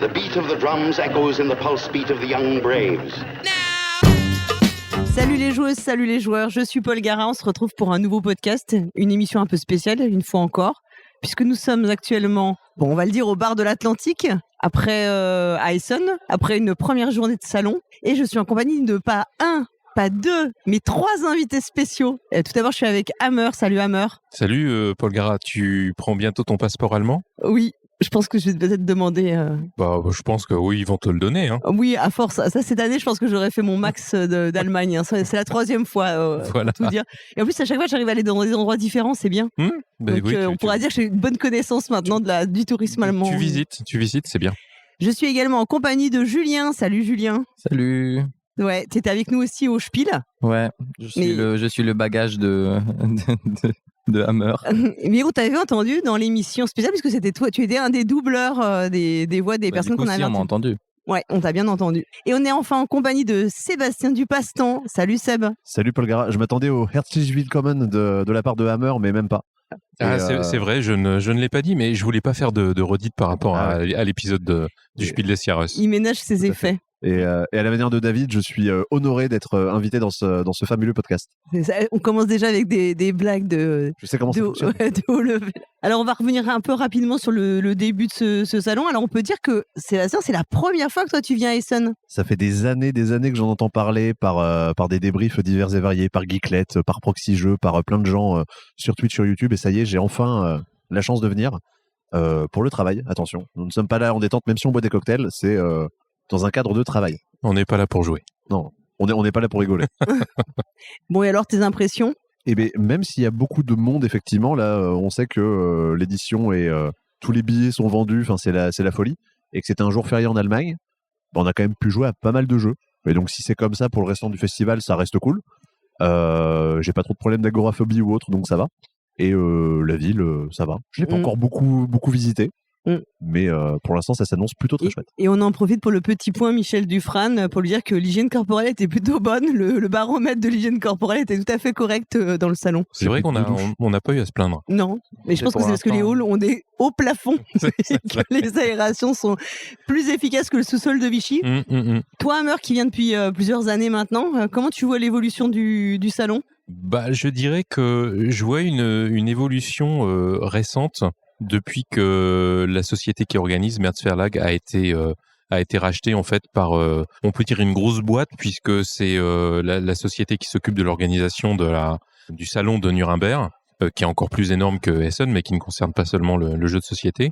The beat of the drums echoes in the pulse beat of the young braves. Salut les joueuses, salut les joueurs, je suis Paul Gara, on se retrouve pour un nouveau podcast, une émission un peu spéciale, une fois encore, puisque nous sommes actuellement, on va le dire, au bar de l'Atlantique, après à Essonne, après une première journée de salon, et je suis en compagnie de pas un, pas deux, mais trois invités spéciaux. Tout d'abord, je suis avec Hammer. Salut Hammer. Salut Paul Gara, tu prends bientôt ton passeport allemand ? Oui. Je pense que je vais peut-être demander... je pense que oui, ils vont te le donner. Hein. Oui, à force. Ça, cette année, je pense que j'aurais fait mon max d'Allemagne. Hein. C'est la troisième fois, voilà. Pour tout dire. Et en plus, à chaque fois, j'arrive à aller dans des endroits différents, c'est bien. Donc, oui, on pourra dire que j'ai une bonne connaissance maintenant du tourisme allemand. Tu visites, c'est bien. Je suis également en compagnie de Julien. Salut Julien. Salut. Ouais, tu étais avec nous aussi au Spiel. Ouais, je suis le bagage de Hammer. Mais on t'avait entendu dans l'émission spéciale, puisque c'était toi, tu étais un des doubleurs des voix des personnes qu'on avait on m'a entendu. Ouais, on t'a bien entendu. Et on est enfin en compagnie de Sébastien Dupastan. Salut Seb. Salut Paul Gara. Je m'attendais au Herzlich Willkommen de la part de Hammer, mais même pas. C'est vrai, je ne l'ai pas dit, mais je voulais pas faire de redite par rapport à l'épisode du Spiel des Jahres. Il ménage ses effets. Et à la manière de David, je suis honoré d'être invité dans ce fabuleux podcast. On commence déjà avec des blagues de... Je sais comment ça fonctionne. De haut level. Alors, on va revenir un peu rapidement sur le début de ce salon. Alors, on peut dire que Sébastien, c'est la première fois que toi, tu viens à Essonne. Ça fait des années que j'en entends parler par des débriefs divers et variés, par Geeklet, par Proxy Jeux, par plein de gens sur Twitch, sur YouTube. Et ça y est, j'ai enfin la chance de venir pour le travail. Attention, nous ne sommes pas là en détente, même si on boit des cocktails, c'est... dans un cadre de travail. On n'est pas là pour jouer. Non, on n'est pas là pour rigoler. Bon, et alors, tes impressions ? Eh bien, même s'il y a beaucoup de monde, effectivement, là, on sait que l'édition et tous les billets sont vendus, c'est la folie, et que c'était un jour férié en Allemagne, on a quand même pu jouer à pas mal de jeux. Et donc, si c'est comme ça pour le restant du festival, ça reste cool. J'ai pas trop de problème d'agoraphobie ou autre, donc ça va. Et la ville, ça va. Je l'ai pas encore beaucoup visité. Mais pour l'instant, ça s'annonce plutôt très chouette. Et on en profite pour le petit point Michel Dufresne pour lui dire que l'hygiène corporelle était plutôt bonne. Le baromètre de l'hygiène corporelle était tout à fait correct dans le salon. C'est vrai qu'on n'a pas eu à se plaindre. Non, mais je pense que c'est parce que les halls ont des hauts plafonds et que les aérations sont plus efficaces que le sous-sol de Vichy. Toi, Hammer, qui vient depuis plusieurs années maintenant, comment tu vois l'évolution du salon ? Je dirais que je vois une évolution récente. Depuis que la société qui organise Merz Verlag a été rachetée en fait par, on peut dire une grosse boîte puisque c'est la société qui s'occupe de l'organisation du salon de Nuremberg, qui est encore plus énorme que Essonne, mais qui ne concerne pas seulement le jeu de société.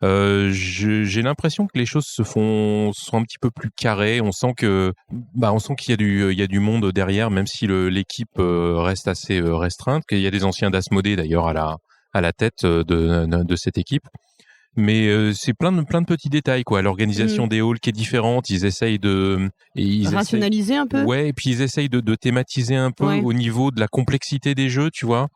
J'ai l'impression que les choses sont un petit peu plus carrées. On sent qu'il y a du monde derrière, même si l'équipe reste assez restreinte. Qu'il y a des anciens d'Asmodée d'ailleurs à la tête de cette équipe. Mais c'est plein de petits détails, quoi. L'organisation des halls qui est différente, ils essayent rationaliser un peu. Ouais, et puis ils essayent de thématiser un peu au niveau de la complexité des jeux, tu vois.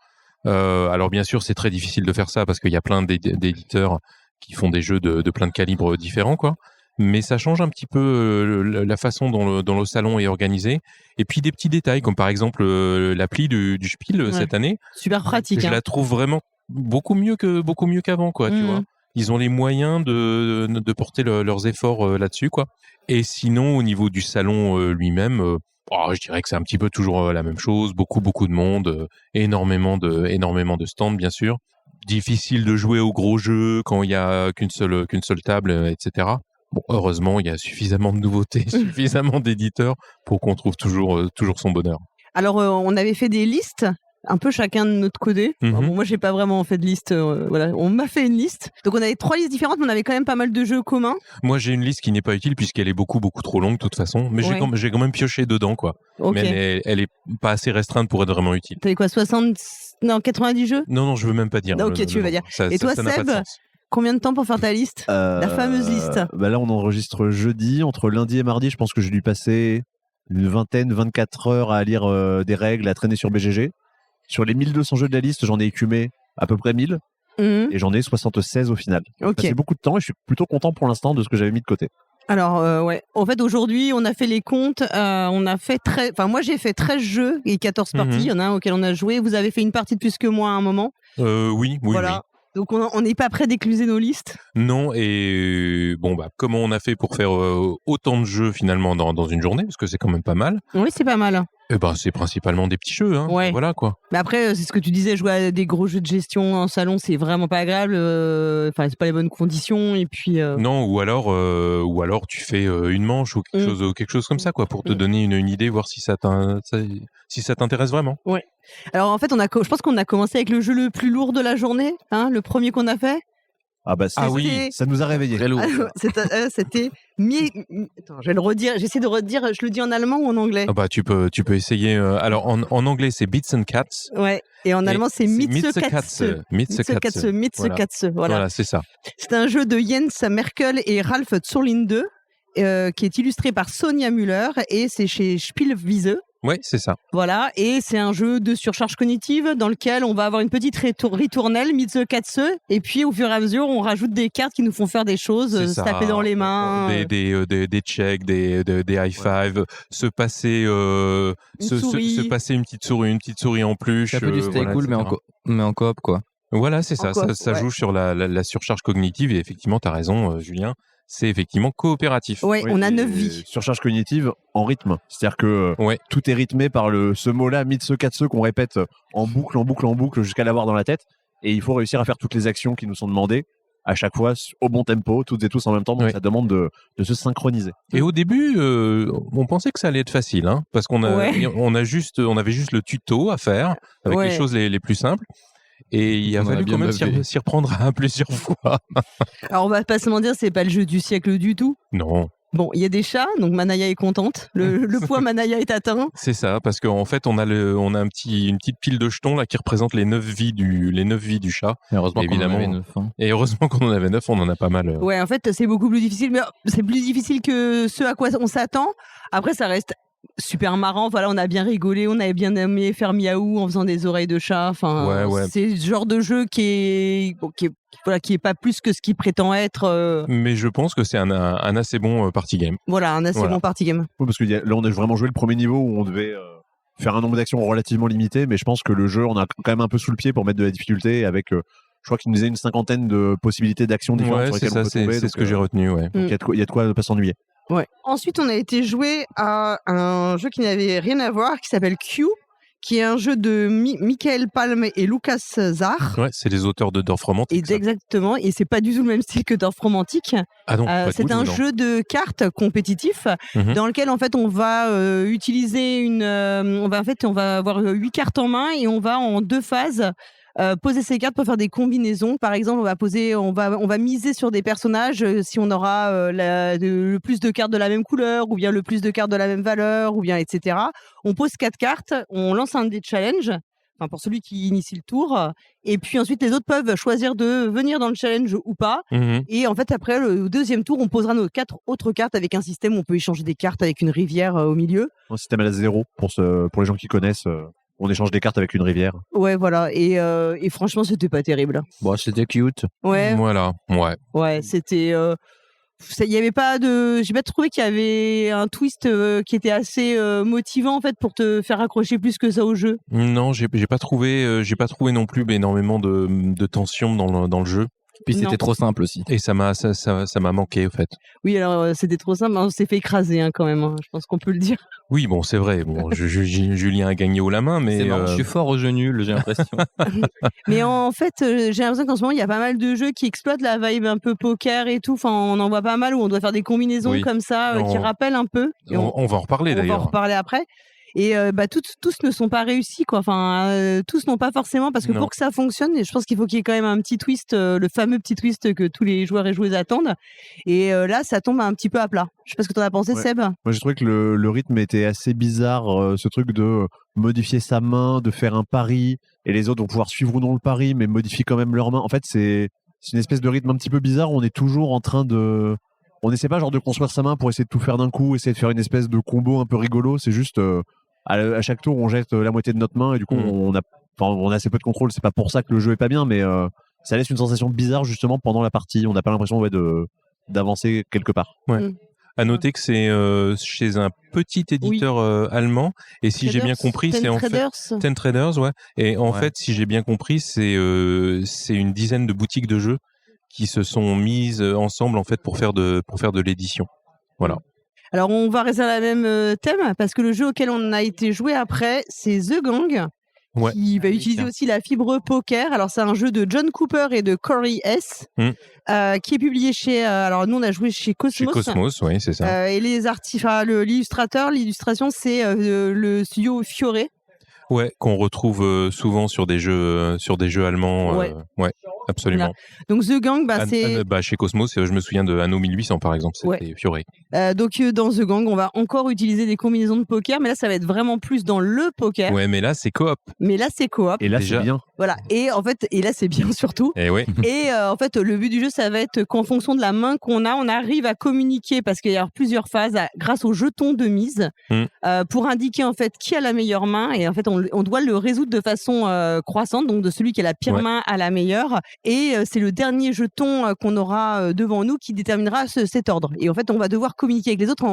Alors bien sûr, c'est très difficile de faire ça parce qu'il y a plein d'éditeurs qui font des jeux de plein de calibres différents, quoi. Mais ça change un petit peu la façon dont le salon est organisé. Et puis des petits détails, comme par exemple l'appli du Spiel cette année. Super pratique. Je la trouve vraiment beaucoup mieux qu'avant, quoi, tu vois. Ils ont les moyens de porter leurs efforts là-dessus, quoi. Et sinon, au niveau du salon lui-même, je dirais que c'est un petit peu toujours la même chose. Beaucoup de monde, énormément de stands, bien sûr. Difficile de jouer aux gros jeux quand il y a qu'une seule table, etc. Bon, heureusement, il y a suffisamment de nouveautés, suffisamment d'éditeurs pour qu'on trouve toujours son bonheur. Alors, on avait fait des listes, un peu chacun de notre côté. Bon, moi, j'ai pas vraiment fait de liste. Voilà, on m'a fait une liste. Donc, on avait 3 listes différentes, mais on avait quand même pas mal de jeux communs. Moi, j'ai une liste qui n'est pas utile puisqu'elle est beaucoup trop longue de toute façon. Mais j'ai quand même pioché dedans, quoi. Okay. Mais elle est pas assez restreinte pour être vraiment utile. T'avais quoi, 90 jeux ? Non, je veux même pas dire. Ok, tu veux pas dire. Et toi, Seb, combien de temps pour faire ta liste ? La fameuse liste. Là, on enregistre jeudi. Entre lundi et mardi, je pense que j'ai dû passer une 24 heures à lire des règles, à traîner sur BGG. Sur les 1200 jeux de la liste, j'en ai écumé à peu près 1000. Et j'en ai 76 au final. J'ai passé beaucoup de temps et je suis plutôt content pour l'instant de ce que j'avais mis de côté. Alors, en fait, aujourd'hui, on a fait les comptes. On a fait moi, j'ai fait 13 jeux et 14 parties. Il y en a un auquel on a joué. Vous avez fait une partie de plus que moi à un moment. Oui. Voilà. Donc on n'est pas prêt d'écluser nos listes. Non, et bon, comment on a fait pour faire autant de jeux finalement dans une journée, parce que c'est quand même pas mal. Oui, c'est pas mal. Eh ben, c'est principalement des petits jeux, hein. Ouais. Voilà quoi. Mais après, c'est ce que tu disais, jouer à des gros jeux de gestion en salon, c'est vraiment pas agréable. Enfin, c'est pas les bonnes conditions. Et puis. Non, ou alors tu fais une manche ou quelque chose comme ça, quoi, pour te donner une idée, voir si ça t'intéresse vraiment. Ouais. Alors en fait, je pense qu'on a commencé avec le jeu le plus lourd de la journée, hein, le premier qu'on a fait. Ah bah oui, ça nous a réveillés. Très lourd. Alors, c'était Attends, je vais le redire. J'essaie de redire. Je le dis en allemand ou en anglais. Ah bah tu peux essayer. Alors en anglais c'est Bits and Cats. Ouais. Et en allemand c'est Mitzekatze. Mitzekatze. Voilà, c'est ça. C'est un jeu de Jens Merkel et Ralph Zurlinde qui est illustré par Sonia Müller et c'est chez Spielwiese. Ouais, c'est ça. Voilà, et c'est un jeu de surcharge cognitive dans lequel on va avoir une petite ritournelle, Mitzekatze, et puis au fur et à mesure, on rajoute des cartes qui nous font faire des choses, se taper dans les mains. Des checks, des high five, se passer se passer une petite souris en peluche. C'est un peu du stay cool, mais en coop, quoi. Voilà, c'est ça. Ça joue ouais. sur la surcharge cognitive, et effectivement, tu as raison, Julien. C'est effectivement coopératif. Ouais, on a 9 vies. Surcharge cognitive en rythme. C'est-à-dire que tout est rythmé par ce mot-là, Mitzekatze, qu'on répète en boucle jusqu'à l'avoir dans la tête. Et il faut réussir à faire toutes les actions qui nous sont demandées à chaque fois au bon tempo, toutes et tous en même temps. Donc ça demande de se synchroniser. Et au début, on pensait que ça allait être facile, hein, parce qu'on avait juste le tuto à faire avec les choses les plus simples. Et il a fallu quand même s'y reprendre à plusieurs fois. Alors on va pas se mentir, c'est pas le jeu du siècle du tout. Non. Bon, il y a des chats, donc Manaya est contente. Le poids Manaya est atteint. C'est ça, parce qu'en fait, on a une petite pile de jetons là qui représente les 9 vies du chat. Et heureusement qu'on en avait 9. Hein. Et heureusement qu'on en avait 9, on en a pas mal. Ouais, en fait, c'est beaucoup plus difficile, mais c'est plus difficile que ce à quoi on s'attend. Après, ça reste super marrant. Voilà, on a bien rigolé, on avait bien aimé faire miaou en faisant des oreilles de chat. Enfin, c'est le genre de jeu qui est pas plus que ce qu'il prétend être. Mais je pense que c'est un assez bon party game. Voilà, un assez bon party game. Oui, parce que là, on a vraiment joué le premier niveau où on devait faire un nombre d'actions relativement limité, mais je pense que le jeu, on a quand même un peu sous le pied pour mettre de la difficulté avec. Je crois qu'il nous disait une cinquantaine de possibilités d'actions différentes sur lesquelles on peut tomber. C'est ce que j'ai retenu. Ouais. Donc il y a de quoi ne pas s'ennuyer. Ouais. Ensuite, on a été jouer à un jeu qui n'avait rien à voir, qui s'appelle Q, qui est un jeu de Michael Palm et Lucas Zar. Ouais, c'est les auteurs de Dorfromantik. Exactement, et c'est pas du tout le même style que Dorfromantik. Ah non, c'est un jeu de cartes compétitif dans lequel en fait on va utiliser on va avoir 8 cartes en main et on va en 2 phases. Poser ces cartes pour faire des combinaisons. Par exemple, on va miser sur des personnages si on aura le plus de cartes de la même couleur ou bien le plus de cartes de la même valeur ou bien etc. On pose 4 cartes, on lance un des challenges. Enfin, pour celui qui initie le tour. Et puis ensuite, les autres peuvent choisir de venir dans le challenge ou pas. Et en fait, après le deuxième tour, on posera nos 4 autres cartes avec un système où on peut échanger des cartes avec une rivière au milieu. Un système à la 0 pour les gens qui connaissent. On échange des cartes avec une rivière. Ouais, voilà. Et franchement, c'était pas terrible. Bon, c'était cute. Ouais. Voilà. Ouais, c'était. Il y avait pas de. J'ai pas trouvé qu'il y avait un twist qui était assez motivant en fait pour te faire accrocher plus que ça au jeu. Non, j'ai pas trouvé non plus énormément de tension dans le jeu. Puis c'était trop simple aussi. Et ça m'a manqué, en fait. Oui, alors c'était trop simple, on s'est fait écraser quand même, je pense qu'on peut le dire. Oui, bon, c'est vrai. Bon, Julien a gagné haut la main, mais... Je suis fort au jeu nul, j'ai l'impression. Mais en fait, j'ai l'impression qu'en ce moment, il y a pas mal de jeux qui exploitent la vibe un peu poker et tout. Enfin, on en voit pas mal où on doit faire des combinaisons comme ça qui rappellent un peu. On va en reparler d'ailleurs. On va en reparler après. Et tous ne sont pas réussis, quoi. Enfin, tous n'ont pas forcément, parce que pour que ça fonctionne, je pense qu'il faut qu'il y ait quand même un petit twist, le fameux petit twist que tous les joueurs et joueuses attendent. Et là, ça tombe un petit peu à plat. Je sais pas ce que tu en as pensé, Seb. Moi, j'ai trouvé que le rythme était assez bizarre, ce truc de modifier sa main, de faire un pari, et les autres vont pouvoir suivre ou non le pari, mais modifier quand même leur main. En fait, c'est une espèce de rythme un petit peu bizarre où on est toujours en train de... On n'essaie pas genre de construire sa main pour essayer de tout faire d'un coup, essayer de faire une espèce de combo un peu rigolo. C'est juste... à chaque tour, on jette la moitié de notre main et du coup, on a assez peu de contrôle. C'est pas pour ça que le jeu est pas bien, mais ça laisse une sensation bizarre justement pendant la partie. On n'a pas l'impression d'avancer quelque part. Ouais. À noter que c'est chez un petit éditeur allemand. Et si j'ai bien compris, c'est en fait... Ten Traders, ouais. Et en fait, si j'ai bien compris, c'est une dizaine de boutiques de jeux qui se sont mises ensemble en fait pour faire de l'édition. Voilà. Alors, on va rester à la même thème parce que le jeu auquel on a été joué après, c'est The Gang. Ouais. Qui va utiliser aussi la fibre poker. Alors, c'est un jeu de John Cooper et de Corey S. Qui est publié chez... alors, nous, on a joué chez Cosmos. Chez Cosmos, oui, c'est ça. Et l'illustration, c'est le studio Fiore. Ouais, qu'on retrouve souvent sur des jeux allemands. Ouais, absolument. Voilà. Donc The Gang, c'est... chez Cosmos, je me souviens de Anno 1800 par exemple, c'était Fiore. Donc dans The Gang, on va encore utiliser des combinaisons de poker, mais là ça va être vraiment plus dans le poker. Ouais, mais là c'est coop. Et là c'est bien. Voilà. Et en fait, là c'est bien surtout. Et ouais. Et en fait, le but du jeu, ça va être qu'en fonction de la main qu'on a, on arrive à communiquer parce qu'il y a plusieurs phases grâce aux jetons de mise pour indiquer en fait qui a la meilleure main. Et en fait, on doit le résoudre de façon croissante, donc de celui qui a la pire main à la meilleure. Et c'est le dernier jeton qu'on aura devant nous qui déterminera cet ordre. Et en fait, on va devoir communiquer avec les autres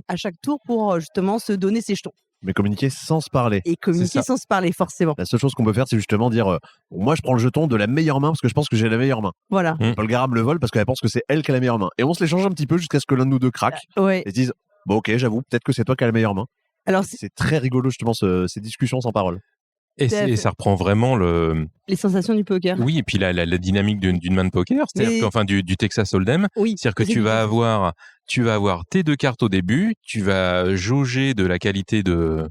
à chaque tour pour justement se donner ses jetons. Mais communiquer sans se parler. Et communiquer sans se parler, forcément. La seule chose qu'on peut faire, c'est justement dire moi, je prends le jeton de la meilleure main parce que je pense que j'ai la meilleure main. Voilà. Paul Garam le vole parce qu'elle pense que c'est elle qui a la meilleure main. Et on se l'échange un petit peu jusqu'à ce que l'un de nous deux craque et se dise bon, ok, j'avoue, peut-être que c'est toi qui as la meilleure main. Alors, c'est très rigolo, justement, ces discussions sans parole. Et ça reprend vraiment les sensations du poker. Oui, et puis la dynamique d'une main de poker, c'est-à-dire qu'enfin du Texas Hold'em, c'est-à-dire que tu vas avoir tes deux cartes au début, tu vas jauger de la qualité de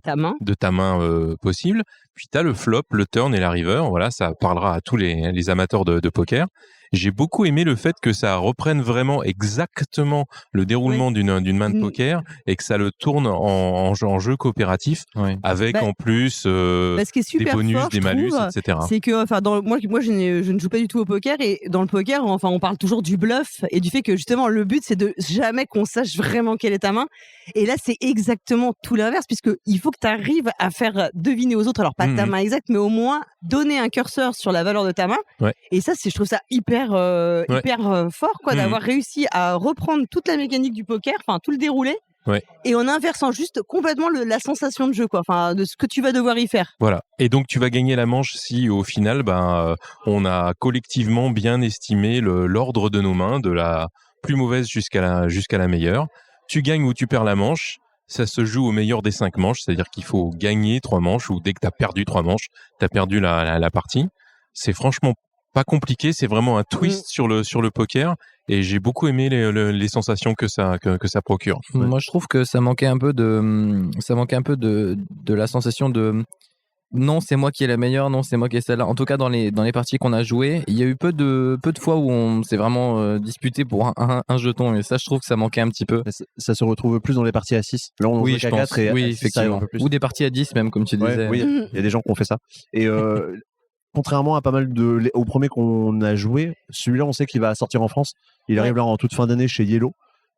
ta main possible, puis tu as le flop, le turn et la river, voilà, ça parlera à tous les amateurs de poker. J'ai beaucoup aimé le fait que ça reprenne vraiment exactement le déroulement d'une main de poker et que ça le tourne en jeu coopératif avec en plus des bonus, des malus, etc. C'est que, enfin, moi je ne joue pas du tout au poker et dans le poker, enfin, on parle toujours du bluff et du fait que justement le but c'est de jamais qu'on sache vraiment quelle est ta main. Et là, c'est exactement tout l'inverse puisque il faut que tu arrives à faire deviner aux autres, alors pas ta main exacte, mais au moins donner un curseur sur la valeur de ta main. Et ça, je trouve ça hyper fort, quoi, d'avoir réussi à reprendre toute la mécanique du poker, enfin tout le déroulé. Et en inversant juste complètement la sensation de jeu, quoi, enfin de ce que tu vas devoir y faire. Voilà. Et donc tu vas gagner la manche si au final, on a collectivement bien estimé l'ordre de nos mains, de la plus mauvaise jusqu'à la meilleure. Tu gagnes ou tu perds la manche. Ça se joue au meilleur des 5 manches, c'est-à-dire qu'il faut gagner 3 manches ou dès que tu as perdu 3 manches, tu as perdu la partie. C'est franchement pas compliqué, c'est vraiment un twist sur le poker et j'ai beaucoup aimé les sensations que ça procure. Moi, je trouve que ça manquait un peu de la sensation de non, c'est moi qui ai la meilleure, non, c'est moi qui ai celle-là. En tout cas, dans les parties qu'on a jouées, il y a eu peu de fois où on s'est vraiment disputé pour un jeton et ça, je trouve que ça manquait un petit peu. Ça se retrouve plus dans les parties à 6. Là, on joue à 4 et effectivement. Ou des parties à 10 même, comme tu disais. Oui, il y a des gens qui ont fait ça. Et contrairement à pas mal au premier qu'on a joué, celui-là, on sait qu'il va sortir en France. Il arrive là en toute fin d'année chez Yellow.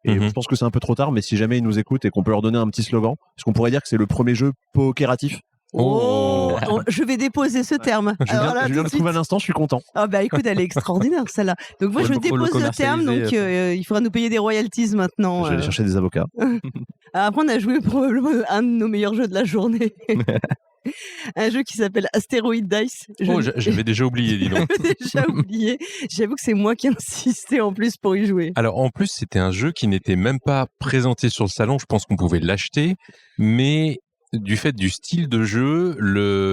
Et je pense que c'est un peu trop tard, mais si jamais ils nous écoutent et qu'on peut leur donner un petit slogan, est-ce qu'on pourrait dire que c'est le premier jeu pokeratif? Je vais déposer ce terme. Je viens de trouver à l'instant, je suis content. Ah bah écoute, elle est extraordinaire celle-là. Donc moi je dépose le terme, donc il faudra nous payer des royalties maintenant. Je vais aller chercher des avocats. Après on a joué probablement un de nos meilleurs jeux de la journée. Un jeu qui s'appelle Asteroid Dice. J'avais déjà oublié, dis donc. J'avoue que c'est moi qui ai insisté en plus pour y jouer. Alors en plus, c'était un jeu qui n'était même pas présenté sur le salon. Je pense qu'on pouvait l'acheter, mais du fait du style de jeu,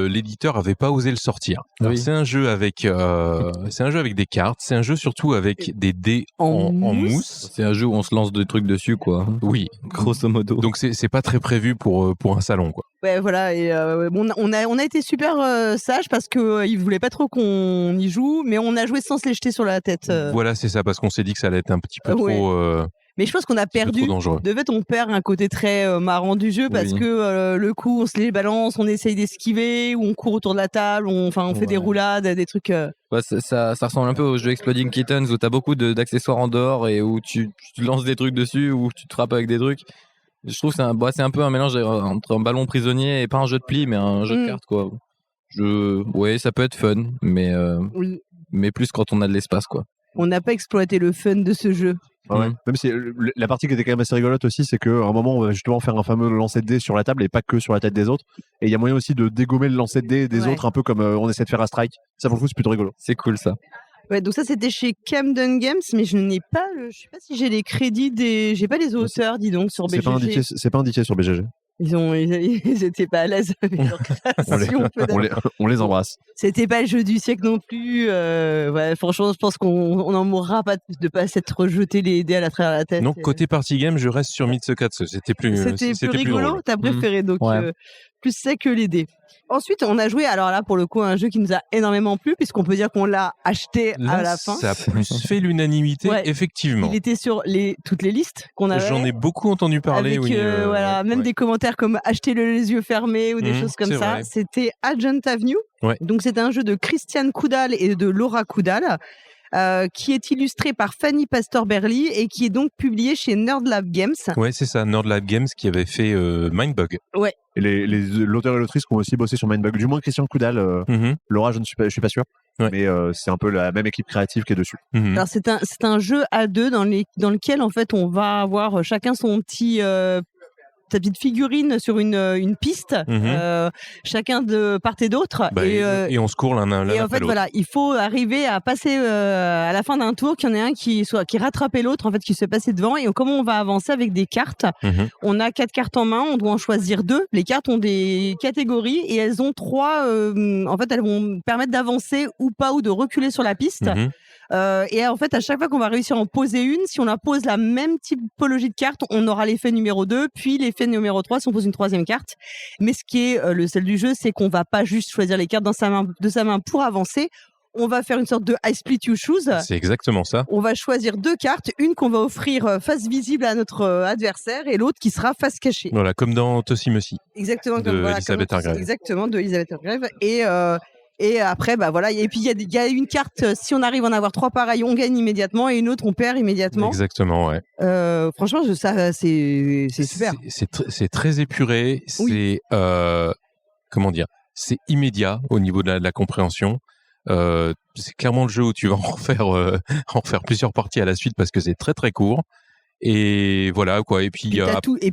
l'éditeur avait pas osé le sortir. C'est un jeu avec des cartes. C'est un jeu surtout avec des dés en mousse. C'est un jeu où on se lance des trucs dessus, quoi. Oui, grosso modo. Donc c'est pas très prévu pour un salon, quoi. Ouais, voilà. Et on a été super sages parce que ils voulaient pas trop qu'on y joue, mais on a joué sans se les jeter sur la tête. Voilà, c'est ça, parce qu'on s'est dit que ça allait être un petit peu trop. Mais je pense qu'on a perdu. De fait, on perd un côté très marrant du jeu parce que le coup, on se les balance, on essaye d'esquiver, ou on court autour de la table, on fait des roulades, des trucs. Ouais, ça ressemble un peu au jeu Exploding Kittens où t'as beaucoup d'accessoires en dehors et où tu lances des trucs dessus, ou tu te frappes avec des trucs. Je trouve que c'est un peu un mélange entre un ballon prisonnier et pas un jeu de pli, mais un jeu de cartes, quoi. Ouais, ça peut être fun, mais plus quand on a de l'espace, quoi. on n'a pas exploité le fun de ce jeu. Ouais. Même si la partie qui était quand même assez rigolote aussi, c'est qu'à un moment, on va justement faire un fameux lancer de dés sur la table et pas que sur la tête des autres. Et il y a moyen aussi de dégommer le lancer de dés des autres, un peu comme on essaie de faire à Strike. Ça, pour le coup, c'est plutôt rigolo. C'est cool ça. Ouais, donc ça c'était chez Camden Games, mais je n'ai pas, je sais pas si j'ai les crédits j'ai pas les auteurs, dis donc, sur BGG. C'est pas indiqué sur BGG. Ils étaient pas à l'aise avec leur création. On les embrasse. C'était pas le jeu du siècle non plus. Ouais, franchement, je pense qu'on en mourra pas de pas s'être jeté les dés à travers la tête. Donc côté party game, je reste sur Mitsugatsu. C'était plus rigolo. drôle. T'as préféré donc plus sec que les dés. Ensuite, on a joué, alors là, pour le coup, un jeu qui nous a énormément plu, puisqu'on peut dire qu'on l'a acheté à la fin. Ça a plus fait l'unanimité, effectivement. Il était sur toutes les listes qu'on avait. J'en ai beaucoup entendu parler. Avec, même des commentaires comme achetez-le les yeux fermés ou des choses comme ça. Vrai. C'était Agent Avenue. Ouais. Donc, c'est un jeu de Christian Coudal et de Laura Coudal. Qui est illustré par Fanny Pastor-Berly et qui est donc publié chez Nerd Lab Games. Ouais, c'est ça, Nerd Lab Games qui avait fait Mindbug. Ouais. Et l'auteur et l'autrice qui ont aussi bossé sur Mindbug, du moins Christian Coudal. Laura, je suis pas sûr. Ouais. Mais c'est un peu la même équipe créative qui est dessus. Alors c'est un jeu à deux dans lequel en fait on va avoir chacun son petit sa petite figurine sur une piste, chacun de part et d'autre. Et on se court l'un après l'autre. Et en fait, voilà, il faut arriver à passer à la fin d'un tour, qu'il y en ait un qui rattrape l'autre, en fait, qui se passe devant. Et comment on va avancer avec des cartes. On a 4 cartes en main, on doit en choisir 2. Les cartes ont des catégories et elles ont 3. En fait, elles vont permettre d'avancer ou pas, ou de reculer sur la piste. Et en fait, à chaque fois qu'on va réussir à en poser une, si on la pose la même typologie de carte, on aura l'effet numéro 2, puis l'effet numéro 3 si on pose une 3e carte. Mais ce qui est le sel du jeu, c'est qu'on va pas juste choisir les cartes de sa main pour avancer. On va faire une sorte de I split you choose. C'est exactement ça. On va choisir 2 cartes, une qu'on va offrir face visible à notre adversaire et l'autre qui sera face cachée. Voilà, comme dans Tosimosi. Exactement, de Elisabeth Hargrave. Exactement, de Elisabeth Hargrave. Et après, bah voilà. Et puis il y a une carte. Si on arrive à en avoir 3 pareils, on gagne immédiatement, et une autre, on perd immédiatement. Exactement, ouais. Franchement, ça, c'est super. C'est très épuré. Oui. C'est comment dire, c'est immédiat au niveau de la compréhension. C'est clairement le jeu où tu vas en refaire plusieurs parties à la suite parce que c'est très très court. Et voilà quoi. Et puis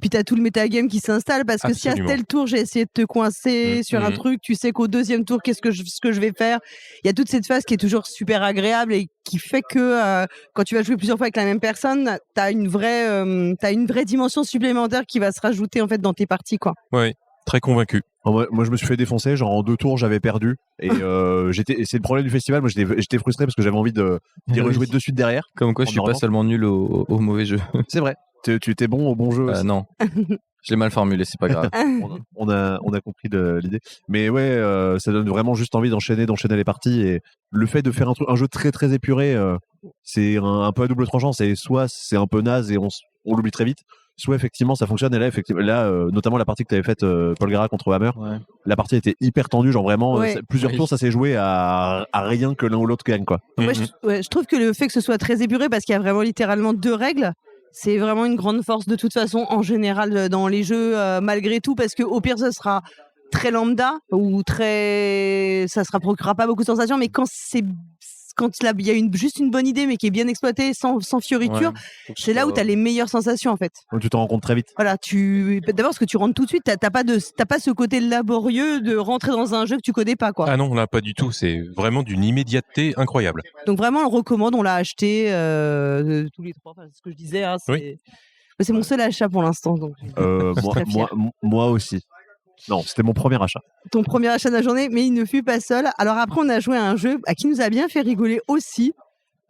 t'as tout le metagame qui s'installe parce que Absolument. Si à tel tour j'ai essayé de te coincer sur un truc, tu sais qu'au deuxième tour ce que je vais faire. Il y a toute cette phase qui est toujours super agréable et qui fait que quand tu vas jouer plusieurs fois avec la même personne, t'as une vraie dimension supplémentaire qui va se rajouter en fait dans tes parties quoi. Oui, très convaincu. Moi, je me suis fait défoncer. Genre en 2 tours, j'avais perdu. Et c'est le problème du festival. Moi, j'étais frustré parce que j'avais envie d'y rejouer de suite derrière. Comme quoi, je suis pas seulement nul au mauvais jeu. C'est vrai. Tu étais bon au bon jeu. Non. Je l'ai mal formulé, c'est pas grave. on a compris l'idée. Mais ouais, ça donne vraiment juste envie d'enchaîner les parties. Et le fait de faire un jeu très très épuré, c'est un peu à double tranchant. Soit c'est un peu naze et on l'oublie très vite. Soit effectivement ça fonctionne, et là notamment la partie que tu avais faite Paul Gara contre Hammer, la partie était hyper tendue, genre vraiment plusieurs tours ça s'est joué à rien que l'un ou l'autre gagne quoi. Je trouve que le fait que ce soit très épuré parce qu'il y a vraiment littéralement 2 règles, c'est vraiment une grande force de toute façon en général dans les jeux malgré tout, parce que au pire ça sera très lambda ou ça se procurera pas beaucoup de sensations, mais quand il y a juste une bonne idée mais qui est bien exploitée sans fioriture, c'est là où tu as les meilleures sensations en fait. Tu t'en rends compte très vite. Voilà, d'abord parce que tu rentres tout de suite, t'as pas ce côté laborieux de rentrer dans un jeu que tu connais pas quoi. Ah non, là pas du tout, c'est vraiment d'une immédiateté incroyable. Donc vraiment on le recommande, on l'a acheté tous les 3, c'est ce que je disais, hein, c'est mon seul achat pour l'instant donc. Moi aussi. Non, c'était mon premier achat. Ton premier achat de la journée, mais il ne fut pas seul. Alors après, on a joué à un jeu qui nous a bien fait rigoler aussi.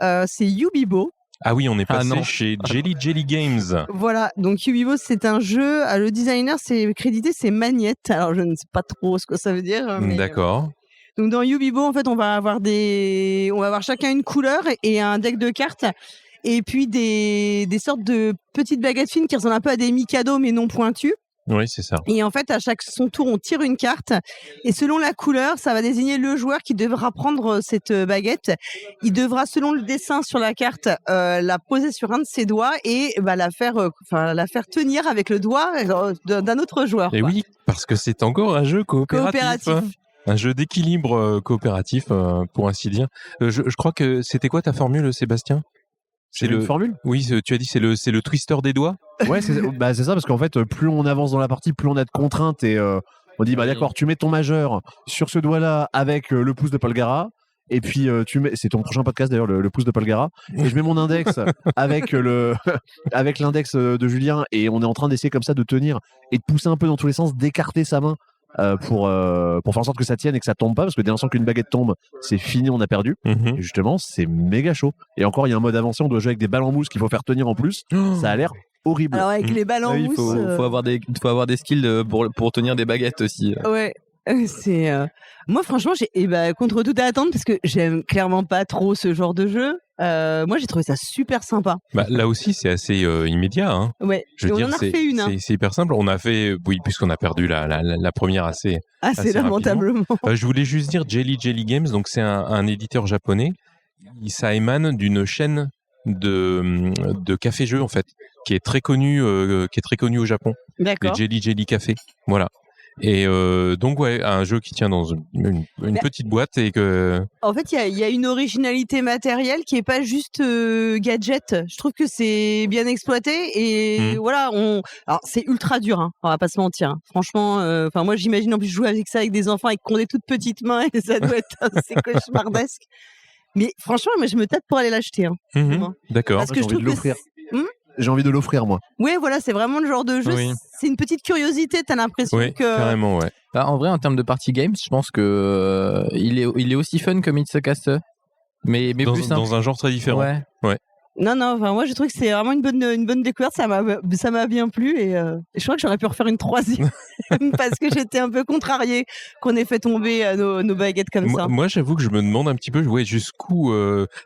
C'est Yubibo. Ah oui, on est passé chez Jelly Games. Voilà, donc Yubibo, c'est un jeu. Le designer, c'est Magnette. Alors je ne sais pas trop ce que ça veut dire. Mais, d'accord. Donc dans Yubibo, en fait, on va avoir chacun une couleur et un deck de cartes. Et puis des sortes de petites baguettes fines qui ressemblent un peu à des Mikado, mais non pointues. Oui, c'est ça. Et en fait, à son tour, on tire une carte. Et selon la couleur, ça va désigner le joueur qui devra prendre cette baguette. Il devra, selon le dessin sur la carte, la poser sur un de ses doigts et la faire tenir avec le doigt d'un autre joueur. Et oui, parce que c'est encore un jeu coopératif. Un jeu d'équilibre coopératif, pour ainsi dire. Je crois que c'était quoi ta formule, Sébastien? C'est une formule. Oui, tu as dit c'est le twister des doigts. Ouais, c'est ça, parce qu'en fait, plus on avance dans la partie, plus on a de contraintes et on dit, bah d'accord, tu mets ton majeur sur ce doigt-là avec le pouce de Polgara. Et puis c'est ton prochain podcast d'ailleurs, le pouce de Polgara. Et je mets mon index avec avec l'index de Julien, et on est en train d'essayer comme ça de tenir et de pousser un peu dans tous les sens, d'écarter sa main pour faire en sorte que ça tienne et que ça tombe pas, parce que dès l'instant qu'une baguette tombe, c'est fini, on a perdu. Et justement, c'est méga chaud. Et encore, il y a un mode avancé, on doit jouer avec des balles en mousse qu'il faut faire tenir en plus. Ça a l'air horrible. Alors avec les balles en Il mousse, faut avoir des skills pour tenir des baguettes aussi. ouais. C'est moi franchement contre toute attente, parce que j'aime clairement pas trop ce genre de jeu, moi j'ai trouvé ça super sympa. Bah, là aussi c'est assez immédiat, hein. Ouais. Je veux on dire, en a refait une, hein. c'est hyper simple. On a fait, oui, puisqu'on a perdu la première assez assez lamentablement. Je voulais juste dire Jelly Games, donc c'est un éditeur japonais. Ça émane d'une chaîne de café-jeux en fait, qui est très connue au Japon. D'accord. Les Jelly Café, voilà. Et donc ouais, un jeu qui tient dans une petite boîte et que... En fait, il y a une originalité matérielle qui est pas juste gadget. Je trouve que c'est bien exploité et voilà. Alors c'est ultra dur, hein, on va pas se mentir. Hein. Franchement, moi j'imagine en plus jouer avec ça avec des enfants avec qui ont des toutes petites mains et ça doit être assez cauchemardesque. Mais franchement, moi je me tâte pour aller l'acheter. Hein, D'accord. Parce que j'ai envie de l'offrir. J'ai envie de l'offrir, moi. Ouais, voilà, c'est vraiment le genre de jeu. Oui. C'est une petite curiosité, t'as l'impression Oui, que. carrément, ouais. Bah, en vrai, en termes de party games, je pense que il est aussi fun comme It's a Caster, mais plus simple. Dans un genre très différent. Ouais. Non, moi je trouve que c'est vraiment une bonne découverte. Ça m'a bien plu et je crois que j'aurais pu refaire une troisième parce que j'étais un peu contrariée qu'on ait fait tomber nos baguettes comme ça. Moi, j'avoue que je me demande un petit peu, jusqu'où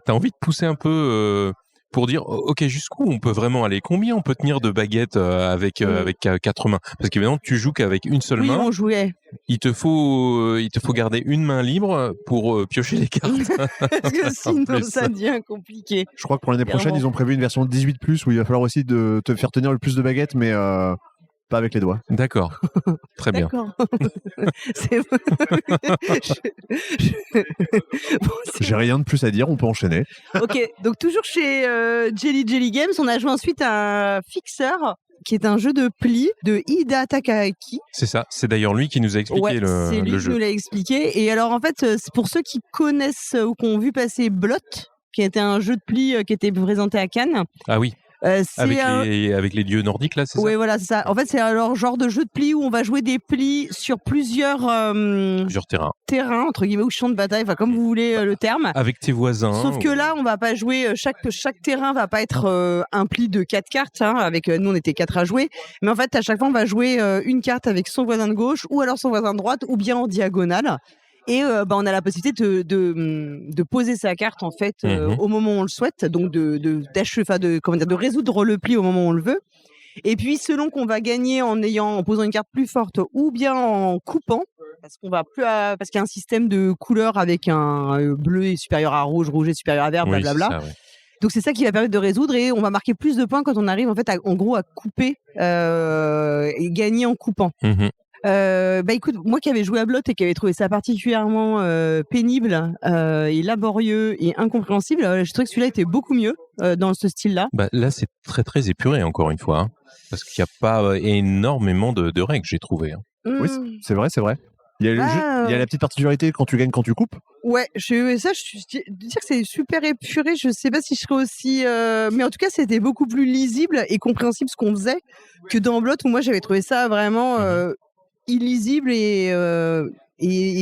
t'as envie de pousser un peu pour dire, ok, jusqu'où on peut vraiment aller, combien on peut tenir de baguettes avec 4 mains, parce qu'évidemment tu joues qu'avec une seule main. On jouait. Il te faut garder une main libre pour piocher les cartes. Parce que sinon ça devient compliqué. Je crois que pour l'année prochaine, ils ont prévu une version 18+, où il va falloir aussi de te faire tenir le plus de baguettes, mais pas avec les doigts. D'accord. Très bien. D'accord. C'est... J'ai rien de plus à dire, on peut enchaîner. Ok, donc toujours chez Jelly Games, on a joué ensuite à Fixer, qui est un jeu de pli de Ida Takahaki. C'est ça, c'est d'ailleurs lui qui nous a expliqué c'est lui le qui jeu. nous l'a expliqué. Et alors en fait, c'est pour ceux qui connaissent ou qui ont vu passer Blot, qui était un jeu de pli qui était présenté à Cannes. Ah oui. Avec les dieux nordiques, là, c'est ça? Oui, voilà, c'est ça. En fait, c'est alors genre de jeu de pli où on va jouer des plis sur plusieurs terrains, entre guillemets, ou champs de bataille, enfin, comme vous voulez le terme. Avec tes voisins. Sauf que là, on va pas jouer, chaque terrain va pas être un pli de 4 cartes, hein, avec nous, on était 4 à jouer. Mais en fait, à chaque fois, on va jouer une carte avec son voisin de gauche, ou alors son voisin de droite, ou bien en diagonale. Et on a la possibilité de poser sa carte en fait au moment où on le souhaite, donc de résoudre le pli au moment où on le veut. Et puis selon qu'on va gagner en posant une carte plus forte ou bien en coupant, parce qu'il y a un système de couleurs avec un bleu est supérieur à rouge, rouge est supérieur à vert, blablabla. Oui, donc c'est ça qui va permettre de résoudre et on va marquer plus de points quand on arrive en fait en gros à couper et gagner en coupant. Écoute, moi qui avais joué à Blot et qui avais trouvé ça particulièrement pénible et laborieux et incompréhensible, je trouvais que celui-là était beaucoup mieux dans ce style-là. Là, c'est très très épuré encore une fois, hein, parce qu'il n'y a pas énormement de règles, j'ai trouvé. Hein. Oui, c'est vrai. Il y a il y a la petite particularité quand tu gagnes, quand tu coupes. Ouais, je dire que c'est super épuré. Je sais pas si je serais aussi, mais en tout cas, c'était beaucoup plus lisible et compréhensible ce qu'on faisait que dans Blot où moi j'avais trouvé ça vraiment illisible et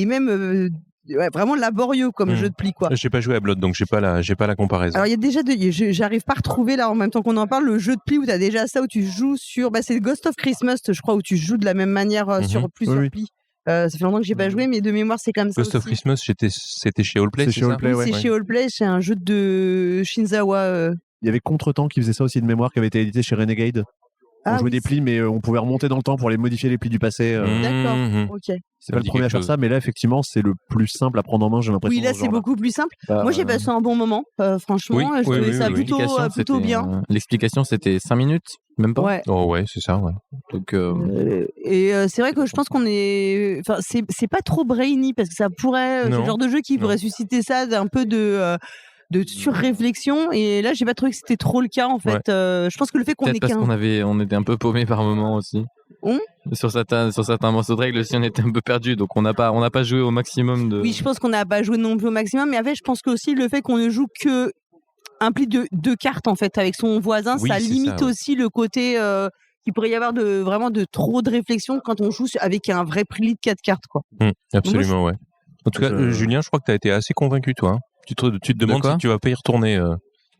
même vraiment laborieux comme jeu de pli quoi. J'ai pas joué à Blood donc j'ai pas la comparaison. Alors il y a déjà j'arrive pas à retrouver là en même temps qu'on en parle le jeu de pli où tu as déjà ça où tu joues sur c'est Ghost of Christmas je crois où tu joues de la même manière sur plusieurs plis. Ça fait longtemps que j'ai pas joué mais de mémoire c'est comme ça. Ghost of Christmas c'était chez Allplay, c'est chez Allplay, c'est chez Allplay, c'est un jeu de Shinzawa. Il y avait Contretemps qui faisait ça aussi de mémoire qui avait été édité chez Renegade. On jouait des plis, mais on pouvait remonter dans le temps pour les modifier les plis du passé. D'accord, Mhm. ok. C'est pas le premier à faire ça, mais là, effectivement, c'est le plus simple à prendre en main, j'ai l'impression. Oui, là, dans ce c'est genre-là. beaucoup plus simple. Bah, Moi, j'ai passé un bon moment, franchement. Oui, Je trouvais ça plutôt l'explication, bien. c'était, l'explication, c'était 5 minutes, même pas. Ouais. Oh ouais, c'est ça, ouais. Donc, Et c'est vrai que je pense qu'on est. Enfin, c'est pas trop brainy parce que ça pourrait. C'est Non. le genre de jeu qui pourrait susciter ça d'un peu de surréflexion. Et là, j'ai pas trouvé que c'était trop le cas en fait. Ouais. Je pense que le fait qu'on peut-être ait parce qu'un. qu'on était un peu paumé par moment aussi. Sur certains morceaux de règles aussi, on était un peu perdu, donc on n'a pas joué au maximum de. Oui, je pense qu'on n'a pas joué non plus au maximum. Mais en fait, je pense que aussi le fait qu'on ne joue que un pli de 2 cartes en fait avec son voisin, Oui, ça c'est limite ça, ouais. aussi le côté qu'il pourrait y avoir vraiment de trop de réflexion quand on joue avec un vrai pli de 4 cartes quoi. Absolument, ouais. En tout cas, Julien, je crois que tu as été assez convaincu, toi. Hein. Tu te demandes quoi si tu vas pas y retourner.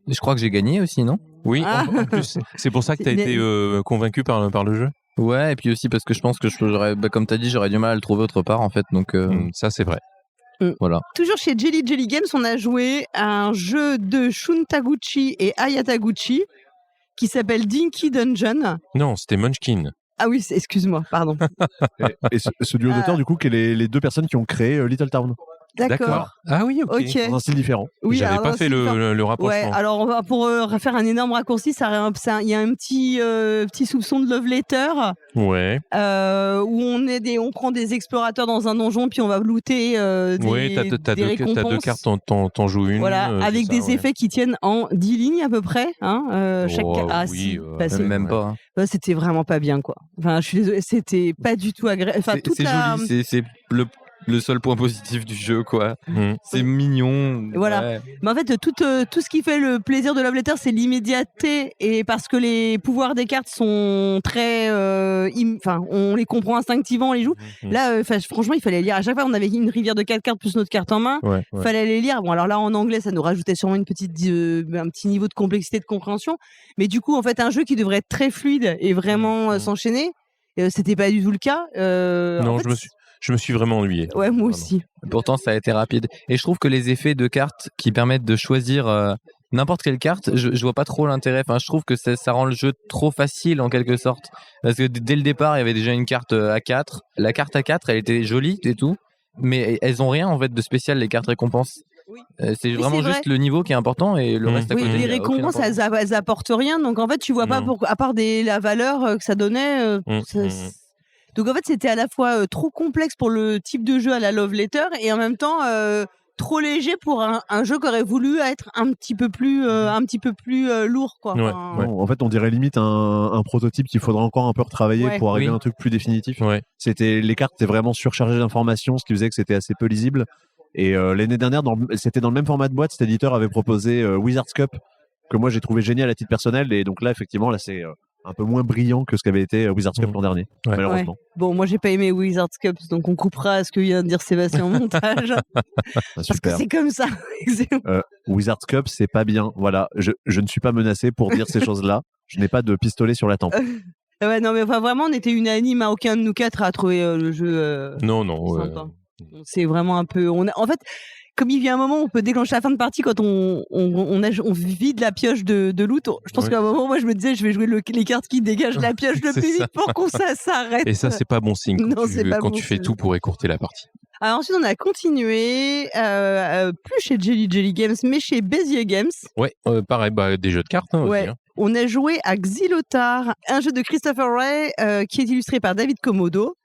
Je crois que j'ai gagné aussi, non? Oui, Ah. en plus. C'est pour ça que tu as C'est- été convaincu par le jeu. Ouais, et puis aussi parce que je pense que comme t'as dit, j'aurais du mal à le trouver autre part en fait, donc Ça, c'est vrai. voilà. Toujours chez Jelly Games, on a joué à un jeu de Shun Taguchi et Aya Taguchi qui s'appelle Dinky Dungeon. Non, c'était Munchkin. Ah oui, excuse-moi, pardon. Et ce duo d'auteurs, du coup, qui est les deux personnes qui ont créé Little Town, D'accord. Ah oui, ok. Ok. dans un style différent. Oui, J'avais alors, pas non, fait c'est différent. le Ouais, rapprochement. alors on va pour faire un énorme raccourci, il y a un petit soupçon de love letter Ouais. où on prend des explorateurs dans un donjon puis on va looter Ouais, des t'as deux récompenses. cartes, t'en joues une. Voilà, c'est avec ça, des ouais. effets qui tiennent en 10 lignes à peu près. Hein, chaque... Oh, Ah oui, si, ouais. bah, c'est- Même pas. Hein. bah, c'était vraiment pas bien quoi. Enfin, je suis désolée, c'était pas du tout agréable. Enfin, toute C'est la... joli, c'est le seul point positif du jeu, quoi. Mhm. C'est mignon. Voilà. Ouais. Mais en fait, tout ce qui fait le plaisir de Love Letter, c'est l'immédiateté et parce que les pouvoirs des cartes sont très, enfin, on les comprend instinctivement, on les joue. Mhm. Là, franchement, il fallait lire. À chaque fois, on avait une rivière de 4 cartes plus notre carte en main. Ouais, Il ouais. fallait les lire. Bon, alors là, en anglais, ça nous rajoutait sûrement un petit niveau de complexité de compréhension. Mais du coup, en fait, un jeu qui devrait être très fluide et vraiment Mhm. s'enchaîner, c'était pas du tout le cas. Non, en fait, je me suis vraiment ennuyé. Ouais, moi Vraiment. aussi. Pourtant, ça a été rapide. Et je trouve que les effets de cartes qui permettent de choisir n'importe quelle carte, je vois pas trop l'intérêt. Enfin, je trouve que ça rend le jeu trop facile en quelque sorte. Parce que dès le départ, il y avait déjà une carte A4. La carte A4, elle était jolie et tout. Mais elles ont rien en fait de spécial, les cartes récompenses. Oui. C'est Oui, vraiment c'est juste vrai. le niveau qui est important et le reste à Oui, côté. les il y a aucune récompenses, importance. elles apportent rien. Donc en fait, tu vois pas Non. à part la valeur que ça donnait. Donc en fait, c'était à la fois trop complexe pour le type de jeu à la Love Letter et en même temps trop léger pour un jeu qui aurait voulu être un petit peu plus lourd, quoi. Ouais, Enfin, ouais. Non, en fait, on dirait limite un prototype qu'il faudra encore un peu retravailler Ouais. pour arriver Oui. à un truc plus définitif. Ouais. Les cartes étaient vraiment surchargées d'informations, ce qui faisait que c'était assez peu lisible. Et l'année dernière, c'était dans le même format de boîte. Cet éditeur avait proposé Wizard's Cup, que moi j'ai trouvé génial à titre personnel. Et donc là, effectivement, là c'est un peu moins brillant que ce qu'avait été Wizard's Cup l'an dernier, Ouais. malheureusement. ouais. Bon, moi j'ai pas aimé Wizard's Cup, donc on coupera ce que vient de dire Sébastien au montage. Ah, Parce que super. c'est comme ça. Wizard's Cup, c'est pas bien. Voilà, je ne suis pas menacé pour dire ces choses-là. Je n'ai pas de pistolet sur la tempe. Ouais, non, mais enfin, vraiment, on était unanime à aucun de nous quatre à trouver le jeu. Non. Sympa. C'est vraiment un peu. En fait, comme il vient un moment où on peut déclencher la fin de partie quand on vide la pioche de loot. Je pense Ouais. qu'à un moment, moi, je me disais, je vais jouer les cartes qui dégagent la pioche le C'est plus ça. vite pour qu'on ça s'arrête. Et ça, c'est pas bon signe Non, c'est pas quand bon tu fais signe. tout pour écourter la partie. Alors ensuite, on a continué, plus chez Jelly Games, mais chez Béziers Games. Ouais, pareil, des jeux de cartes hein, Ouais. aussi. Hein. On a joué à Xylotar, un jeu de Christopher Wray qui est illustré par David Komodo.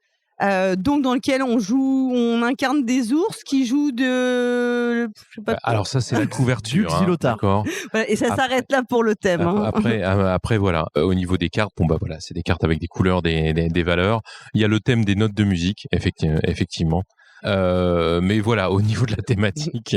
Donc dans lequel on incarne des ours qui jouent de... je sais pas quoi. Alors ça, c'est la couverture. Du Xylotar. D'accord. Voilà, et ça Après- s'arrête là pour le thème. hein. Après, voilà, au niveau des cartes, voilà, c'est des cartes avec des couleurs, des valeurs. Il y a le thème des notes de musique, effectivement. Mais voilà, au niveau de la thématique,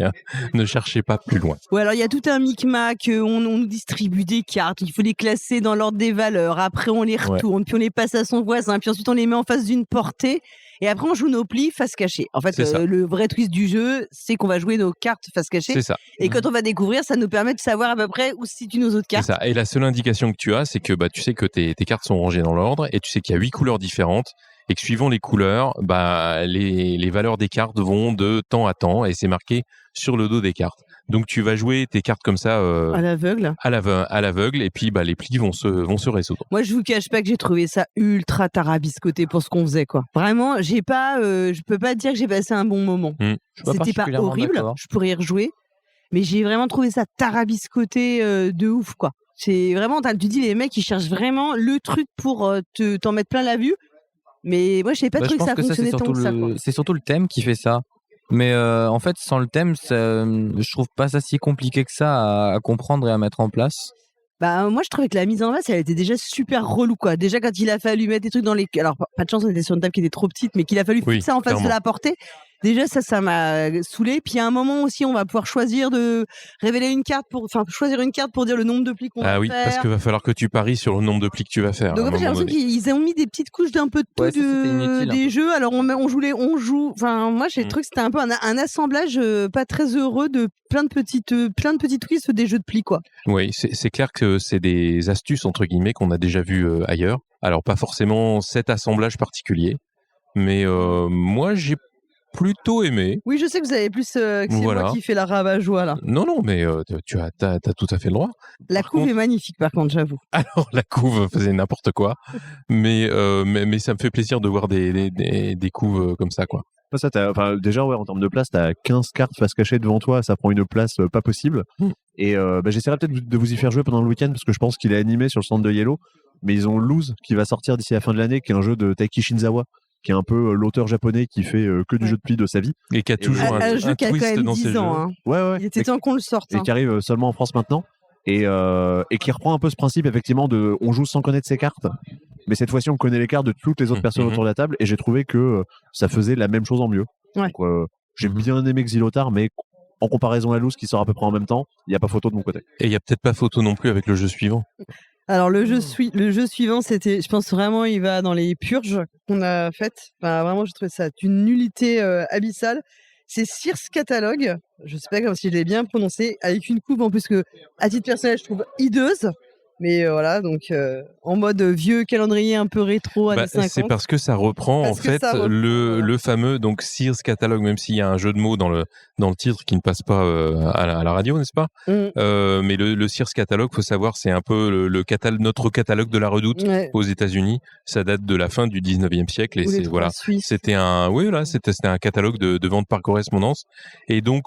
ne cherchez pas plus loin. Ouais, alors il y a tout un micmac, on nous distribue des cartes, il faut les classer dans l'ordre des valeurs, après on les retourne, puis on les passe à son voisin, puis ensuite on les met en face d'une portée, et après on joue nos plis face cachée. En fait, C'est ça. le vrai twist du jeu, c'est qu'on va jouer nos cartes face cachée, C'est ça. et quand on va découvrir, ça nous permet de savoir à peu près où se situent nos autres C'est cartes. ça. Et la seule indication que tu as, c'est que tu sais que tes cartes sont rangées dans l'ordre, et tu sais qu'il y a 8 couleurs différentes, et que suivant les couleurs, les valeurs des cartes vont de temps à temps, et c'est marqué sur le dos des cartes. Donc tu vas jouer tes cartes comme ça À l'aveugle. à l'aveugle, et puis les plis vont se résoudre. Moi, je vous cache pas que j'ai trouvé ça ultra tarabiscoté pour ce qu'on faisait, quoi. Vraiment, je peux pas dire que j'ai passé un bon moment. Je suis C'était pas particulièrement horrible, d'accord. je pourrais y rejouer, mais j'ai vraiment trouvé ça tarabiscoté de ouf, quoi. C'est vraiment, tu dis, les mecs, ils cherchent vraiment le truc pour t'en mettre plein la vue. Mais moi, je savais pas Bah, trop je que ça pense que ça, fonctionnait tant que ça, quoi. c'est surtout le thème qui fait ça. Mais en fait, sans le thème, je trouve pas ça si compliqué que ça à comprendre et à mettre en place. Bah, moi, je trouvais que la mise en place, elle était déjà super relou, quoi. Déjà, quand il a fallu mettre des trucs dans les... Alors, pas de chance, on était sur une table qui était trop petite, mais qu'il a fallu Oui, fixer en face clairement. de la portée. Déjà, ça m'a saoulé. Puis, à un moment aussi, on va pouvoir choisir de révéler une carte choisir une carte pour dire le nombre de plis qu'on va Ah oui, faire. parce qu'il va falloir que tu paries sur le nombre de plis que tu vas faire. Donc, à en un fait, j'ai moment l'impression donné. qu'ils ont mis des petites couches d'un peu de tout Ouais, ça, c'était inutile, un des peu. jeux. Alors, on joue. Enfin, moi, j'ai trouvé que c'était un peu un assemblage pas très heureux de plein de petits twists des jeux de plis, quoi. Oui, c'est clair que c'est des astuces, entre guillemets, qu'on a déjà vues ailleurs. Alors, pas forcément cet assemblage particulier, mais moi, j'ai plutôt aimé. Oui, je sais que vous avez plus que c'est Voilà. moi qui fais la rabat-joie, là. Non, mais t'as tout à fait le droit. La Par couve contre- est magnifique, par contre, j'avoue. Alors, la couve faisait n'importe quoi, mais ça me fait plaisir de voir des couves comme ça, quoi. Ça, déjà, ouais, en termes de place, t'as 15 cartes face cachée devant toi, ça prend une place pas possible. Et j'essaierai peut-être de vous y faire jouer pendant le week-end, parce que je pense qu'il est animé sur le stand de Yellow, mais ils ont Lose qui va sortir d'ici la fin de l'année, qui est un jeu de Taiki Shinzawa, qui est un peu l'auteur japonais qui fait que du jeu de plis de sa vie. Et qui a toujours Un jeu qui a quand twist même dans 10 ses ans. jeux. Hein. Ouais. Il était temps qu'on le sorte. Et Hein. qui arrive seulement en France maintenant. Et qui reprend un peu ce principe, effectivement, de on joue sans connaître ses cartes, mais cette fois-ci, on connaît les cartes de toutes les autres personnes autour de la table, et j'ai trouvé que ça faisait la même chose en mieux. Ouais. Donc, j'ai bien aimé Xylotar, mais en comparaison à Loose, qui sort à peu près en même temps, il n'y a pas photo de mon côté. Et il n'y a peut-être pas photo non plus avec le jeu suivant. Alors, le jeu suivant, c'était, je pense vraiment, il va dans les purges qu'on a faites. Enfin, vraiment, je trouvais ça d'une nullité abyssale. C'est Sears Catalogue. Je sais pas si je l'ai bien prononcé, avec une coupe en plus que, à titre personnel, je trouve hideuse. Mais voilà, donc en mode vieux calendrier un peu rétro, années 50. C'est parce que ça reprend Parce en que fait ça reprend, le fameux donc Sears Catalogue, même s'il y a un jeu de mots dans le titre qui ne passe pas à la radio, n'est-ce pas? Mais le Sears Catalogue, faut savoir, c'est un peu notre catalogue de la Redoute aux États-Unis. Ça date de la fin du 19e siècle et c'est voilà, c'était un catalogue de vente par correspondance, et donc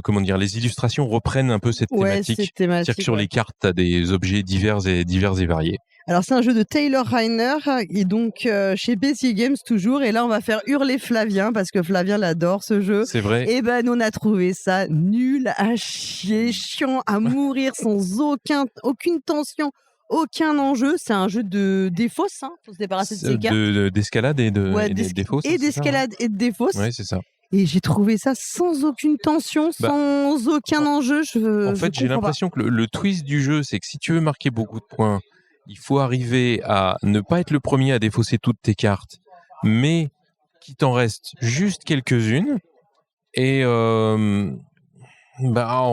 comment dire, les illustrations reprennent un peu cette thématique. C'est-à-dire que sur les cartes, tu as des objets divers et variés. Alors, c'est un jeu de Taylor Reiner, et donc chez PC Games toujours. Et là, on va faire hurler Flavien, parce que Flavien l'adore, ce jeu. C'est vrai. Et ben, nous, on a trouvé ça nul à chier, chiant à mourir, sans aucune tension, aucun enjeu. C'est un jeu de défausse, hein. Faut se débarrasser de ses cartes. D'escalade et des fausses. Et d'escalade et de défausse. Ouais, c'est ça. Et j'ai trouvé ça sans aucune tension, sans aucun enjeu. En fait, j'ai l'impression que le twist du jeu, c'est que si tu veux marquer beaucoup de points, il faut arriver à ne pas être le premier à défausser toutes tes cartes, mais qu'il t'en reste juste quelques-unes. Et en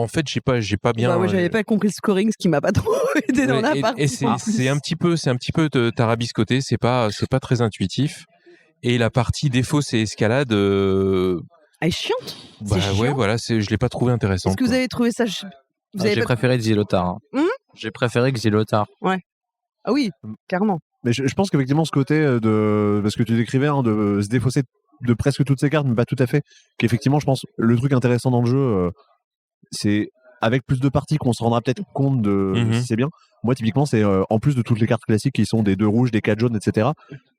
fait, j'ai pas bien. Moi, j'avais pas compris le scoring, ce qui m'a pas trop aidé dans la partie. Et c'est un petit peu tarabiscoté. C'est pas très intuitif. Et la partie défausse et escalade. Elle est chiante. Ouais, voilà, je l'ai pas trouvé intéressant. Est-ce que vous avez trouvé ça J'ai préféré Xylotar. J'ai préféré Xylotar. Ouais. Ah oui, carrément. Mais je pense qu'effectivement, ce côté parce que tu décrivais, de se défausser de presque toutes ces cartes, mais pas tout à fait, qu'effectivement, je pense, le truc intéressant dans le jeu, c'est avec plus de parties qu'on se rendra peut-être compte de si c'est bien. Moi, typiquement, c'est en plus de toutes les cartes classiques qui sont des 2 rouges, des 4 jaunes, etc.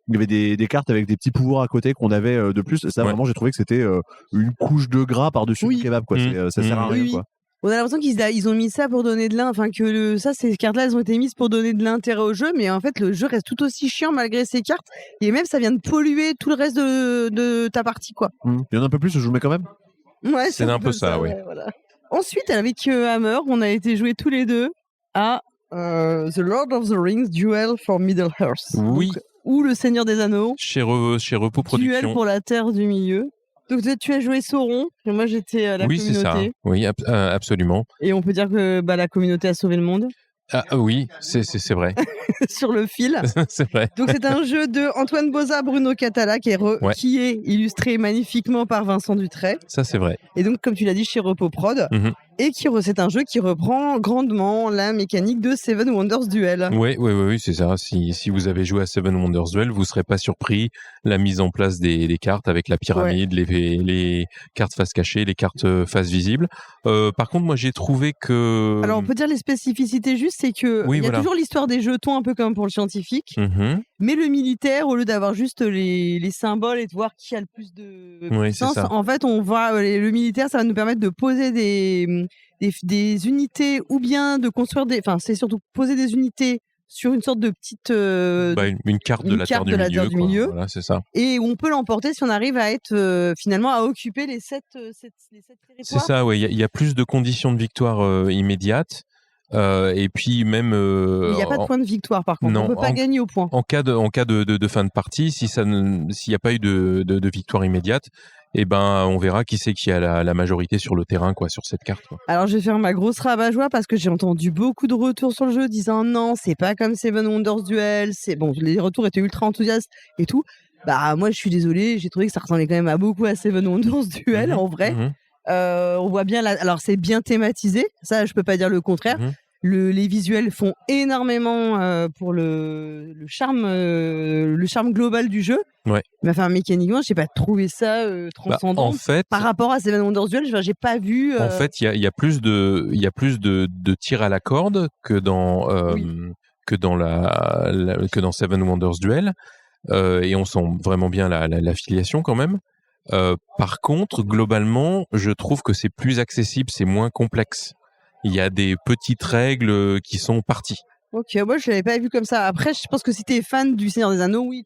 Il y avait des cartes avec des petits pouvoirs à côté qu'on avait de plus. Ça, vraiment, j'ai trouvé que c'était une couche de gras par-dessus le kebab, quoi. Ça sert à rien, quoi. On a l'impression qu'ils ont mis ça pour donner de l'intérêt, ces cartes-là, elles ont été mises pour donner de l'intérêt au jeu, mais en fait, le jeu reste tout aussi chiant malgré ces cartes, et même ça vient de polluer tout le reste de ta partie, quoi. Il y en a un peu plus, je vous mets quand même. Ouais, c'est un peu ça, oui. Ouais, voilà. Ensuite, avec Hammer, on a été jouer tous les deux à The Lord of the Rings Duel for Middle-earth. Oui. Donc, ou Le Seigneur des Anneaux. Chez Repos Productions. Duel pour la Terre du Milieu. Donc tu as joué Sauron, et moi j'étais à la communauté. Oui, c'est ça. Oui, absolument. Et on peut dire que la communauté a sauvé le monde. Ah oui, c'est vrai. sur le fil. C'est vrai. Donc c'est un jeu de Antoine Boza, Bruno Catala Ouais. qui est illustré magnifiquement par Vincent Dutray. Ça, c'est vrai. Et donc comme tu l'as dit chez Repoprod. Mhm. Et c'est un jeu qui reprend grandement la mécanique de Seven Wonders Duel. Oui, c'est ça. Si vous avez joué à Seven Wonders Duel, vous serez pas surpris. La mise en place des cartes avec la pyramide, les cartes face cachée, les cartes face visible. Par contre, moi, j'ai trouvé que... Alors on peut dire les spécificités juste, c'est que Oui, il y a voilà. toujours l'histoire des jetons, un peu comme pour le scientifique. Mhm. Mais le militaire, au lieu d'avoir juste les symboles et de voir qui a le plus de Oui, c'est puissance, ça. en fait, on voit le militaire, ça va nous permettre de poser des unités ou bien de construire enfin, c'est surtout poser des unités sur une sorte de petite Une carte de la Terre du milieu. Voilà, c'est ça. et où on peut l'emporter si on arrive à être finalement à occuper les sept territoires. C'est ça, oui. Il y a plus de conditions de victoire immédiates. Et puis même... Il n'y a pas de point de victoire, par contre. Non, On ne peut pas gagner au point. En cas de fin de partie, s'il n'y a pas eu de victoire immédiate, eh ben, on verra qui c'est qui a la majorité sur le terrain, quoi, sur cette carte, quoi. Alors, je vais faire ma grosse rabat-joie parce que j'ai entendu beaucoup de retours sur le jeu disant non, c'est pas comme Seven Wonders Duel. Bon, les retours étaient ultra enthousiastes et tout. Bah, moi, je suis désolée, j'ai trouvé que ça ressemblait quand même à beaucoup à Seven Wonders Duel, en vrai. On voit bien, alors c'est bien thématisé, ça, je peux pas dire le contraire. Les visuels font énormément pour le charme global du jeu. Ouais. Mais enfin, mécaniquement, j'ai pas trouvé ça transcendant. En fait, par rapport à Seven Wonders Duel, j'ai pas vu. En fait, il y a plus de tirs à la corde que dans Seven Wonders Duel, et on sent vraiment bien la filiation quand même. Par contre, globalement, je trouve que c'est plus accessible, c'est moins complexe. Il y a des petites règles qui sont parties. Ok, moi je l'avais pas vu comme ça. Après, je pense que si t'es fan du Seigneur des Anneaux, oui,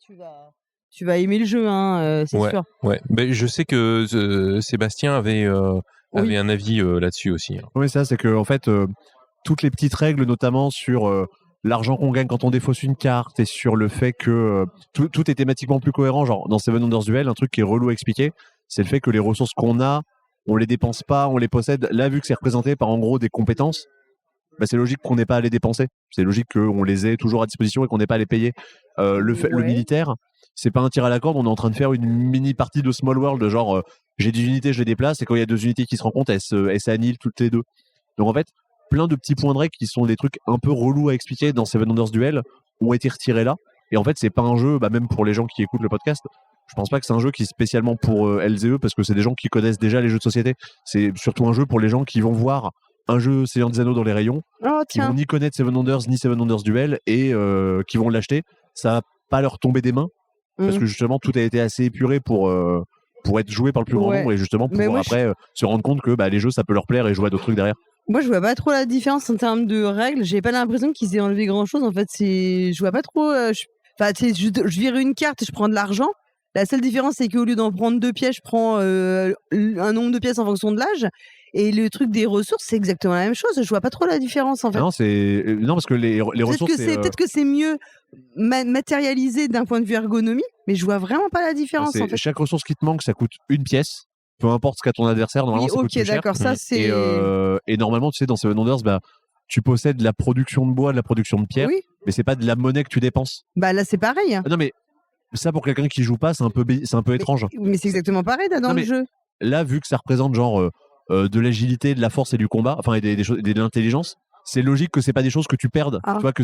tu vas aimer le jeu, hein, c'est sûr. Ouais. Mais je sais que Sébastien avait un avis là-dessus aussi. Hein. Oui, ça, c'est que en fait, toutes les petites règles, notamment sur l'argent qu'on gagne quand on défausse une carte et sur le fait que tout est thématiquement plus cohérent. Genre dans Seven Wonders Duel, un truc qui est relou à expliquer, c'est le fait que les ressources qu'on a, on les dépense pas, on les possède. Là, vu que c'est représenté par en gros des compétences, bah, c'est logique qu'on n'ait pas à les dépenser. C'est logique qu'on les ait toujours à disposition et qu'on n'ait pas à les payer. Le militaire, c'est pas un tir à la corde. On est en train de faire une mini partie de Small World, genre j'ai des unités, je les déplace, et quand il y a deux unités qui se rencontrent, elles s'annihilent toutes les deux. Donc en fait, plein de petits points de règle qui sont des trucs un peu relous à expliquer dans Seven Wonders Duel ont été retirés là. Et en fait, c'est pas un jeu, même pour les gens qui écoutent le podcast, je pense pas que c'est un jeu qui est spécialement pour LZE parce que c'est des gens qui connaissent déjà les jeux de société. C'est surtout un jeu pour les gens qui vont voir un jeu Seigneur des Anneaux dans les rayons, qui vont ni connaître Seven Wonders ni Seven Wonders Duel et qui vont l'acheter. Ça va pas leur tomber des mains parce que justement tout a été assez épuré pour être joué par le plus grand nombre et justement pour après se rendre compte que les jeux ça peut leur plaire et jouer à d'autres trucs derrière. Moi, je vois pas trop la différence en termes de règles. J'ai pas l'impression qu'ils aient enlevé grand chose. En fait, je vois pas trop. Je vire une carte et je prends de l'argent. La seule différence, c'est qu'au lieu d'en prendre 2 pièces, je prends un nombre de pièces en fonction de l'âge. Et le truc des ressources, c'est exactement la même chose. Je vois pas trop la différence, en fait. Non, parce que les ressources. Peut-être que c'est mieux matérialisé d'un point de vue ergonomie, mais je vois vraiment pas la différence. En fait. Chaque ressource qui te manque, ça coûte une pièce. Peu importe ce qu'a ton adversaire, normalement, ça coûte plus cher. D'accord, ça c'est. Et normalement, tu sais, dans Seven Wonders, tu possèdes la production de bois, de la production de pierre, mais c'est pas de la monnaie que tu dépenses. Là, c'est pareil. Non, mais ça, pour quelqu'un qui joue pas, c'est un peu étrange. Mais c'est exactement pareil dans le jeu. Là, vu que ça représente genre de l'agilité, de la force et du combat, enfin, et de l'intelligence, c'est logique que c'est pas des choses que tu perdes. Tu vois que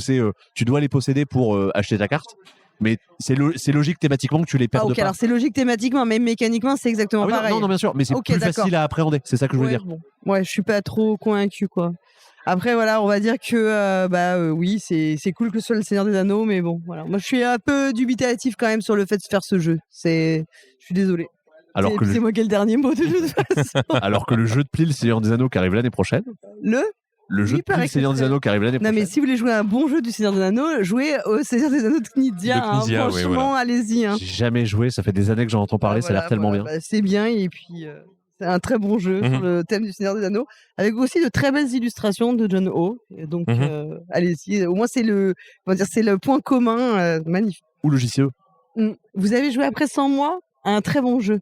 tu dois les posséder pour acheter ta carte. Mais c'est logique thématiquement que tu les perdes pas. Alors c'est logique thématiquement, mais mécaniquement c'est exactement pareil. Non, bien sûr, mais c'est plus facile à appréhender. C'est ça que je veux dire. Bon. Ouais, je suis pas trop convaincu quoi. Après voilà, on va dire que oui, c'est cool que ce soit le Seigneur des Anneaux, mais bon, voilà. Moi je suis un peu dubitatif quand même sur le fait de faire ce jeu. Je suis désolé. C'est moi qui ai le dernier mot de toute façon. Alors que le jeu de Pli, le Seigneur des Anneaux qui arrive l'année prochaine. Le jeu de Pli, le Seigneur des Anneaux qui arrive l'année prochaine. Non, mais si vous voulez jouer à un bon jeu du Seigneur des Anneaux, jouez au Seigneur des Anneaux de Knizia. Franchement, allez-y. J'ai jamais joué, ça fait des années que j'en entends parler, ça a l'air tellement bien. C'est bien, et puis c'est un très bon jeu sur le thème du Seigneur des Anneaux, avec aussi de très belles illustrations de John Ho. Donc, allez-y. Au moins, c'est le point commun magnifique. Ou le JCE. Vous avez joué après 100 mois à un très bon jeu.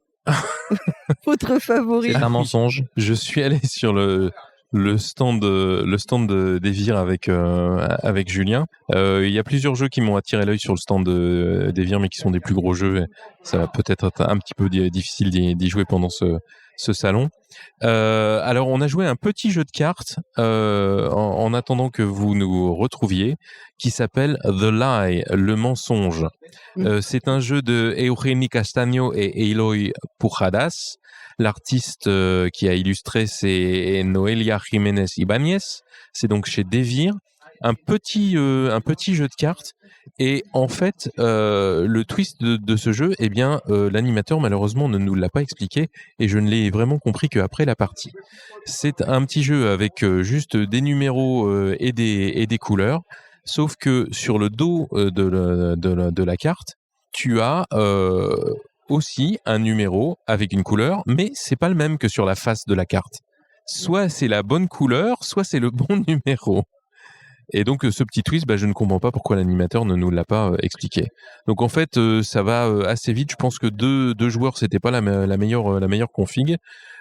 Votre favori. C'est un mensonge. Je suis allé sur le le stand d'Evir avec Julien. Il y a plusieurs jeux qui m'ont attiré l'œil sur le stand d'Evir, mais qui sont des plus gros jeux. Ça va peut-être être un petit peu difficile d'y jouer pendant ce salon. Alors, on a joué un petit jeu de cartes en attendant que vous nous retrouviez, qui s'appelle The Lie, le mensonge. C'est un jeu de Eugeni Castaño et Eloy Pujadas. L'artiste qui a illustré, c'est Noelia Jiménez Ibáñez. C'est donc chez Devir. Un petit jeu de cartes. Et en fait, le twist de ce jeu, eh bien, l'animateur malheureusement ne nous l'a pas expliqué et je ne l'ai vraiment compris qu'après la partie. C'est un petit jeu avec juste des numéros et des couleurs, sauf que sur le dos de la carte, tu as aussi un numéro avec une couleur, mais c'est pas le même que sur la face de la carte. Soit c'est la bonne couleur, soit c'est le bon numéro. Et donc ce petit twist, je ne comprends pas pourquoi l'animateur ne nous l'a pas expliqué. Donc en fait, ça va assez vite. Je pense que deux joueurs, c'était pas la meilleure config.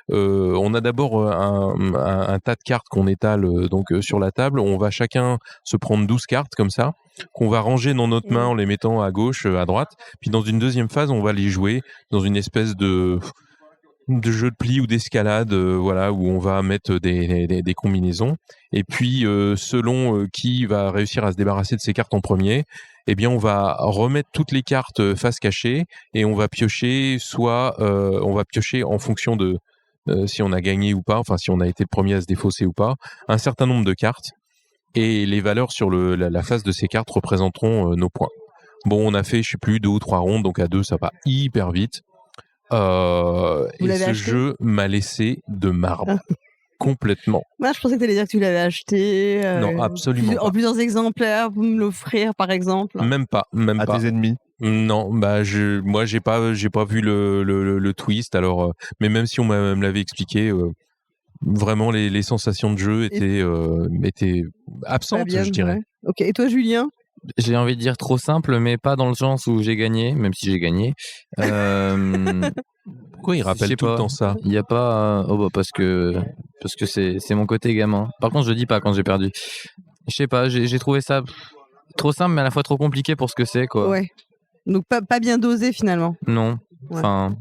On a d'abord un tas de cartes qu'on étale sur la table. On va chacun se prendre 12 cartes comme ça, qu'on va ranger dans notre main en les mettant à gauche, à droite. Puis dans une deuxième phase, on va les jouer dans une espèce de jeu de pli ou d'escalade, où on va mettre des combinaisons. Et puis, selon qui va réussir à se débarrasser de ses cartes en premier, eh bien, on va remettre toutes les cartes face cachée et on va piocher, on va piocher en fonction de si on a gagné ou pas, enfin, si on a été le premier à se défausser ou pas, un certain nombre de cartes. Et les valeurs sur la face de ces cartes représenteront nos points. Bon, on a fait, 2 ou 3 rondes, donc à 2, ça va hyper vite. Et ce jeu m'a laissé de marbre. Complètement. Moi, je pensais que tu allais dire que tu l'avais acheté. Non, absolument pas. En plusieurs exemplaires, vous me l'offrir, par exemple. Même pas. À tes ennemis. Non, moi j'ai pas vu le twist. Alors, mais même si on me l'avait expliqué, vraiment les sensations de jeu étaient absentes, je dirais. Ouais. Ok. Et toi, Julien? J'ai envie de dire trop simple, mais pas dans le sens où j'ai gagné, même si j'ai gagné. Pourquoi il rappelle tout le temps ça? Il n'y a pas... parce que c'est mon côté gamin. Par contre, je dis pas quand j'ai perdu. Je sais pas, j'ai trouvé ça trop simple, mais à la fois trop compliqué pour ce que c'est, quoi. Ouais. Donc pas bien dosé, finalement. Non. Ouais. Enfin,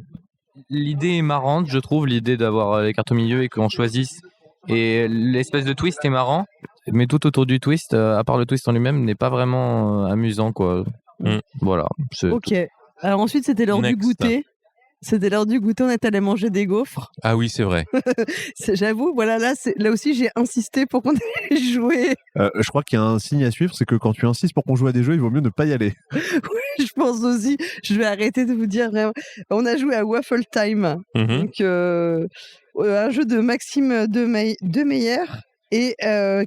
l'idée est marrante, je trouve, l'idée d'avoir les cartes au milieu et qu'on choisisse. Et l'espèce de twist est marrant, mais tout autour du twist, à part le twist en lui-même, n'est pas vraiment amusant, quoi. Voilà. Ok. Alors ensuite, c'était l'heure du goûter. On est allé manger des gaufres. Ah oui, c'est vrai. J'avoue, voilà, là aussi, j'ai insisté pour qu'on ait joué. Je crois qu'il y a un signe à suivre, c'est que quand tu insistes pour qu'on joue à des jeux, il vaut mieux ne pas y aller. Oui, je pense aussi. Je vais arrêter de vous dire vraiment. On a joué à Waffle Time. Donc, un jeu de Maxime Demeyer et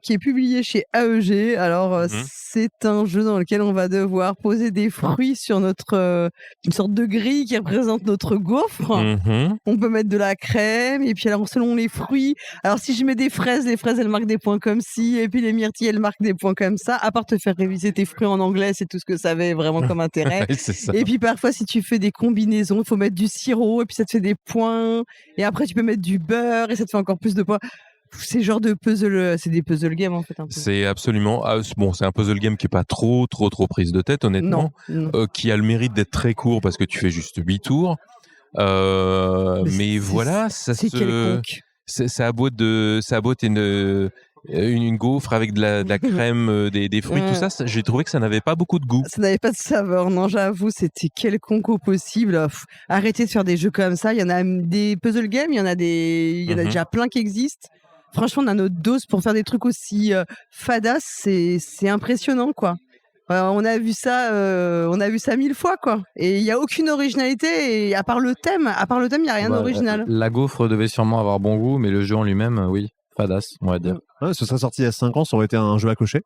qui est publié chez AEG. Alors, c'est un jeu dans lequel on va devoir poser des fruits sur une sorte de grille qui représente notre gaufre. On peut mettre de la crème, et puis alors, selon les fruits, alors si je mets des fraises, les fraises, elles marquent des points comme ci, et puis les myrtilles, elles marquent des points comme ça. À part te faire réviser tes fruits en anglais, c'est tout ce que ça avait vraiment comme intérêt. C'est ça. Et puis parfois, si tu fais des combinaisons, il faut mettre du sirop, et puis ça te fait des points. Et après, tu peux mettre du beurre, et ça te fait encore plus de points. C'est genre de puzzle, c'est des puzzle games en fait. Un peu. C'est absolument c'est un puzzle game qui est pas trop prise de tête, honnêtement, qui a le mérite d'être très court parce que tu fais juste 8 tours. Mais voilà, ça a beau être une gaufre avec de la crème, des fruits, tout ça, j'ai trouvé que ça n'avait pas beaucoup de goût. Ça n'avait pas de saveur, non, j'avoue, c'était quelconque au possible. Arrêtez de faire des jeux comme ça. Il y en a des puzzle games, il y en a déjà plein qui existent. Franchement, on a notre dose pour faire des trucs aussi fadas, c'est impressionnant, quoi. On a vu ça 1000 fois, quoi. Et il y a aucune originalité. Et à part le thème, il y a rien d'original. La gaufre devait sûrement avoir bon goût, mais le jeu en lui-même, oui, fadas, on va dire. Ouais, ce serait sorti il y a 5 ans, ça aurait été un jeu à cocher.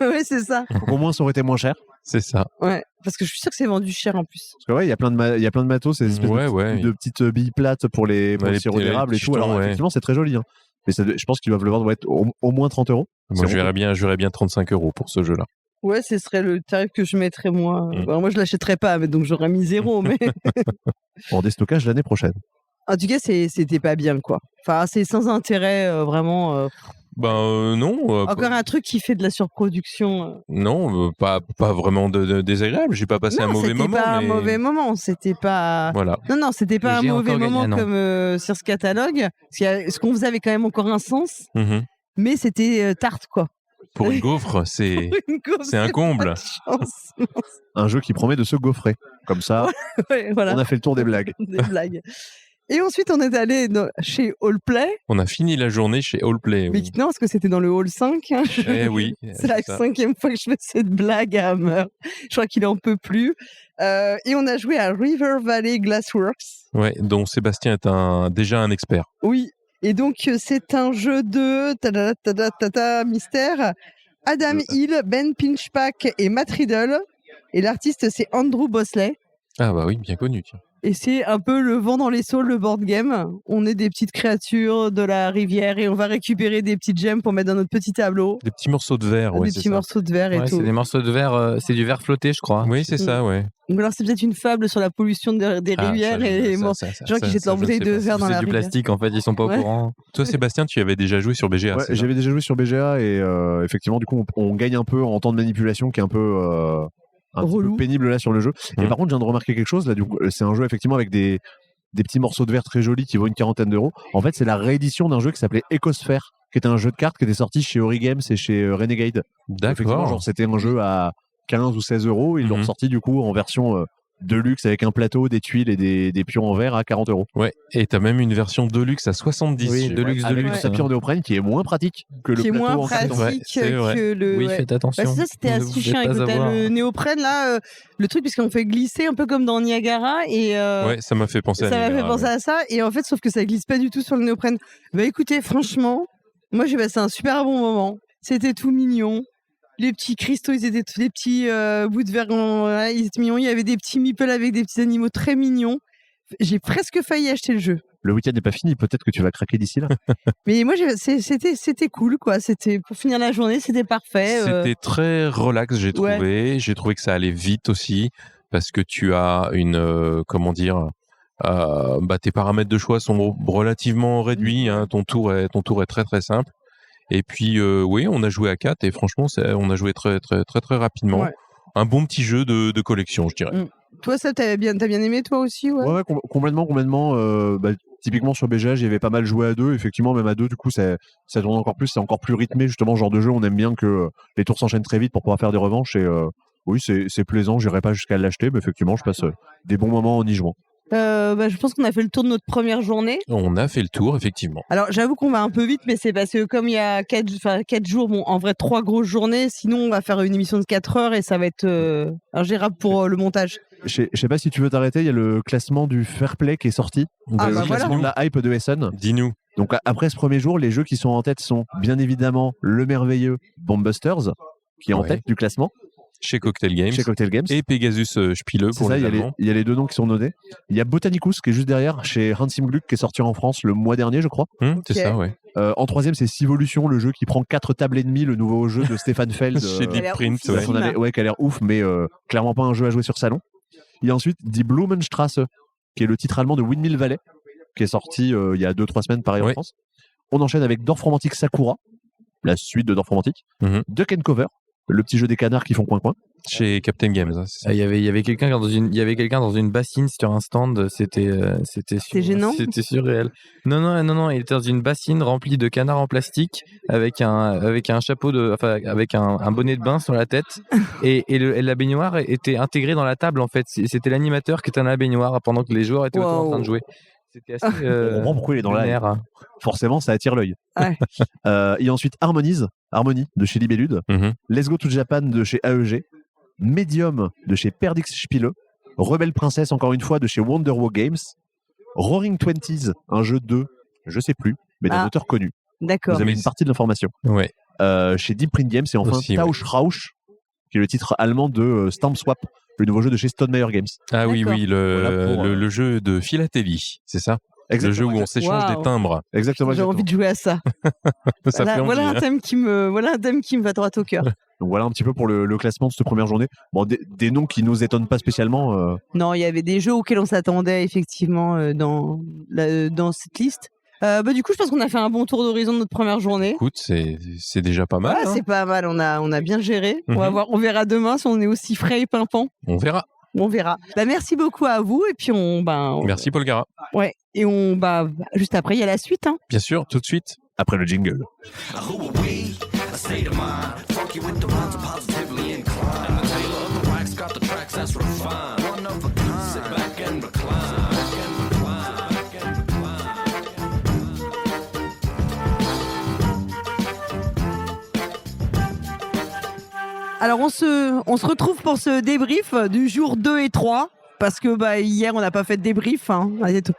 Oui, c'est ça. Donc, au moins, ça aurait été moins cher. C'est ça. Ouais, parce que je suis sûr que c'est vendu cher en plus. Parce que ouais, il y a plein de matos, ces espèces de petites billes plates pour le sirop d'érable et tout. Alors effectivement, c'est très joli. Hein. Mais je pense qu'ils doivent le vendre au moins 30 €. Moi, je verrais bien 35 € pour ce jeu-là. Ouais, ce serait le tarif que je mettrais moi. Alors, moi, je l'achèterais pas, donc j'aurais mis 0. Mais en déstockage l'année prochaine. En tout cas, c'était pas bien, quoi. Enfin, c'est sans intérêt, vraiment. Non. Encore un truc qui fait de la surproduction. Non, pas vraiment de désagréable. J'ai pas passé un mauvais moment. C'était pas mais... un mauvais moment. C'était pas. Voilà. Non, c'était pas un J'ai mauvais encore moment gagné, comme sur ce catalogue. Ce qu'on faisait avait quand même encore un sens, Mhm. mais c'était tarte, quoi. Pour une gaufre, c'est Une gaufre, c'est un comble. pas de chance. Un jeu qui promet de se gaufrer. Comme ça, Ouais, voilà. on a fait le tour des blagues. Des blagues. Et ensuite, on est allé chez Allplay. On a fini la journée chez Allplay. Mais Oui. non, parce que c'était dans le hall 5. Hein. Eh oui. C'est la ça. 5e fois que je fais cette blague à Hammer. Je crois qu'il en peut plus. Et on a joué à River Valley Glassworks. Ouais, dont Sébastien est déjà un expert. Oui. Et donc, c'est un jeu de mystère. Adam Hill, Ben Pinchback et Matt Riddle. Et l'artiste, c'est Andrew Bosley. Ah bah oui, bien connu. Tiens. Et c'est un peu le vent dans les saules, le board game. On est des petites créatures de la rivière et on va récupérer des petites gemmes pour mettre dans notre petit tableau. Des petits morceaux de verre, ouais, Des c'est petits ça. morceaux de verre et Ouais, tout. c'est des morceaux de verre, c'est du verre flotté, je crois. Oui, c'est ça, ouais. Donc alors, c'est peut-être une fable sur la pollution des Ah, rivières ça, et les gens qui jettent leur je bouteille sais de pas. verre dans C'est la du rivière. plastique, en fait, ils sont pas Ouais. au courant. Toi, Sébastien, tu avais déjà joué sur BGA. Ouais, c'est ça j'avais déjà joué sur BGA et effectivement, du coup, on gagne un peu en temps de manipulation qui est un peu, un petit Relou. peu pénible là sur le jeu. Et Mhm. par contre, je viens de remarquer quelque chose. Là, du coup, c'est un jeu effectivement avec des petits morceaux de verre très jolis qui vaut une 40aine d'euros. En fait, c'est la réédition d'un jeu qui s'appelait Ecosphere, qui était un jeu de cartes qui était sorti chez Ori Games et chez Renegade. Effectivement, D'accord. genre, c'était un jeu à 15 ou 16 euros. Ils l'ont Mhm. ressorti du coup en version de luxe avec un plateau, des tuiles et des pions en verre à 40 euros. Ouais, et t'as même une version Deluxe à 70. Oui, J'ai- Deluxe, Avec Deluxe. un tapis en néoprène qui est moins pratique que le Qui est plateau moins en carton. Ouais, pratique c'est vrai. que le. Oui, ouais. faites attention. Bah, c'est ça, c'était Vous assez ne chiant devez avec pas avoir. le néoprène là, le truc puisqu'on fait glisser un peu comme dans Niagara et Ouais, ça m'a fait penser à ça m'a fait Niagara, penser ouais. à ça et en fait sauf que ça glisse pas du tout sur le néoprène. Bah écoutez, franchement, moi j'ai passé un super bon moment. C'était tout mignon. Les petits cristaux, ils étaient les petits bouts de verre, voilà, ils étaient mignons. Il y avait des petits meeples avec des petits animaux très mignons. J'ai presque failli acheter le jeu. Le week-end n'est pas fini, peut-être que tu vas craquer d'ici là. Mais moi, c'était cool, quoi. C'était pour finir la journée, c'était parfait. C'était très relax, j'ai Ouais. trouvé. J'ai trouvé que ça allait vite aussi parce que tu as une comment dire, tes paramètres de choix sont relativement réduits. Hein, ton tour est très très simple. Et puis oui, on a joué à 4 et franchement, on a joué très très très très rapidement. Ouais. Un bon petit jeu de collection, je dirais. Toi, ça, t'as bien aimé, toi aussi, ouais. Ouais, complètement. Typiquement sur BGA, j'y avais pas mal joué à deux. Effectivement, même à deux, du coup, ça tourne encore plus. C'est encore plus rythmé, justement, ce genre de jeu. On aime bien que les tours s'enchaînent très vite pour pouvoir faire des revanches. Et oui, c'est plaisant. J'irai pas jusqu'à l'acheter, mais effectivement, je passe des bons moments en y jouant. Je pense qu'on a fait le tour de notre première journée. On a fait le tour, effectivement. Alors, j'avoue qu'on va un peu vite, mais c'est parce que comme il y a 4 jours, bon, en vrai, 3 grosses journées, sinon on va faire une émission de 4 heures et ça va être ingérable pour le montage. Je sais pas si tu veux t'arrêter, il y a le classement du Fair Play qui est sorti. Ah, Le bah classement voilà. de la hype de Essen. Dis-nous. Donc après ce premier jour, les jeux qui sont en tête sont bien évidemment le merveilleux Bombbusters, qui est en Ouais. tête du classement, Chez Cocktail Games. chez Cocktail Games. Et Pegasus Spiele C'est pour ça, les il Allemands. y a les deux noms qui sont notés. Il y a Botanicus qui est juste derrière, chez Hansim Gluck, qui est sorti en France le mois dernier, je crois. C'est ça, ouais. En troisième, c'est Civolution, le jeu qui prend 4 tables et demie, le nouveau jeu de Stéphane Feld. Chez a Deep l'air Print, oufissime. ouais. Qui a l'air ouf, mais clairement pas un jeu à jouer sur salon. Il y a ensuite Die Blumenstrasse, qui est le titre allemand de Windmill Valley, qui est sorti il y a 2-3 semaines, pareil en Ouais. France. On enchaîne avec Dorf Romantique Sakura, la suite de Dorf Romantique. Mhm. Duck and Cover, le petit jeu des canards qui font coin-coin. Chez Captain Games. Hein, c'est ça. Il y avait quelqu'un dans une bassine sur un stand, c'était gênant. C'était surréel. Non, il était dans une bassine remplie de canards en plastique avec un chapeau avec un bonnet de bain sur la tête et la baignoire était intégrée dans la table en fait. C'était l'animateur qui était dans la baignoire pendant que les joueurs étaient autour en train de jouer. C'était assez On comprend pourquoi il est dans la lunaire, hein. Forcément, ça attire l'œil. Ouais. Il y a ensuite Harmony de chez Libellude. Mhm. Let's Go to Japan de chez AEG. Medium de chez Perdix Spiele. Rebelle Princesse, encore une fois, de chez Wonderwall Games. Roaring Twenties, un jeu de, je sais plus, mais d'un Ah. auteur connu. D'accord. Vous avez une partie de l'information. Ouais. Chez Deep Print Games, et enfin Aussi, Tausch Rausch, qui est le titre allemand de Stamp Swap, le nouveau jeu de chez Stonemaier Games. Ah oui, D'accord. oui, Voilà pour, le jeu de philatélie, c'est ça? Le jeu où on s'échange Waouh. des timbres. Exactement. J'ai envie de jouer à ça. Ça fait envie, Voilà hein. un thème qui me va droit au cœur. Donc voilà un petit peu pour le classement de cette première journée. Bon, des noms qui nous étonnent pas spécialement. Non, il y avait des jeux auxquels on s'attendait effectivement dans cette liste. Du coup, je pense qu'on a fait un bon tour d'horizon de notre première journée. Écoute, c'est déjà pas mal. Ah, hein. c'est pas mal, on a bien géré. Mhm. On verra demain si on est aussi frais et pimpant. On verra. On verra. Merci beaucoup à vous et puis Merci Paul Gara. Ouais, et juste après il y a la suite hein. Bien sûr, tout de suite. Après le jingle. Who are we? A state of mind. Funky with the rhymes, are positively inclined. And the tailor of the wax got the tracks that's refined. One of a kind. Sit back and recline. Alors on se retrouve pour ce débrief du jour 2 et 3 parce que hier on n'a pas fait de débrief hein.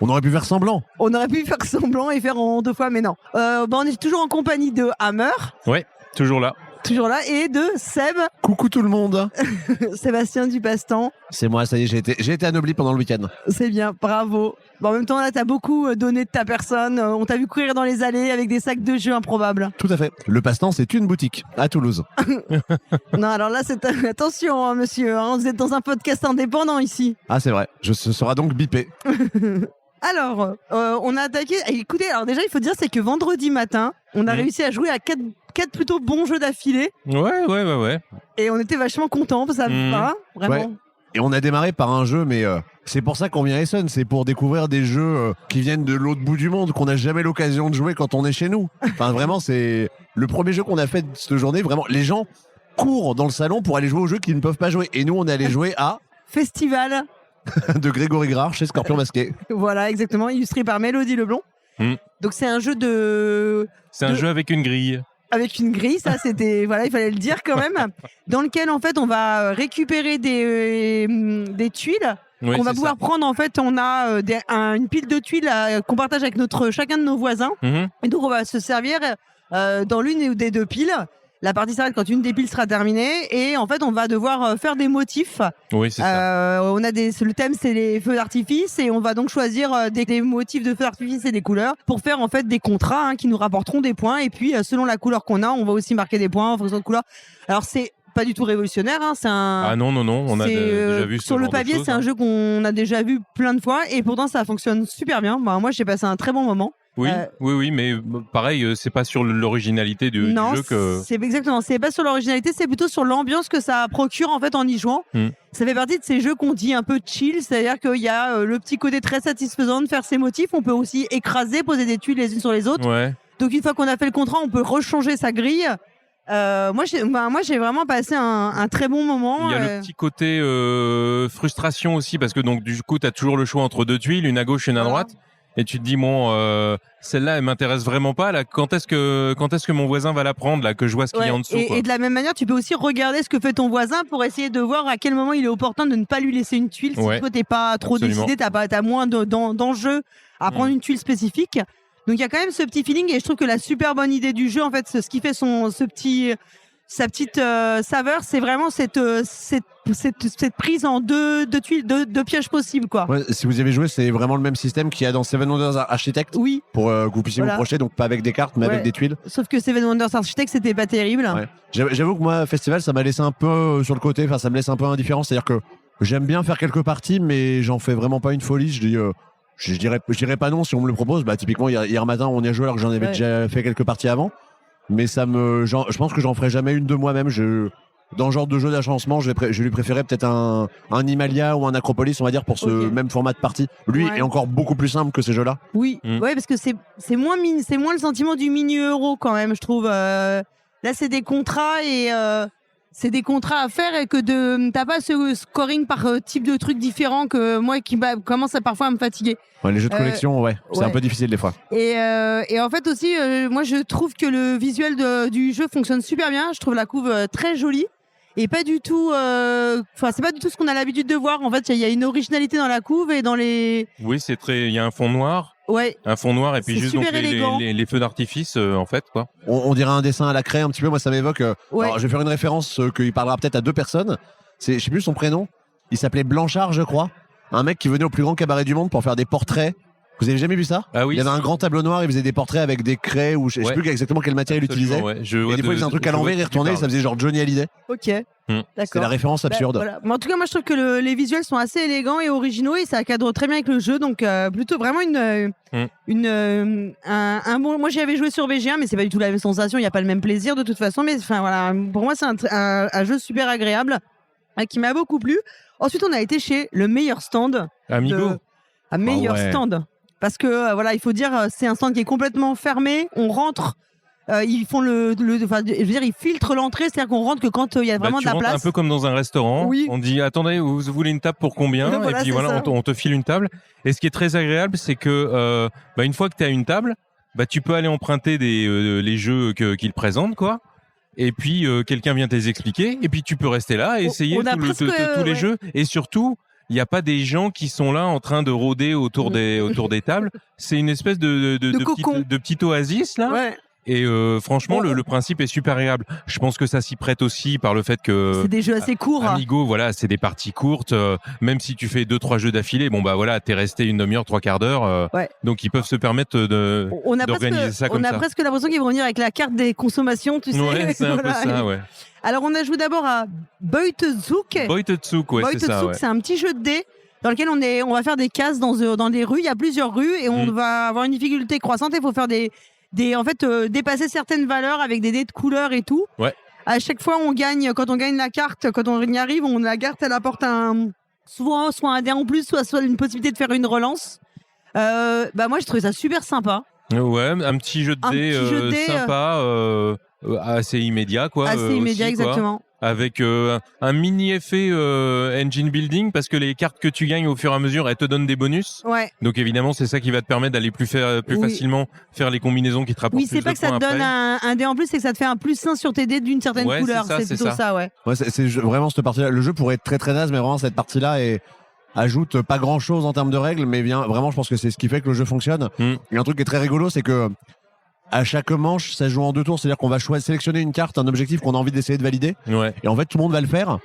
On aurait pu faire semblant. On aurait pu faire semblant et faire en 2 fois mais non. On est toujours en compagnie de Hammer, Ouais, toujours là. toujours là, et de Seb, Coucou tout le monde. Sébastien du Passe-Temps. C'est moi, ça y est, j'ai été anobli pendant le week-end. C'est bien, bravo. En même temps là t'as beaucoup donné de ta personne, on t'a vu courir dans les allées avec des sacs de jeux improbables. Tout à fait. Le passe-temps, c'est une boutique à Toulouse. Non alors là c'est attention hein, monsieur, hein, vous êtes dans un podcast indépendant ici. Ah, c'est vrai. Ce sera donc bipé. Alors, on a attaqué. Écoutez, alors déjà, il faut dire, c'est que vendredi matin, on a réussi à jouer à 4 plutôt bons jeux d'affilée. Ouais. Et on était vachement contents, ça va, vraiment. Ouais. Et on a démarré par un jeu, mais c'est pour ça qu'on vient à Essen. C'est pour découvrir des jeux qui viennent de l'autre bout du monde, qu'on n'a jamais l'occasion de jouer quand on est chez nous. Enfin, vraiment, c'est le premier jeu qu'on a fait de cette journée. Vraiment, les gens courent dans le salon pour aller jouer aux jeux qu'ils ne peuvent pas jouer. Et nous, on est allé jouer à Festival, de Grégory Grard chez Scorpion Masqué. voilà, exactement, illustré par Mélodie Leblond. Donc c'est un jeu C'est un jeu avec une grille. avec une grille, ça c'était, voilà, il fallait le dire quand même, dans lequel en fait on va récupérer des tuiles. Oui, On va c'est pouvoir prendre, en fait, on a une pile de tuiles qu'on partage avec chacun de nos voisins. ça. Mhm. Et donc, on va se servir dans l'une des 2 piles. La partie s'arrête quand une des piles sera terminée. Et en fait, on va devoir faire des motifs. Oui, c'est ça. Le thème, c'est les feux d'artifice. Et on va donc choisir des motifs de feux d'artifice et des couleurs pour faire en fait des contrats qui nous rapporteront des points. Et puis, selon la couleur qu'on a, on va aussi marquer des points en fonction de couleur. Alors, c'est pas du tout révolutionnaire. C'est un... Ah non, on a déjà vu ce sur le genre de papier, choses, c'est un jeu qu'on a déjà vu plein de fois. Et pourtant, ça fonctionne super bien. Moi, j'ai passé un très bon moment. Oui, mais pareil, c'est pas sur l'originalité du Non, jeu que. c'est exactement. C'est pas sur l'originalité, c'est plutôt sur l'ambiance que ça procure en fait en y jouant. Ça fait partie de ces jeux qu'on dit un peu chill, c'est-à-dire qu'il y a le petit côté très satisfaisant de faire ses motifs. On peut aussi écraser, poser des tuiles les unes sur les autres. Ouais. Donc une fois qu'on a fait le contrat, on peut rechanger sa grille. Moi, j'ai vraiment passé un très bon moment. Il y a le petit côté frustration aussi, parce que donc du coup, tu as toujours le choix entre 2 tuiles, une à gauche, une à droite. Et tu te dis, bon, celle-là, elle m'intéresse vraiment pas. Là, quand est-ce que mon voisin va la prendre, là, que je vois ce qu'il y a en dessous, quoi. Et de la même manière, tu peux aussi regarder ce que fait ton voisin pour essayer de voir à quel moment il est opportun de ne pas lui laisser une tuile. Si toi, t'es pas trop décidé, t'as moins d'enjeux à prendre une tuile spécifique. Donc, il y a quand même ce petit feeling et je trouve que la super bonne idée du jeu, en fait, ce qui fait sa petite saveur, c'est vraiment cette prise en deux tuiles, deux pièges possibles, quoi. Ouais, si vous y avez joué, c'est vraiment le même système qu'il y a dans Seven Wonders Architect. Oui. Pour que vous puissiez vous projeter, donc pas avec des cartes, mais avec des tuiles. Sauf que Seven Wonders Architect, c'était pas terrible. Ouais. J'avoue que moi, Festival, ça m'a laissé un peu sur le côté, enfin, ça me laisse un peu indifférent. C'est-à-dire que j'aime bien faire quelques parties, mais j'en fais vraiment pas une folie. Je dirais pas non si on me le propose. Bah, typiquement, hier matin, on y a joué alors que j'en avais déjà fait quelques parties avant. Mais je pense que j'en ferai jamais une de moi-même. Dans le genre de jeu d'agencement, je lui préférais peut-être un Himalaya ou un Acropolis, on va dire, pour ce même format de partie. Lui est encore beaucoup plus simple que ces jeux-là. Oui, parce que c'est moins le sentiment du mini-euro quand même, je trouve. Là, c'est des contrats et c'est des contrats à faire et que t'as pas ce scoring par type de trucs différents que moi qui commence parfois à me fatiguer. Ouais, les jeux de collection, c'est un peu difficile des fois. Et en fait aussi, moi je trouve que le visuel du jeu fonctionne super bien. Je trouve la couve très jolie et pas du tout. C'est pas du tout ce qu'on a l'habitude de voir. En fait, il y a une originalité dans la couve et dans les. Oui, il y a un fond noir. Ouais. Un fond noir et puis C'est juste donc les feux d'artifice en fait, quoi. On dirait un dessin à la craie un petit peu. Moi, ça m'évoque. Alors, je vais faire une référence qu'il parlera peut-être à 2 personnes. Je sais plus son prénom. Il s'appelait Blanchard, je crois. Un mec qui venait au plus grand cabaret du monde pour faire des portraits Vous avez jamais vu ça? Ah oui. Il y avait un grand tableau noir, il faisait des portraits avec des craies ou je sais Ouais. plus exactement quelle matière il utilisait. Ouais. Et des fois, il faisait un truc à l'envers, il retournait, ça faisait genre Johnny Hallyday. Ok. C'est la D'accord. référence absurde. Bah, voilà. Mais en tout cas, moi je trouve que les visuels sont assez élégants et originaux et ça cadre très bien avec le jeu. Donc plutôt vraiment un bon. Moi j'y avais joué sur VG1, mais c'est pas du tout la même sensation. Il n'y a pas le même plaisir de toute façon. Mais enfin voilà, pour moi c'est un jeu super agréable qui m'a beaucoup plu. Ensuite, on a été chez le meilleur stand. Amigo. Un meilleur ouais. stand. Parce que voilà, il faut dire, c'est un stand qui est complètement fermé. On rentre. Ils font enfin, je veux dire, ils filtrent l'entrée, c'est-à-dire qu'on rentre que quand il y a vraiment de tu la rentres place. un peu comme dans un restaurant. Oui. On dit attendez, vous voulez une table pour combien? Voilà, et puis c'est voilà, ça. on te file une table. Et ce qui est très agréable, c'est que une fois que tu as une table, tu peux aller emprunter les jeux qu'ils présentent, quoi. Et puis quelqu'un vient te les expliquer. Et puis tu peux rester là et essayer On a tous les presque, jeux. Et surtout, il n'y a pas des gens qui sont là en train de rôder autour des tables. C'est une espèce de cocon. petite oasis là. Ouais. Et franchement, le principe est super agréable. Je pense que ça s'y prête aussi par le fait que C'est des jeux assez courts. Amigo, voilà, c'est des parties courtes. Même si tu fais 2-3 jeux d'affilée, voilà, t'es resté une demi-heure, 3/4 d'heure. Ouais. Donc ils peuvent se permettre d'organiser ça comme on a ça. presque l'impression qu'ils vont venir avec la carte des consommations, tu sais. Ouais, c'est un peu Voilà. ça, ouais. Alors on a joué d'abord à Boitezuk. Boitezuk, ouais, c'est ça. Ouais. C'est un petit jeu de dés dans lequel on va faire des cases dans des rues. Il y a plusieurs rues et on va avoir une difficulté croissante. Il faut faire dépasser certaines valeurs avec des dés de couleur et tout. Ouais. À chaque fois, quand on gagne la carte, quand on y arrive, la carte, elle apporte souvent soit un dé en plus, soit une possibilité de faire une relance. Moi, j'ai trouvé ça super sympa. Ouais, un petit jeu de dés sympa, assez immédiat, quoi. Assez immédiat, aussi, quoi. exactement. Avec un mini effet engine building, parce que les cartes que tu gagnes au fur et à mesure, elles te donnent des bonus. Ouais. Donc évidemment, c'est ça qui va te permettre d'aller plus facilement faire les combinaisons qui te rapportent Oui, c'est plus pas de que ça te points donne après. un dé en plus, c'est que ça te fait un +1 sur tes dés d'une certaine Ouais, couleur. c'est C'est plutôt ça, ouais. Ouais, c'est vraiment cette partie-là. Le jeu pourrait être très très naze, mais vraiment cette partie-là ajoute pas grand-chose en termes de règles, mais vraiment, je pense que c'est ce qui fait que le jeu fonctionne. Et un truc qui est très rigolo, c'est que à chaque manche, ça se joue en 2 tours, c'est-à-dire qu'on va sélectionner une carte, un objectif qu'on a envie d'essayer de valider, Ouais. et en fait tout le monde va le faire,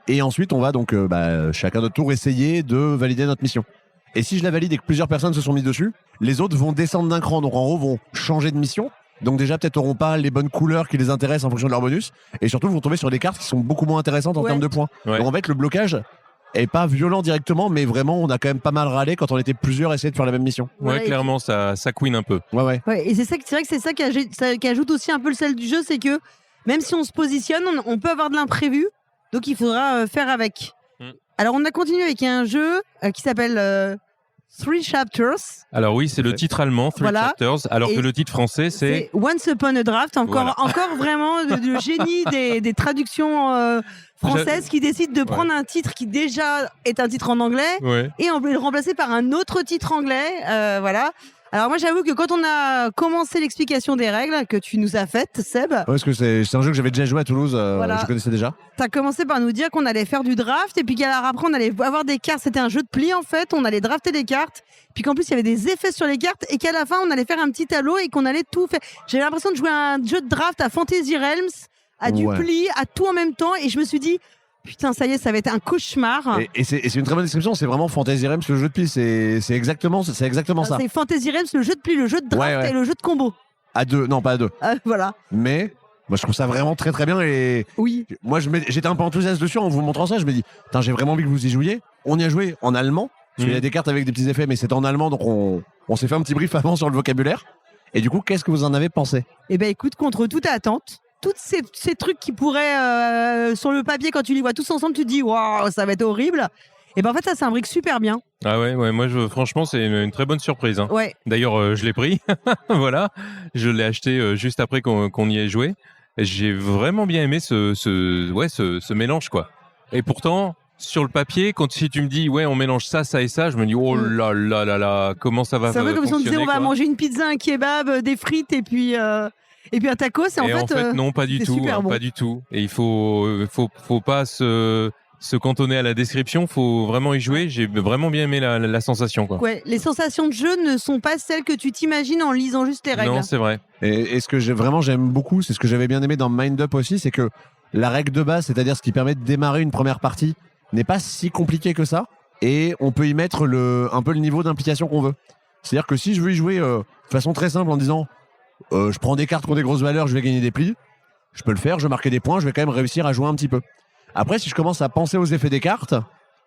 et ensuite on va donc chacun notre tour essayer de valider notre mission. Et si je la valide et que plusieurs personnes se sont mis dessus, les autres vont descendre d'un cran, donc en gros vont changer de mission, donc déjà peut-être auront pas les bonnes couleurs qui les intéressent en fonction de leur bonus, et surtout vont tomber sur des cartes qui sont beaucoup moins intéressantes en Ouais. termes de points. Ouais. Donc en fait le blocage est pas violent directement, mais vraiment on a quand même pas mal râlé quand on était plusieurs à essayer de faire la même mission. Ouais, Ouais, clairement, ça queen un peu. Ouais. Ouais, et c'est vrai que c'est ça qui ajoute aussi un peu le sel du jeu, c'est que même si on se positionne, on peut avoir de l'imprévu, donc il faudra faire avec. Alors on a continué avec un jeu qui s'appelle Three Chapters. Alors oui, c'est le titre allemand, Three Voilà. Chapters, alors Et que le titre français, c'est... C'est Once Upon a Draft, encore vraiment le génie des traductions françaises qui décident de prendre un titre qui déjà est un titre en anglais Ouais. et on peut le remplacer par un autre titre anglais. Voilà. Alors moi j'avoue que quand on a commencé l'explication des règles que tu nous as faites, Seb, Parce que c'est un jeu que j'avais déjà joué à Toulouse, Voilà. je connaissais déjà. t'as commencé par nous dire qu'on allait faire du draft et puis qu'après on allait avoir des cartes. C'était un jeu de pli en fait. On allait drafter des cartes. Puis qu'en plus il y avait des effets sur les cartes et qu'à la fin on allait faire un petit tableau et qu'on allait tout faire. J'avais l'impression de jouer à un jeu de draft à Fantasy Realms, à du Ouais. pli, à tout en même temps. Et je me suis dit putain ça y est, ça va être un cauchemar. Et c'est une très bonne description, c'est vraiment Fantasy Realms, le jeu de pli, c'est exactement ça. C'est Fantasy Realms, le jeu de pli, le jeu de draft Ouais. et le jeu de combo. À 2, non pas à 2. Voilà. Mais moi je trouve ça vraiment très très bien et Oui. moi j'étais un peu enthousiaste dessus en vous montrant ça, je me dis putain j'ai vraiment envie que vous y jouiez. On y a joué en allemand, parce qu'il y a des cartes avec des petits effets mais c'est en allemand donc on s'est fait un petit brief avant sur le vocabulaire. Et du coup qu'est-ce que vous en avez pensé? Eh ben écoute, contre toute attente, tous ces trucs qui pourraient sur le papier quand tu les vois tous ensemble, tu te dis waouh ça va être horrible. Et ben en fait ça s'imbrique super bien. Ah ouais, moi franchement c'est une très bonne surprise. Hein. Ouais. D'ailleurs je l'ai pris, voilà, je l'ai acheté juste après qu'on y ait joué. J'ai vraiment bien aimé ce mélange quoi. Et pourtant sur le papier, si tu me dis ouais on mélange ça et ça, je me dis oh là là là là comment ça va C'est un peu comme si on disait on va quoi. manger une pizza, un kebab, des frites et puis un tacos. Et en fait non pas du c'est tout, super bon. pas du tout. Et il faut pas se cantonner à la description, faut vraiment y jouer. J'ai vraiment bien aimé la sensation quoi. Ouais, les sensations de jeu ne sont pas celles que tu t'imagines en lisant juste les règles. Non c'est vrai. Et ce que j'aime beaucoup, c'est ce que j'avais bien aimé dans Mind Up aussi, c'est que la règle de base, c'est-à-dire ce qui permet de démarrer une première partie, n'est pas si compliqué que ça, et on peut y mettre un peu le niveau d'implication qu'on veut. C'est-à-dire que si je veux y jouer de façon très simple en disant je prends des cartes qui ont des grosses valeurs, je vais gagner des plis, je peux le faire, je vais marquer des points, je vais quand même réussir à jouer un petit peu. Après, si je commence à penser aux effets des cartes,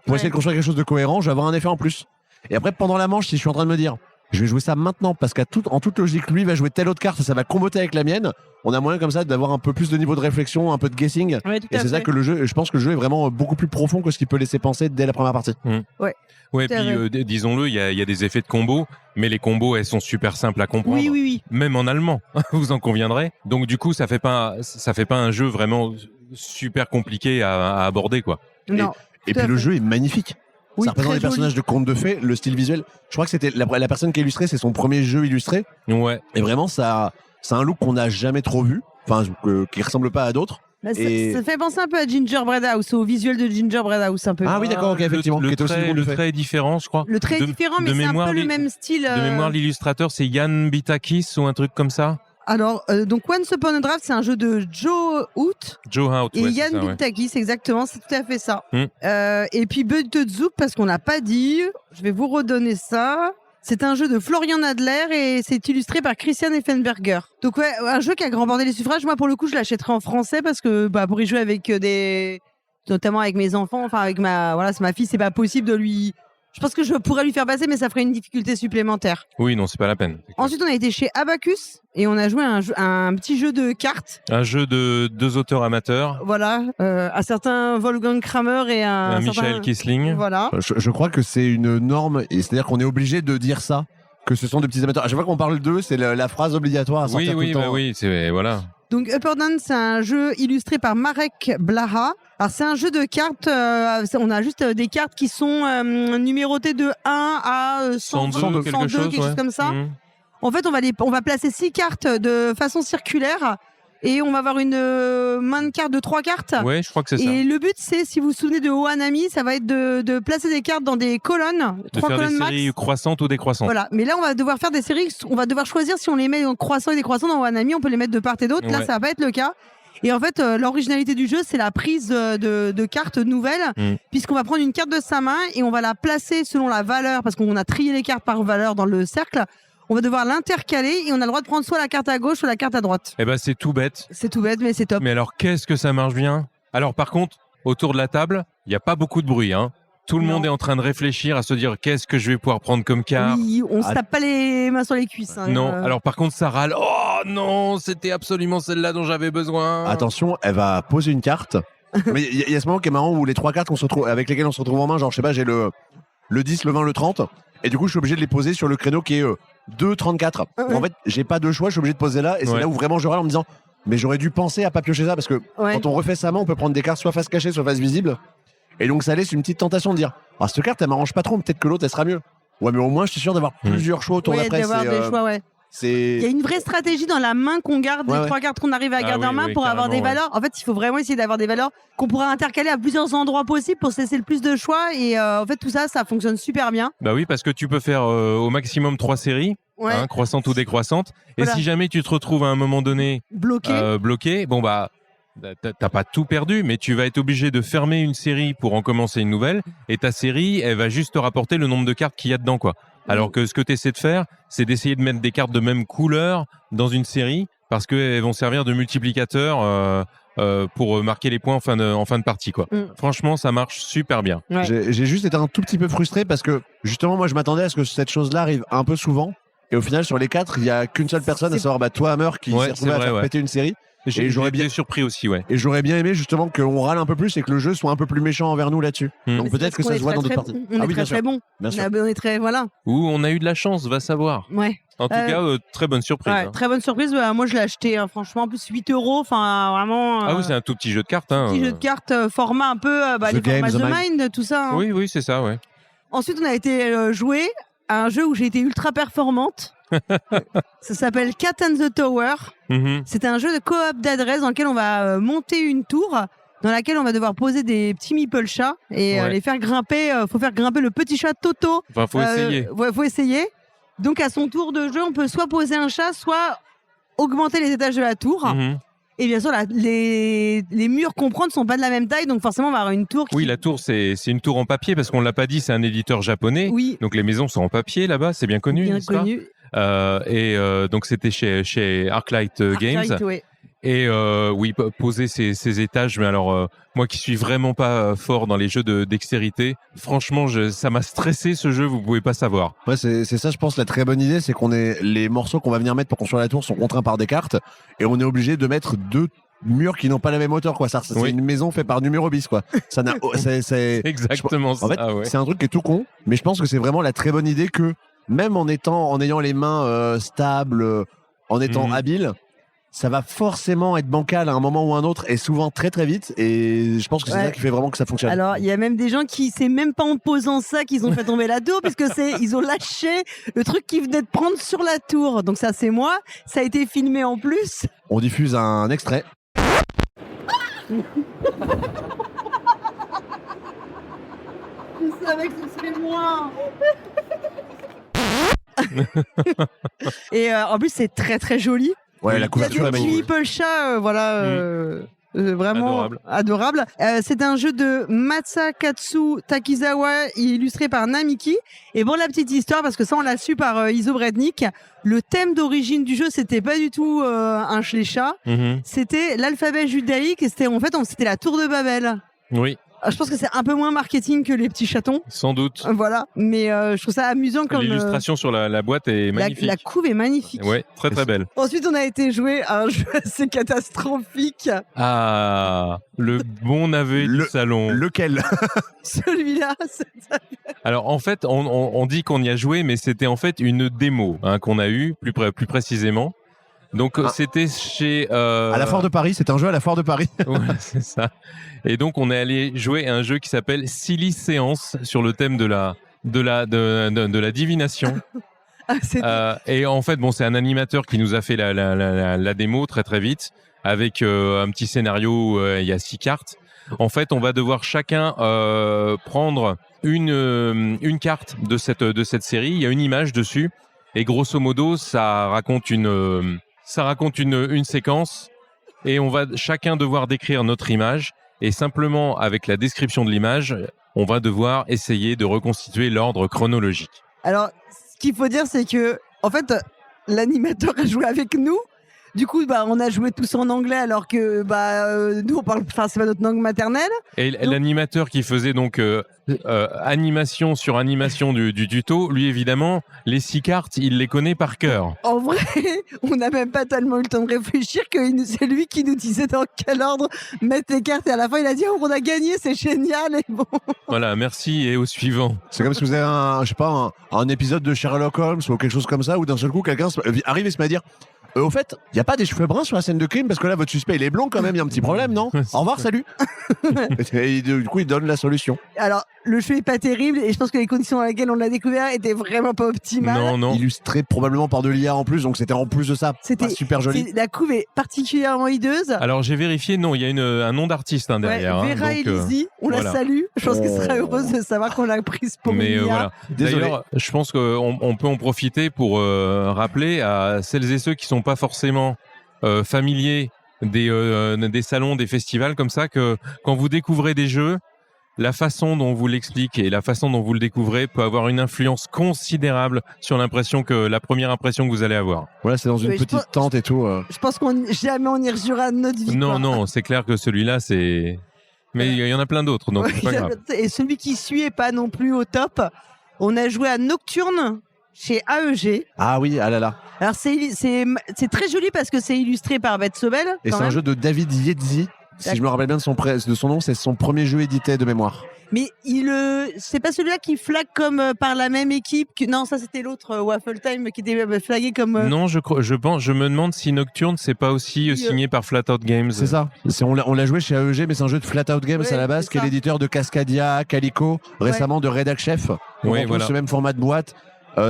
pour essayer de construire quelque chose de cohérent, je vais avoir un effet en plus. Et après, pendant la manche, si je suis en train de me dire je vais jouer ça maintenant parce en toute logique, lui va jouer telle autre carte et ça va comboter avec la mienne, on a moyen comme ça d'avoir un peu plus de niveau de réflexion, un peu de guessing. Ouais, tout Et à c'est ça fait. que le jeu, je pense que le jeu est vraiment beaucoup plus profond que ce qu'il peut laisser penser dès la première partie. Ouais, Tout à puis disons-le, il y a des effets de combo, mais les combos, elles sont super simples à comprendre. Oui. Même en allemand, vous en conviendrez. Donc du coup, ça fait pas un jeu vraiment super compliqué à aborder, quoi. Non. Et Tout à puis le fait. jeu est magnifique. Oui, Ça représente très les personnages joli. de contes de fées, le style visuel. Je crois que c'était la personne qui a illustré, c'est son premier jeu illustré. Ouais. Et vraiment, ça a un look qu'on n'a jamais trop vu, enfin, qui ressemble pas à d'autres. Bah, ça, Et- ça fait penser un peu à Gingerbread House, au visuel de Gingerbread House un peu. Ah oui, d'accord, ok, effectivement. Le qui était aussi trait, conte de le fées. trait est différent, je crois. Le trait De- est différent, de mais c'est un mémoire, peu le les- même style. De mémoire, l'illustrateur, c'est Yann Bitakis ou un truc comme ça. Alors, donc Once Upon a Draft, c'est un jeu de Joe Hoot Joe Hout, et ouais, c'est Yann ça, ouais. Biltakis, exactement, c'est tout à fait ça. Hmm. Et puis Zoop, parce qu'on l'a pas dit, je vais vous redonner ça. C'est un jeu de Florian Nadler et c'est illustré par Christian Effenberger. Donc ouais, un jeu qui a remporté les suffrages. Moi, pour le coup, je l'achèterai en français parce que pour y jouer avec notamment avec mes enfants, enfin avec c'est ma fille, c'est pas possible de lui. Je pense que je pourrais lui faire passer, mais ça ferait une difficulté supplémentaire. Oui, non, c'est pas la peine. Ensuite, on a été chez Abacus et on a joué à un petit jeu de cartes. Un jeu de 2 auteurs amateurs, Voilà, un certain Wolfgang Kramer et un certain... Michael Kissling. Voilà. Je crois que c'est une norme, et c'est-à-dire qu'on est obligé de dire ça, que ce sont des petits amateurs. À chaque fois qu'on parle d'eux, c'est la phrase obligatoire à sortir tout le temps. Oui, c'est voilà. Donc Upper Down, c'est un jeu illustré par Marek Blaha. Alors c'est un jeu de cartes, on a juste des cartes qui sont numérotées de 1 à 102, quelque chose, ouais. comme ça. Mhm. En fait, on va placer 6 cartes de façon circulaire et on va avoir une main de cartes de 3 cartes. Ouais, je crois que c'est ça. Et le but, c'est, si vous vous souvenez de Ohanami, ça va être de placer des cartes dans des colonnes, De 3 faire des colonnes max. séries croissantes ou décroissantes. Voilà, mais là on va devoir faire des séries, on va devoir choisir si on les met en croissant et décroissant dans Ohanami, on peut les mettre de part et d'autre, là Ouais. ça va pas être le cas. Et en fait, l'originalité du jeu, c'est la prise de cartes nouvelles, puisqu'on va prendre une carte de sa main et on va la placer selon la valeur, parce qu'on a trié les cartes par valeur dans le cercle, on va devoir l'intercaler et on a le droit de prendre soit la carte à gauche, soit la carte à droite. Eh ben, c'est tout bête. C'est tout bête, mais c'est top. Mais alors, qu'est-ce que ça marche bien? Alors, par contre, autour de la table, il n'y a pas beaucoup de bruit, hein. Tout le Non. monde est en train de réfléchir à se dire qu'est-ce que je vais pouvoir prendre comme carte. Oui, on se Ah. tape pas les mains sur les cuisses. Hein, Non, alors par contre, ça râle. Oh non, c'était absolument celle-là dont j'avais besoin. Attention, elle va poser une carte. Mais il y a ce moment qui est marrant où les 3 cartes avec lesquelles on se retrouve en main, genre je sais pas, j'ai le 10, le 20, le 30, et du coup je suis obligé de les poser sur le créneau qui est 2, 34. Ouais. En fait, j'ai pas de choix, je suis obligé de poser là, et c'est Ouais. là où vraiment je râle en me disant, mais j'aurais dû penser à pas piocher ça, parce que Ouais. quand on refait sa main, on peut prendre des cartes soit face cachée, soit face visible, et donc ça laisse une petite tentation de dire, ah cette carte elle m'arrange pas trop, peut-être que l'autre elle sera mieux. Ouais, mais au moins je suis sûr d'avoir plusieurs choix autour Ouais, d'après. d'avoir c'est, des choix, ouais. Il y a c'est... une vraie stratégie dans la main qu'on garde, Ouais, les ouais. 3 cartes qu'on arrive à Ah garder oui, en main oui, pour avoir des carrément, ouais. valeurs. En fait, il faut vraiment essayer d'avoir des valeurs qu'on pourra intercaler à plusieurs endroits possibles pour se laisser le plus de choix. Et en fait, tout ça, ça fonctionne super bien. Bah oui, parce que tu peux faire au maximum 3 séries, Ouais. hein, croissantes ou décroissantes. Et Voilà. si jamais tu te retrouves à un moment donné Bloqué. bloqué, bon bah t'as pas tout perdu, mais tu vas être obligé de fermer une série pour en commencer une nouvelle. Et ta série, elle va juste te rapporter le nombre de cartes qu'il y a dedans, quoi. Alors que ce que tu essaies de faire, c'est d'essayer de mettre des cartes de même couleur dans une série parce qu'elles vont servir de multiplicateur pour marquer les points en fin de partie, quoi. Franchement, ça marche super bien. Ouais. J'ai juste été un tout petit peu frustré parce que justement moi je m'attendais à ce que cette chose-là arrive un peu souvent, et au final sur les 4 il y a qu'une seule personne, à savoir toi Hammer, qui Ouais, s'est retrouvé c'est à vrai, faire ouais. péter une série. J'ai j'aurais été bien- surpris aussi, ouais. Et j'aurais bien aimé justement qu'on râle un peu plus et que le jeu soit un peu plus méchant envers nous là-dessus. Donc Mais peut-être c'est que parce ça qu'on se voit est dans très, d'autres très parties. bon. On Ah est oui, très très bon. bien sûr. On est très, voilà. Ou on a eu de la chance, va savoir. Ouais. En tout cas, très bonne surprise. Ouais, hein. très bonne surprise. Moi, je l'ai acheté, franchement, en plus 8 €. Enfin, vraiment. Ah oui, c'est un tout petit jeu de cartes. Hein. petit jeu de cartes, format un peu, les Game, formats The The Mind, tout ça. hein. Oui, c'est ça, ouais. Ensuite, on a été jouer à un jeu où j'ai été ultra performante. Ça s'appelle Cat and the Tower. Mhm. C'est un jeu de coop d'adresse dans lequel on va monter une tour dans laquelle on va devoir poser des petits meeple chats et Ouais. les faire grimper. Faut faire grimper le petit chat Toto. Enfin, faut essayer. Ouais, faut essayer. Donc, à son tour de jeu, on peut soit poser un chat, soit augmenter les étages de la tour. Mhm. Et bien sûr, les murs qu'on prend ne sont pas de la même taille, donc forcément, on va avoir une tour qui... Oui, la tour, c'est une tour en papier parce qu'on l'a pas dit, c'est un éditeur japonais. Oui, Donc les maisons sont en papier là-bas, c'est bien connu. bien n'est-ce pas connu. Donc c'était chez Arclight Games. Arclight, ouais. Et oui, poser ces étages. Mais alors, moi qui suis vraiment pas fort dans les jeux de dextérité, franchement, ça m'a stressé ce jeu. Vous pouvez pas savoir. Ouais, c'est ça, je pense, la très bonne idée, c'est les morceaux qu'on va venir mettre pour construire la tour sont contraints par des cartes, et on est obligé de mettre 2 murs qui n'ont pas la même hauteur, quoi. C'est Oui. une maison faite par numéro bis, quoi. Ça n'a, c'est Exactement ça. En fait, ouais. c'est un truc qui est tout con, mais je pense que c'est vraiment la très bonne idée que, même en ayant les mains stables, en étant Mhm. habile, ça va forcément être bancal à un moment ou un autre, et souvent très très vite, et je pense que c'est Ouais. ça qui fait vraiment que ça fonctionne. Alors, il y a même des gens qui, c'est même pas en posant ça qu'ils ont fait tomber la tour, puisque ils ont lâché le truc qui venait de prendre sur la tour. Donc ça, c'est moi. Ça a été filmé en plus. On diffuse un extrait. Je savais que ce serait moi. Et en plus, c'est très très joli. Ouais, Oui. la Il y couverture a est des magnifique. petits chats, vraiment adorable. C'est un jeu de Masakatsu Takizawa, illustré par Namiki. Et bon, la petite histoire, parce que ça, on l'a su par Iso Brednik, le thème d'origine du jeu, c'était pas du tout les chats, Mhm. c'était l'alphabet judaïque, et c'était la tour de Babel. Oui, Je pense que c'est un peu moins marketing que les petits chatons. sans doute. Voilà, mais je trouve ça amusant comme L'illustration sur la boîte est magnifique. la couve est magnifique. Ouais, très très belle. Ensuite, on a été jouer à un jeu assez catastrophique. Ah, le bon navet du salon. Lequel? Celui-là, Alors en fait, on dit qu'on y a joué, mais c'était en fait une démo qu'on a eue plus précisément. Donc c'était chez À la Foire de Paris, c'est un jeu à la Foire de Paris. Ouais, c'est ça. Et donc on est allé jouer à un jeu qui s'appelle Silly Séance sur le thème de la divination. Et en fait, bon, c'est un animateur qui nous a fait la démo très très vite avec un petit scénario où il y a 6 cartes. En fait, on va devoir chacun prendre une carte de cette série. Il y a une image dessus et grosso modo, ça raconte une séquence et on va chacun devoir décrire notre image et simplement avec la description de l'image, on va devoir essayer de reconstituer l'ordre chronologique. Alors, ce qu'il faut dire, c'est que, en fait, l'animateur a joué avec nous. Du coup, on a joué tous en anglais, alors que nous, c'est pas notre langue maternelle. Et l'animateur qui faisait donc animation sur animation du tuto, lui évidemment, les 6 cartes, il les connaît par cœur. En vrai, on n'a même pas tellement eu le temps de réfléchir que c'est lui qui nous disait dans quel ordre mettre les cartes. Et à la fin, il a dit on a gagné, c'est génial. Et bon. Voilà, merci et au suivant. C'est comme si vous avez un épisode de Sherlock Holmes ou quelque chose comme ça, où d'un seul coup, quelqu'un arrive et se met à dire au fait, il n'y a pas des cheveux bruns sur la scène de crime parce que là, votre suspect, il est blond quand même, il y a un petit problème, non? Au revoir, salut. Et du coup, il donne la solution. Alors, le jeu est pas terrible et je pense que les conditions dans lesquelles on l'a découvert étaient vraiment pas optimales. Non. Illustré probablement par de l'IA en plus, donc c'était en plus de ça pas super joli. La couve est particulièrement hideuse. Alors j'ai vérifié, non, il y a un nom d'artiste derrière. Ouais, Vera Elisi, on voilà. la salue. Je pense qu'elle sera heureuse de savoir qu'on l'a prise pour une IA. Voilà. Désolé. D'ailleurs, je pense qu'on peut en profiter pour rappeler à celles et ceux qui sont pas forcément familiers des salons, des festivals comme ça, que quand vous découvrez des jeux, la façon dont vous l'explique et la façon dont vous le découvrez peut avoir une influence considérable sur la première impression que vous allez avoir. Voilà, c'est dans une petite tente et tout. Je pense jamais on y rejouera de notre vie. Non, c'est clair que celui-là, c'est... Mais il y en a plein d'autres, donc c'est pas grave. Et celui qui suit est pas non plus au top. On a joué à Nocturne chez AEG. Ah oui, ah là là. Alors c'est très joli parce que c'est illustré par Beth Sobel. Et c'est un jeu de David Yedzi. Si je me rappelle bien de son nom, c'est son premier jeu édité de mémoire. Mais c'est pas celui-là qui flague comme par la même équipe que... Non, ça c'était l'autre Waffle Time qui était flagué comme... Non, je me demande si Nocturne c'est pas aussi signé par Flatout Games. C'est ça. On l'a joué chez AEG, mais c'est un jeu de Flatout Games à la base, qui est l'éditeur de Cascadia, Calico, récemment de Redac Chef. On retrouve ce même format de boîte.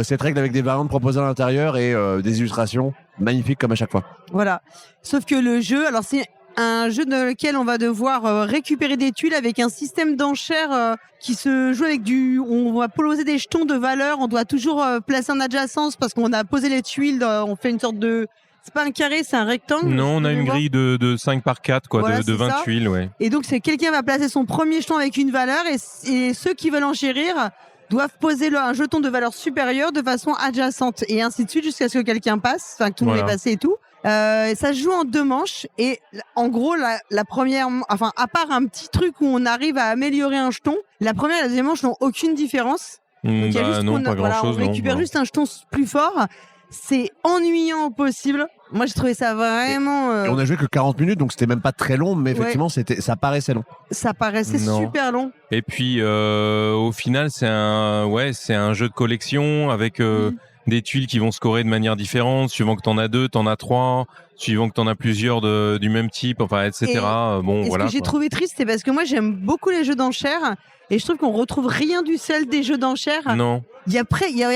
Cette règle avec des variantes proposées à l'intérieur et des illustrations magnifiques comme à chaque fois. Voilà. Sauf que le jeu, alors c'est un jeu dans lequel on va devoir récupérer des tuiles avec un système d'enchères qui se joue avec on va poser des jetons de valeur, on doit toujours placer en adjacence parce qu'on a posé les tuiles, on fait une sorte de C'est pas un carré, c'est un rectangle. Non, on a une grille de 5 par 4, quoi, Voilà, de c'est 20 ça. tuiles, ouais. Et donc, c'est quelqu'un va placer son premier jeton avec une valeur et ceux qui veulent enchérir doivent poser un jeton de valeur supérieure de façon adjacente et ainsi de suite jusqu'à ce que quelqu'un passe, enfin que tout le monde est passé et tout. Et ça se joue en 2 manches et en gros la première, enfin à part un petit truc où on arrive à améliorer un jeton, la première et la deuxième manche n'ont aucune différence. Donc, il y a juste non, pas voilà, grand-chose. on récupère juste un jeton plus fort. C'est ennuyant au possible. Moi, j'ai trouvé ça vraiment. Et on a joué que 40 minutes, donc c'était même pas très long, mais effectivement, ça paraissait long. Ça paraissait Non. super long. Et puis, au final, c'est un jeu de collection avec des tuiles qui vont scorer de manière différente, suivant que t'en as 2, t'en as 3, suivant que t'en as plusieurs du même type, enfin, etc. Et Voilà. ce que j'ai trouvé triste, c'est parce que moi, j'aime beaucoup les jeux d'enchères et je trouve qu'on retrouve rien du sel des jeux d'enchères. Non. Il y a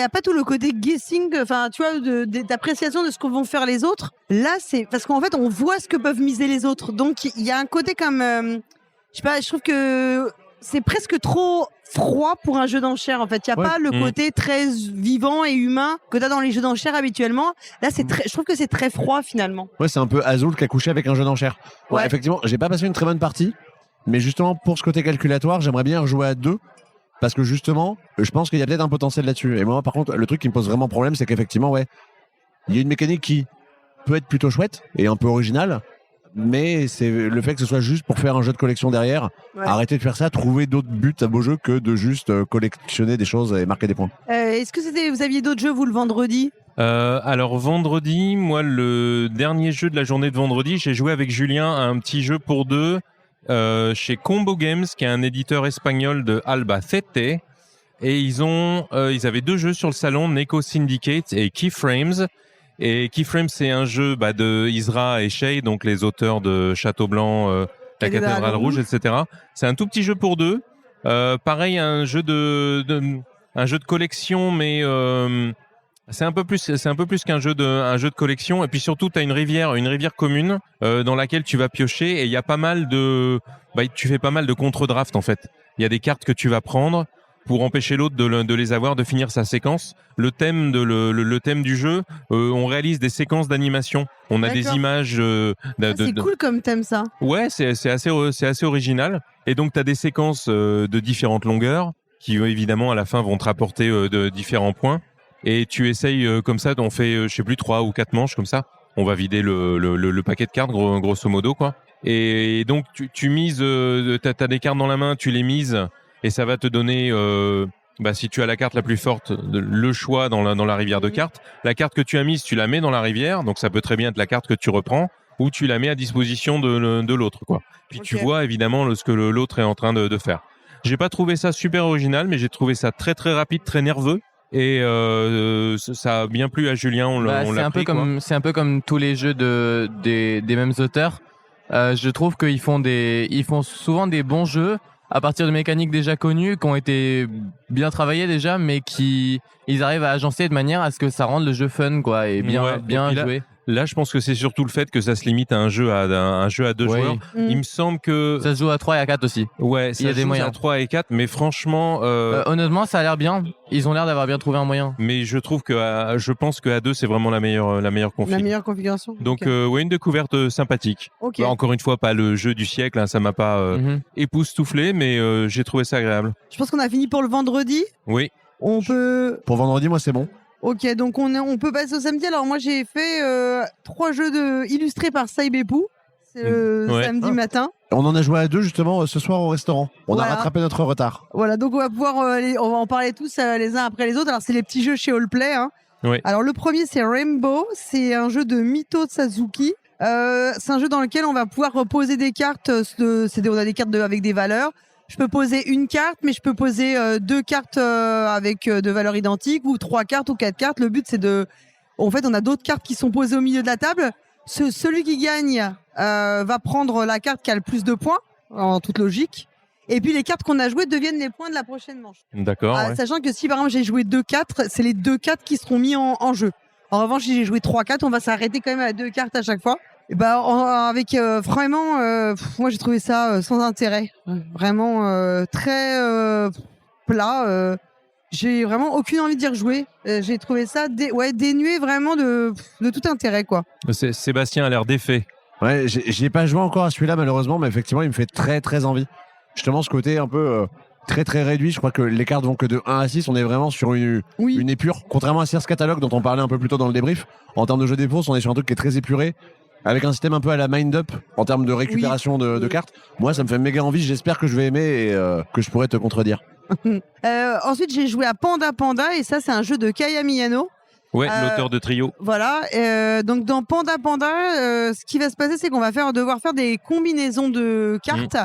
pas tout le côté guessing, enfin, tu vois, d'appréciation de ce qu'on vont faire les autres. Là, c'est parce qu'en fait, on voit ce que peuvent miser les autres. Donc, il y a un côté comme, je sais pas, je trouve que c'est presque trop froid pour un jeu d'enchères. En fait, il y a pas le côté très vivant et humain que t'as dans les jeux d'enchères habituellement. Là, je trouve que c'est très froid finalement. Ouais, c'est un peu Azul qui a couché avec un jeu d'enchères. Ouais, effectivement, j'ai pas passé une très bonne partie, mais justement pour ce côté calculatoire, j'aimerais bien rejouer à 2. Parce que justement, je pense qu'il y a peut-être un potentiel là-dessus. Et moi, par contre, le truc qui me pose vraiment problème, c'est qu'effectivement, il y a une mécanique qui peut être plutôt chouette et un peu originale, mais c'est le fait que ce soit juste pour faire un jeu de collection derrière. Ouais. Arrêtez de faire ça, trouver d'autres buts à vos jeux que de juste collectionner des choses et marquer des points. Est-ce que vous aviez d'autres jeux, vous, le vendredi? Alors vendredi, moi, le dernier jeu de la journée de vendredi, j'ai joué avec Julien à un petit jeu pour 2 chez Combo Games, qui est un éditeur espagnol de Albacete. Et ils avaient 2 jeux sur le salon, Neko Syndicate et Keyframes. Et Keyframes, c'est un jeu de Isra et Shay, donc les auteurs de Château Blanc, La Cathédrale Rouge, etc. C'est un tout petit jeu pour 2. Pareil, un jeu de collection, mais c'est un peu plus qu'un jeu de collection. Et puis surtout, tu as une rivière commune dans laquelle tu vas piocher, et il y a pas mal tu fais pas mal de contre-draft en fait. Il y a des cartes que tu vas prendre pour empêcher l'autre de les avoir, de finir sa séquence. Le thème du jeu, on réalise des séquences d'animation. On a des images. C'est cool comme thème, ça. Ouais, c'est assez original. Et donc, tu as des séquences de différentes longueurs qui, évidemment, à la fin, vont te rapporter de différents points. Et tu essayes comme ça, on fait, je sais plus, 3 ou 4 manches comme ça. On va vider le paquet de cartes, grosso modo, quoi. Et donc, tu mises, t'as des cartes dans la main, tu les mises, et ça va te donner, si tu as la carte la plus forte, le choix dans la rivière de cartes. La carte que tu as mise, tu la mets dans la rivière, donc ça peut très bien être la carte que tu reprends, ou tu la mets à disposition de l'autre, quoi. Puis tu vois évidemment ce que l'autre est en train de faire. J'ai pas trouvé ça super original, mais j'ai trouvé ça très très rapide, très nerveux. Et ça a bien plu à Julien, on l'a pris, c'est un peu comme tous les jeux des mêmes auteurs. Je trouve qu'ils ils font souvent des bons jeux à partir de mécaniques déjà connues, qui ont été bien travaillées déjà, mais ils arrivent à agencer de manière à ce que ça rende le jeu fun, quoi, et bien joué. Là, je pense que c'est surtout le fait que ça se limite à un jeu à 2 joueurs. Il me semble que ça se joue à 3 et à 4 aussi. Ouais, il y a des moyens à 3 et 4, mais franchement, honnêtement, ça a l'air bien. Ils ont l'air d'avoir bien trouvé un moyen. Mais je trouve je pense que à 2, c'est vraiment la meilleure config. La meilleure configuration. Donc, une découverte sympathique. Okay. Encore une fois, pas le jeu du siècle, hein, ça m'a pas époustouflé, mais j'ai trouvé ça agréable. Je pense qu'on a fini pour le vendredi. Oui. On peut. Pour vendredi, moi, c'est bon. Ok, donc on peut passer au samedi. Alors moi j'ai fait 3 jeux illustrés par Saibepou. C'est le samedi matin. On en a joué à 2 justement ce soir au restaurant. On a rattrapé notre retard. Voilà, donc on va pouvoir on va en parler tous les uns après les autres. Alors c'est les petits jeux chez Allplay. Hein. Oui. Alors le premier c'est Rainbow, c'est un jeu de Mito Suzuki. C'est un jeu dans lequel on va pouvoir poser des cartes. On a des cartes avec des valeurs. Je peux poser une carte, mais je peux poser 2 cartes avec de valeurs identiques, ou 3 cartes ou 4 cartes. Le but, c'est en fait, on a d'autres cartes qui sont posées au milieu de la table. Celui qui gagne va prendre la carte qui a le plus de points, en toute logique. Et puis, les cartes qu'on a jouées deviennent les points de la prochaine manche. D'accord. Sachant que si, par exemple, j'ai joué 2 cartes, c'est les 2 cartes qui seront mis en jeu. En revanche, si j'ai joué 3 cartes, on va s'arrêter quand même à 2 cartes à chaque fois. Et avec vraiment, moi j'ai trouvé ça sans intérêt, vraiment très plat. j'ai vraiment aucune envie d'y rejouer. J'ai trouvé ça dénué vraiment de tout intérêt, quoi. Sébastien a l'air défait. Ouais, j'y ai pas joué encore à celui-là malheureusement, mais effectivement il me fait très très envie. Justement ce côté un peu très très réduit, je crois que les cartes vont que de 1 à 6, on est vraiment sur une épure. Contrairement à Sears Catalog dont on parlait un peu plus tôt dans le débrief, en termes de jeu d'épaule, on est sur un truc qui est très épuré, avec un système un peu à la Mind-Up en termes de récupération de cartes. Moi ça me fait méga envie, j'espère que je vais aimer et que je pourrais te contredire. Ensuite j'ai joué à Panda Panda et ça c'est un jeu de Kaya Miyano. Ouais, l'auteur de Trio. Voilà, donc dans Panda Panda, ce qui va se passer, c'est qu'on va devoir faire des combinaisons de cartes.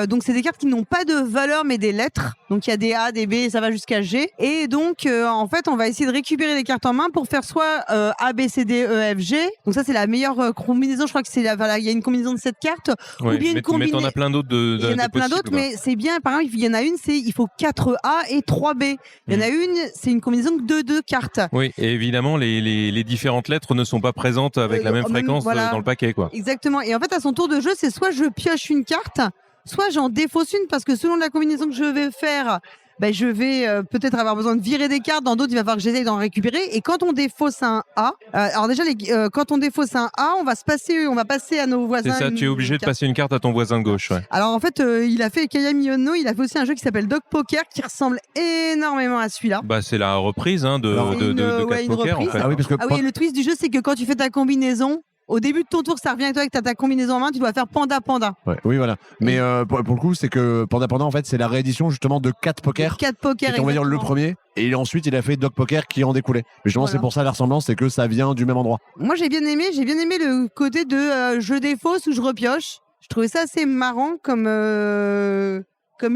Donc c'est des cartes qui n'ont pas de valeur mais des lettres. Donc il y a des A, des B, et ça va jusqu'à G. Et donc en fait on va essayer de récupérer les cartes en main pour faire soit A, B, C, D, E, F, G. Donc ça c'est la meilleure combinaison. Je crois que il y a une combinaison de 7 cartes. Ouais, ou bien mais t'en as plein d'autres il y en a plein d'autres, mais c'est bien. Par exemple, il y en a une, il faut 4 A et 3 B. Il y en a une, c'est une combinaison de 2 cartes. Oui, et évidemment, les différentes lettres ne sont pas présentes avec la même fréquence dans le paquet, quoi. Exactement. Et en fait, à son tour de jeu, c'est soit je pioche une carte, soit j'en défausse une, parce que selon la combinaison que je vais faire, je vais peut-être avoir besoin de virer des cartes. Dans d'autres, il va falloir que j'essaye d'en récupérer. Et quand on défausse un A, alors déjà, quand on défausse un A, on va passer à nos voisins. C'est ça, tu es obligé de passer une carte à ton voisin de gauche. Ouais. Alors en fait, il a fait Kaya Miyano, il a fait aussi un jeu qui s'appelle Dog Poker, qui ressemble énormément à celui-là. C'est la reprise de Cat Poker, en fait. Ah oui, parce que le twist du jeu, c'est que quand tu fais ta combinaison, au début de ton tour, ça revient avec toi, que tu as ta combinaison en main, tu dois faire Panda Panda. Ouais, oui, voilà. Mais pour le coup, c'est que Panda Panda, en fait, c'est la réédition justement de 4 Poker. 4 Poker, qui on va dire le premier. Et ensuite, il a fait Dog Poker qui en découlait. Mais justement, c'est pour ça la ressemblance, c'est que ça vient du même endroit. Moi, j'ai bien aimé le côté de je défausse ou je repioche. Je trouvais ça assez marrant comme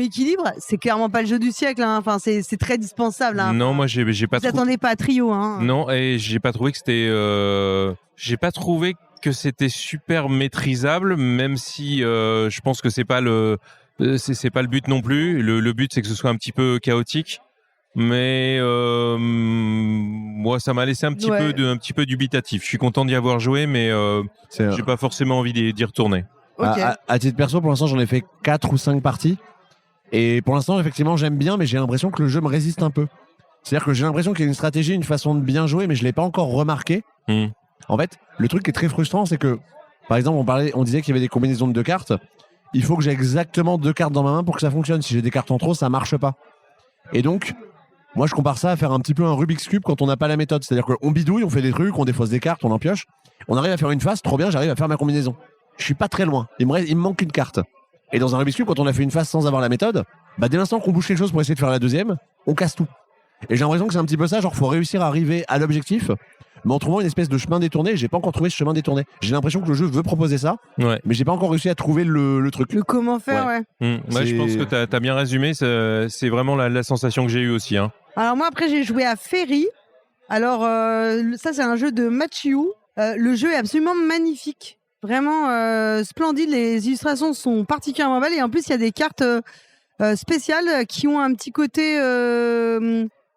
équilibre. C'est clairement pas le jeu du siècle, hein. Enfin, c'est très dispensable, hein. Non, moi j'ai pas. Vous attendez pas à Trio, hein. Non, et j'ai pas trouvé que c'était. J'ai pas trouvé que c'était super maîtrisable, même si je pense que c'est pas le but non plus. Le but c'est que ce soit un petit peu chaotique. Mais moi, ça m'a laissé un petit peu dubitatif. Je suis content d'y avoir joué, mais j'ai pas forcément envie d'y retourner. Okay. À titre perso, pour l'instant, j'en ai fait 4 ou 5 parties. Et pour l'instant, effectivement, j'aime bien, mais j'ai l'impression que le jeu me résiste un peu. C'est-à-dire que j'ai l'impression qu'il y a une stratégie, une façon de bien jouer, mais je l'ai pas encore remarqué. En fait, le truc qui est très frustrant, c'est que, par exemple, on disait qu'il y avait des combinaisons de 2 cartes. Il faut que j'ai exactement 2 cartes dans ma main pour que ça fonctionne. Si j'ai des cartes en trop, ça marche pas. Et donc, moi, je compare ça à faire un petit peu un Rubik's Cube quand on n'a pas la méthode. C'est-à-dire qu'on bidouille, on fait des trucs, on défausse des cartes, on en pioche. On arrive à faire une phase, trop bien, j'arrive à faire ma combinaison. Je suis pas très loin. Il me manque une carte. Et dans un Rubik's Cube, quand on a fait une phase sans avoir la méthode, dès l'instant qu'on bouge quelque chose pour essayer de faire la deuxième, on casse tout. Et j'ai l'impression que c'est un petit peu ça, genre faut réussir à arriver à l'objectif, mais en trouvant une espèce de chemin détourné. J'ai pas encore trouvé ce chemin détourné. J'ai l'impression que le jeu veut proposer ça, mais j'ai pas encore réussi à trouver le truc. Le comment faire, ouais. Moi, je pense que t'as bien résumé. C'est vraiment la sensation que j'ai eue aussi. Hein. Alors moi, après, j'ai joué à Ferry. Alors ça, c'est un jeu de Mathieu. Le jeu est absolument magnifique. Vraiment splendide, les illustrations sont particulièrement belles et en plus il y a des cartes spéciales qui ont un petit côté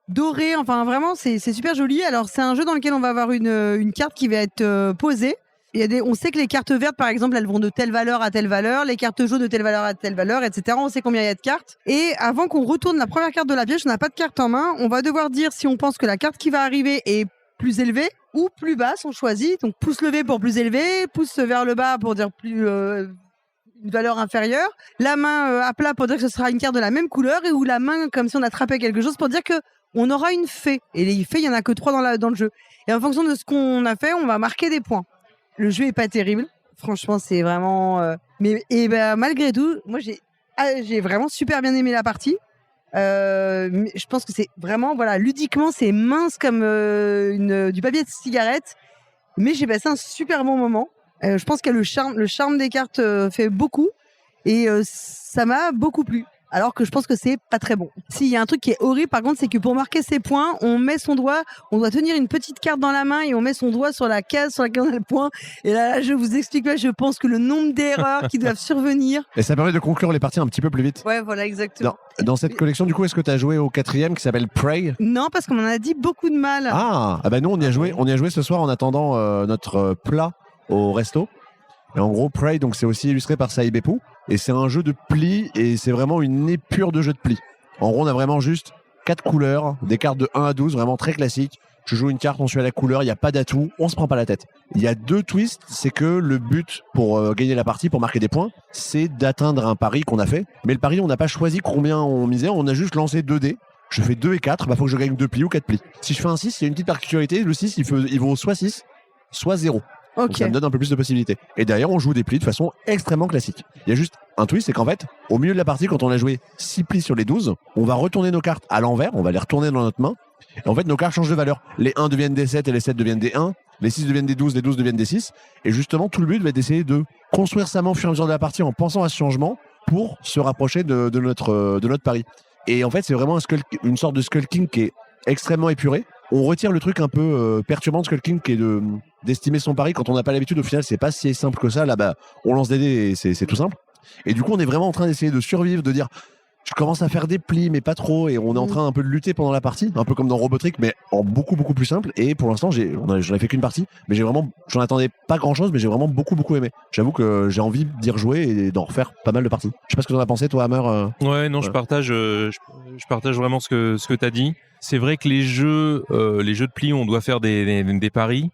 doré, enfin vraiment c'est super joli. Alors c'est un jeu dans lequel on va avoir une carte qui va être posée. On sait que les cartes vertes par exemple elles vont de telle valeur à telle valeur, les cartes jaunes de telle valeur à telle valeur, etc. On sait combien il y a de cartes et avant qu'on retourne la première carte de la pioche, on n'a pas de carte en main, on va devoir dire si on pense que la carte qui va arriver est plus élevée ou plus basse, on choisit. Donc pouce levé pour plus élevé, pouce vers le bas pour dire plus une valeur inférieure, la main à plat pour dire que ce sera une carte de la même couleur et ou la main comme si on attrapait quelque chose pour dire que on aura une fée. Et les fées, il y en a que 3 dans le jeu. Et en fonction de ce qu'on a fait, on va marquer des points. Le jeu est pas terrible, franchement, c'est vraiment. Malgré tout, moi j'ai vraiment super bien aimé la partie. Je pense que c'est vraiment ludiquement c'est mince comme du papier de cigarette, mais j'ai passé un super bon moment. Je pense que le charme des cartes fait beaucoup et ça m'a beaucoup plu. Alors que je pense que c'est pas très bon. S'il y a un truc qui est horrible par contre, c'est que pour marquer ses points, on doit tenir une petite carte dans la main et on met son doigt sur la case sur laquelle on a le point. Et là, je vous explique pas, je pense que le nombre d'erreurs qui doivent survenir. Et ça permet de conclure les parties un petit peu plus vite. Ouais, voilà, exactement. Dans cette collection, du coup, est-ce que tu as joué au 4e qui s'appelle Prey ? Non, parce qu'on en a dit beaucoup de mal. Nous, on y a joué ce soir en attendant notre plat au resto. Et en gros, Prey, donc c'est aussi illustré par Saïd Bepou. Et c'est un jeu de pli et c'est vraiment une épure de jeu de pli. En gros, on a vraiment juste 4 couleurs, des cartes de 1 à 12, vraiment très classiques. Je joue une carte, on suit à la couleur, il n'y a pas d'atout, on se prend pas la tête. Il y a 2 twists, c'est que le but pour gagner la partie, pour marquer des points, c'est d'atteindre un pari qu'on a fait. Mais le pari, on n'a pas choisi combien on misait, on a juste lancé 2 dés. Je fais 2 et 4, faut que je gagne 2 plis ou 4 plis. Si je fais un 6, il y a une petite particularité, le 6, il vaut soit 6, soit 0. Donc Ok. ça me donne un peu plus de possibilités. Et derrière, on joue des plis de façon extrêmement classique. Il y a juste un twist, c'est qu'en fait, au milieu de la partie, quand on a joué 6 plis sur les 12, on va retourner nos cartes à l'envers, on va les retourner dans notre main. Et en fait, nos cartes changent de valeur. Les 1 deviennent des 7 et les 7 deviennent des 1. Les 6 deviennent des 12, les 12 deviennent des 6. Et justement, tout le but va être d'essayer de construire sa main au fur et à mesure de la partie en pensant à ce changement pour se rapprocher de notre pari. Et en fait, c'est vraiment une sorte de skulking qui est extrêmement épuré. On retire le truc un peu perturbant de skulking qui est d'estimer son pari quand on n'a pas l'habitude. Au final, c'est pas si simple que ça. Là, on lance des dés et c'est tout simple. Et du coup, on est vraiment en train d'essayer de survivre, de dire je commence à faire des plis, mais pas trop. Et on est en train un peu de lutter pendant la partie, un peu comme dans Robotrick, mais en beaucoup, beaucoup plus simple. Et pour l'instant, j'en ai fait qu'une partie, mais j'en attendais pas grand chose, mais j'ai vraiment beaucoup, beaucoup aimé. J'avoue que j'ai envie d'y rejouer et d'en refaire pas mal de parties. Je sais pas ce que t'en as pensé, toi, Hammer. Ouais, non, je partage vraiment ce que t'as dit. C'est vrai que les jeux de plis, on doit faire des paris.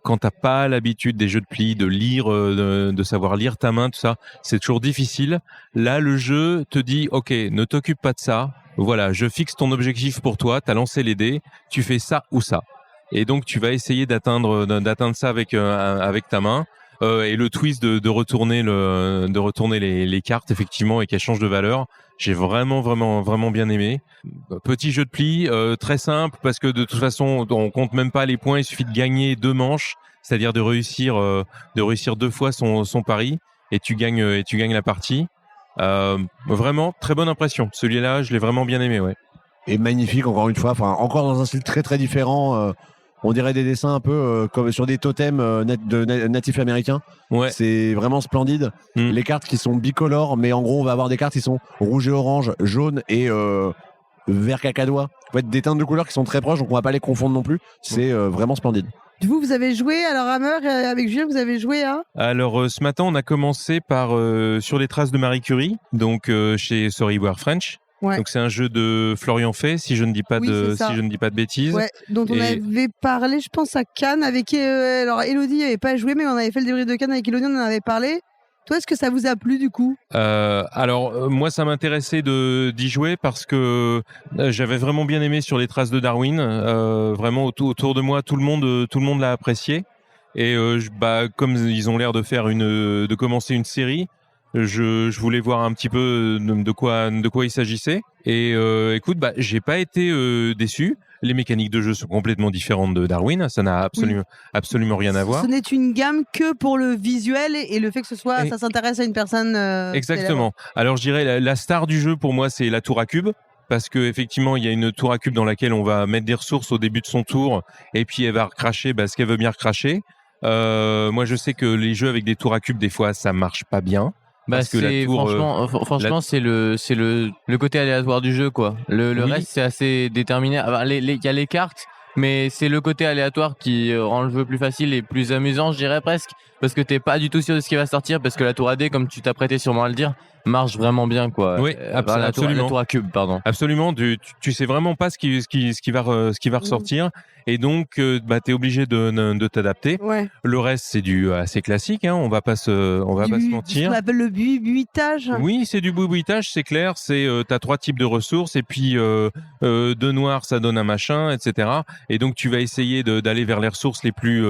Quand t'as pas l'habitude des jeux de plis, de lire, de savoir lire ta main, tout ça, c'est toujours difficile. Là, le jeu te dit, ok, ne t'occupe pas de ça. Voilà, je fixe ton objectif pour toi. T'as lancé les dés, tu fais ça ou ça. Et donc, tu vas essayer d'atteindre ça avec ta main. Et le twist de retourner les cartes effectivement et qu'elles changent de valeur, j'ai vraiment bien aimé. Petit jeu de plis, très simple parce que de toute façon on compte même pas les points, il suffit de gagner 2 manches, c'est-à-dire de réussir 2 fois son pari et tu gagnes la partie. Vraiment très bonne impression. Celui-là, je l'ai vraiment bien aimé, ouais. Et magnifique, encore une fois, encore dans un style très très différent. On dirait des dessins un peu comme sur des totems de natifs américains. Ouais. C'est vraiment splendide. Les cartes qui sont bicolores, mais en gros, on va avoir des cartes qui sont rouge et orange, jaune et vert cacadois. En fait, des teintes de couleurs qui sont très proches, donc on va pas les confondre non plus. C'est vraiment splendide. Vous avez joué, alors Hammer, avec Julien, vous avez joué à Alors ce matin, on a commencé par Sur les traces de Marie Curie, donc chez Sorryware French. Ouais. Donc c'est un jeu de Florian Fay, si je ne dis pas de bêtises. Ouais, dont on avait parlé, je pense, à Cannes avec. Alors Elodie n'avait pas joué, mais on avait fait le débrief de Cannes avec Elodie, on en avait parlé. Toi, est-ce que ça vous a plu du coup ? Alors moi, ça m'intéressait d'y jouer parce que j'avais vraiment bien aimé Sur les traces de Darwin. Vraiment autour de moi, tout le monde l'a apprécié. Et comme ils ont l'air de commencer une série. Je voulais voir un petit peu de quoi il s'agissait. Et écoute, j'ai pas été déçu. Les mécaniques de jeu sont complètement différentes de Darwin. Ça n'a absolument rien à voir. Ce n'est une gamme que pour le visuel et le fait que ça s'intéresse à une personne. Exactement. Alors je dirais la star du jeu pour moi, c'est la tour à cube. Parce que effectivement, il y a une tour à cube dans laquelle on va mettre des ressources au début de son tour, et puis elle va recracher ce qu'elle veut bien recracher. Moi, je sais que les jeux avec des tours à cube, des fois, ça marche pas bien. Parce que la tour, franchement, c'est le côté aléatoire du jeu, quoi. Le reste, c'est assez déterminé. Il y a les cartes, mais c'est le côté aléatoire qui rend le jeu plus facile et plus amusant, je dirais presque, parce que t'es pas du tout sûr de ce qui va sortir, parce que la tour AD, comme tu t'apprêtais sûrement à le dire, marche vraiment bien, quoi. Oui, absolument. La tour à cube, pardon. Absolument. Tu sais vraiment pas ce qui va ressortir. Et donc, t'es obligé de t'adapter. Ouais. Le reste, c'est du assez classique, hein. On va pas se mentir. Ce qu'on appelle le buitage. Oui, c'est du boubouitage, c'est clair. T'as 3 types de ressources et puis 2 noirs, ça donne un machin, etc. Et donc, tu vas essayer d'aller vers les ressources les plus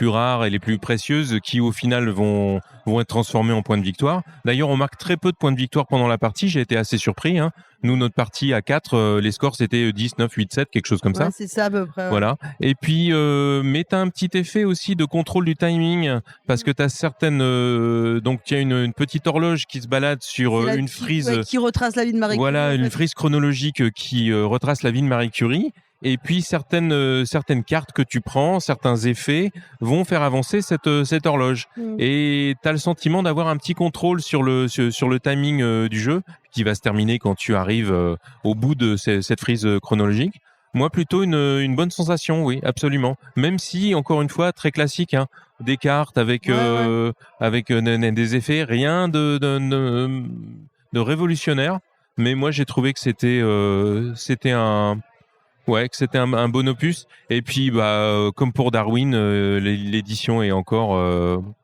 rares et les plus précieuses qui, au final, vont être transformées en points de victoire. D'ailleurs, on marque très peu de points de victoire pendant la partie. J'ai été assez surpris, hein. Nous, notre partie à 4, les scores, c'était 10, 9, 8, 7, quelque chose comme ça. C'est ça à peu près. Ouais. Voilà. Et puis, mais t'as un petit effet aussi de contrôle du timing, parce que t'as certaines... donc, il y a une petite horloge qui se balade sur une frise... qui retrace la vie de Marie Curie. Voilà, une frise chronologique qui retrace la vie de Marie Curie. Et puis, certaines cartes que tu prends, certains effets vont faire avancer cette horloge. Et t'as le sentiment d'avoir un petit contrôle sur le timing du jeu, qui va se terminer quand tu arrives au bout de cette frise chronologique. Moi, plutôt une bonne sensation, oui, absolument. Même si, encore une fois, très classique, hein, des cartes avec des effets, rien de révolutionnaire. mais moi j'ai trouvé que c'était un bon opus. Et puis comme pour Darwin, l'édition est encore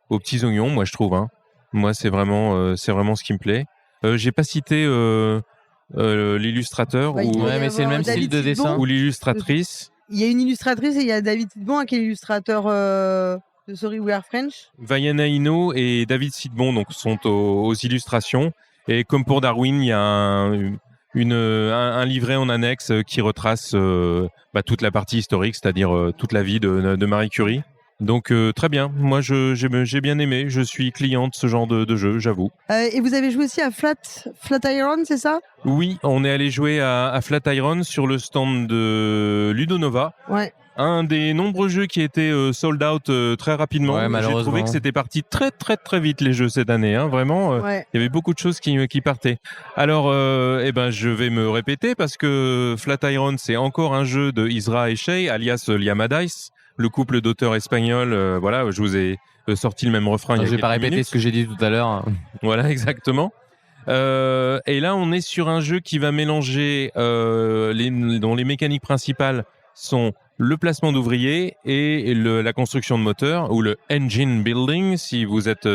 aux petits oignons, moi je trouve. Hein. Moi c'est vraiment ce qui me plaît. J'ai pas cité l'illustrateur Bah, il doit y Ouais, mais c'est le avoir même style David de Sidbon. dessin. ou l'illustratrice. Il y a une illustratrice et il y a David Sidbon qui est l'illustrateur de Sorry We Are French. Vaiana Ino et David Sidbon donc, sont aux illustrations. Et comme pour Darwin, il y a un livret en annexe qui retrace toute la partie historique, c'est-à-dire toute la vie de Marie Curie. Donc très bien, moi j'ai bien aimé, je suis client de ce genre de jeu, j'avoue. Et vous avez joué aussi à Flatiron, c'est ça? Oui, on est allé jouer à Flatiron sur le stand de Ludonova. Ouais. Un des nombreux jeux qui étaient sold out très rapidement. Ouais, J'ai malheureusement. trouvé que c'était parti très très très vite les jeux cette année, hein, vraiment. Ouais. Il y avait beaucoup de choses qui partaient. Alors, je vais me répéter parce que Flatiron, c'est encore un jeu de Isra et Shea, alias Liamadais, le couple d'auteurs espagnols. Voilà, je vous ai sorti le même refrain. Je vais pas répéter ce que j'ai dit tout à l'heure. Voilà, exactement. Et là, on est sur un jeu qui va mélanger dont les mécaniques principales sont le placement d'ouvriers et la construction de moteurs, ou le engine building si vous êtes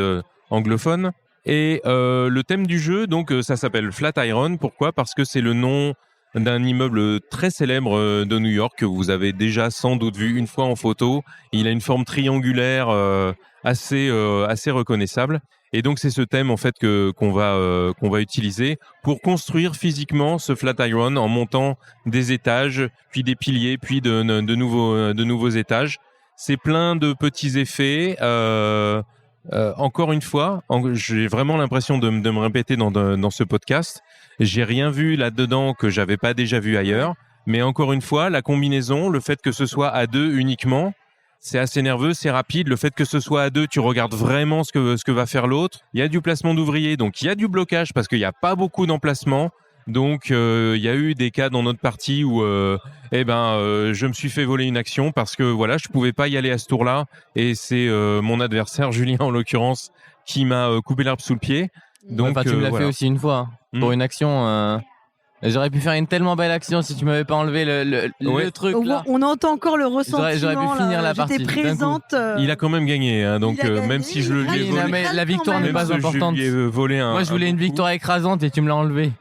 anglophone. Et le thème du jeu, donc ça s'appelle Flatiron. Pourquoi ? Parce que c'est le nom d'un immeuble très célèbre de New York que vous avez déjà sans doute vu une fois en photo. Il a une forme triangulaire assez reconnaissable. Et donc c'est ce thème en fait qu'on va utiliser pour construire physiquement ce Flatiron en montant des étages, puis des piliers, puis de nouveaux étages. C'est plein de petits effets. Encore une fois, j'ai vraiment l'impression de me répéter dans ce podcast. J'ai rien vu là-dedans que j'avais pas déjà vu ailleurs. Mais encore une fois, la combinaison, le fait que ce soit à deux uniquement, c'est assez nerveux, c'est rapide. Le fait que ce soit à deux, tu regardes vraiment ce que va faire l'autre. Il y a du placement d'ouvriers, donc il y a du blocage parce qu'il n'y a pas beaucoup d'emplacements. Donc il y a eu des cas dans notre partie où je me suis fait voler une action parce que voilà, je pouvais pas y aller à ce tour-là. Et c'est mon adversaire, Julien en l'occurrence, qui m'a coupé l'arbre sous le pied. Donc Tu me l'as voilà. fait aussi une fois. Pour une action. J'aurais pu faire une tellement belle action si tu m'avais pas enlevé le truc là. On entend encore le ressentiment. J'aurais pu finir la partie, J'étais d'un coup. présente. Il a quand même gagné, hein, donc Il a gagné, même si je le lui ai il a volé, gagné. mais la victoire Même n'est pas si importante. je lui ai volé un. Moi je voulais un une bon coup. victoire écrasante et tu me l'as enlevé.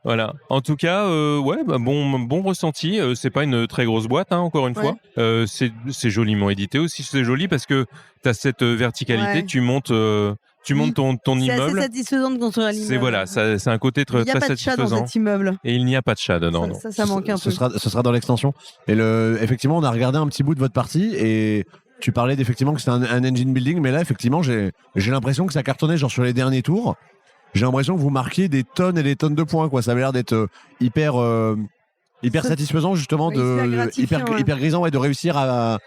Voilà. En tout cas, bon ressenti. C'est pas une très grosse boîte, hein, encore une fois. C'est joliment édité aussi. C'est joli parce que tu as cette verticalité. Ouais. Tu montes ton C'est assez immeuble. satisfaisant de construire l'immeuble. C'est voilà, c'est un côté Il très, n'y a très pas de chat dans satisfaisant. cet immeuble. Et il n'y a pas de chat dedans. non. Ça manque un ce peu. sera dans l'extension. Et effectivement, on a regardé un petit bout de votre partie et tu parlais d'effectivement que c'était un engine building, mais là, effectivement, j'ai l'impression que ça cartonnait genre sur les derniers tours. J'ai l'impression que vous marquiez des tonnes et des tonnes de points, quoi. Ça avait l'air d'être hyper satisfaisant, justement, Ouais, hyper gratifiant, ouais. hyper grisant, de réussir à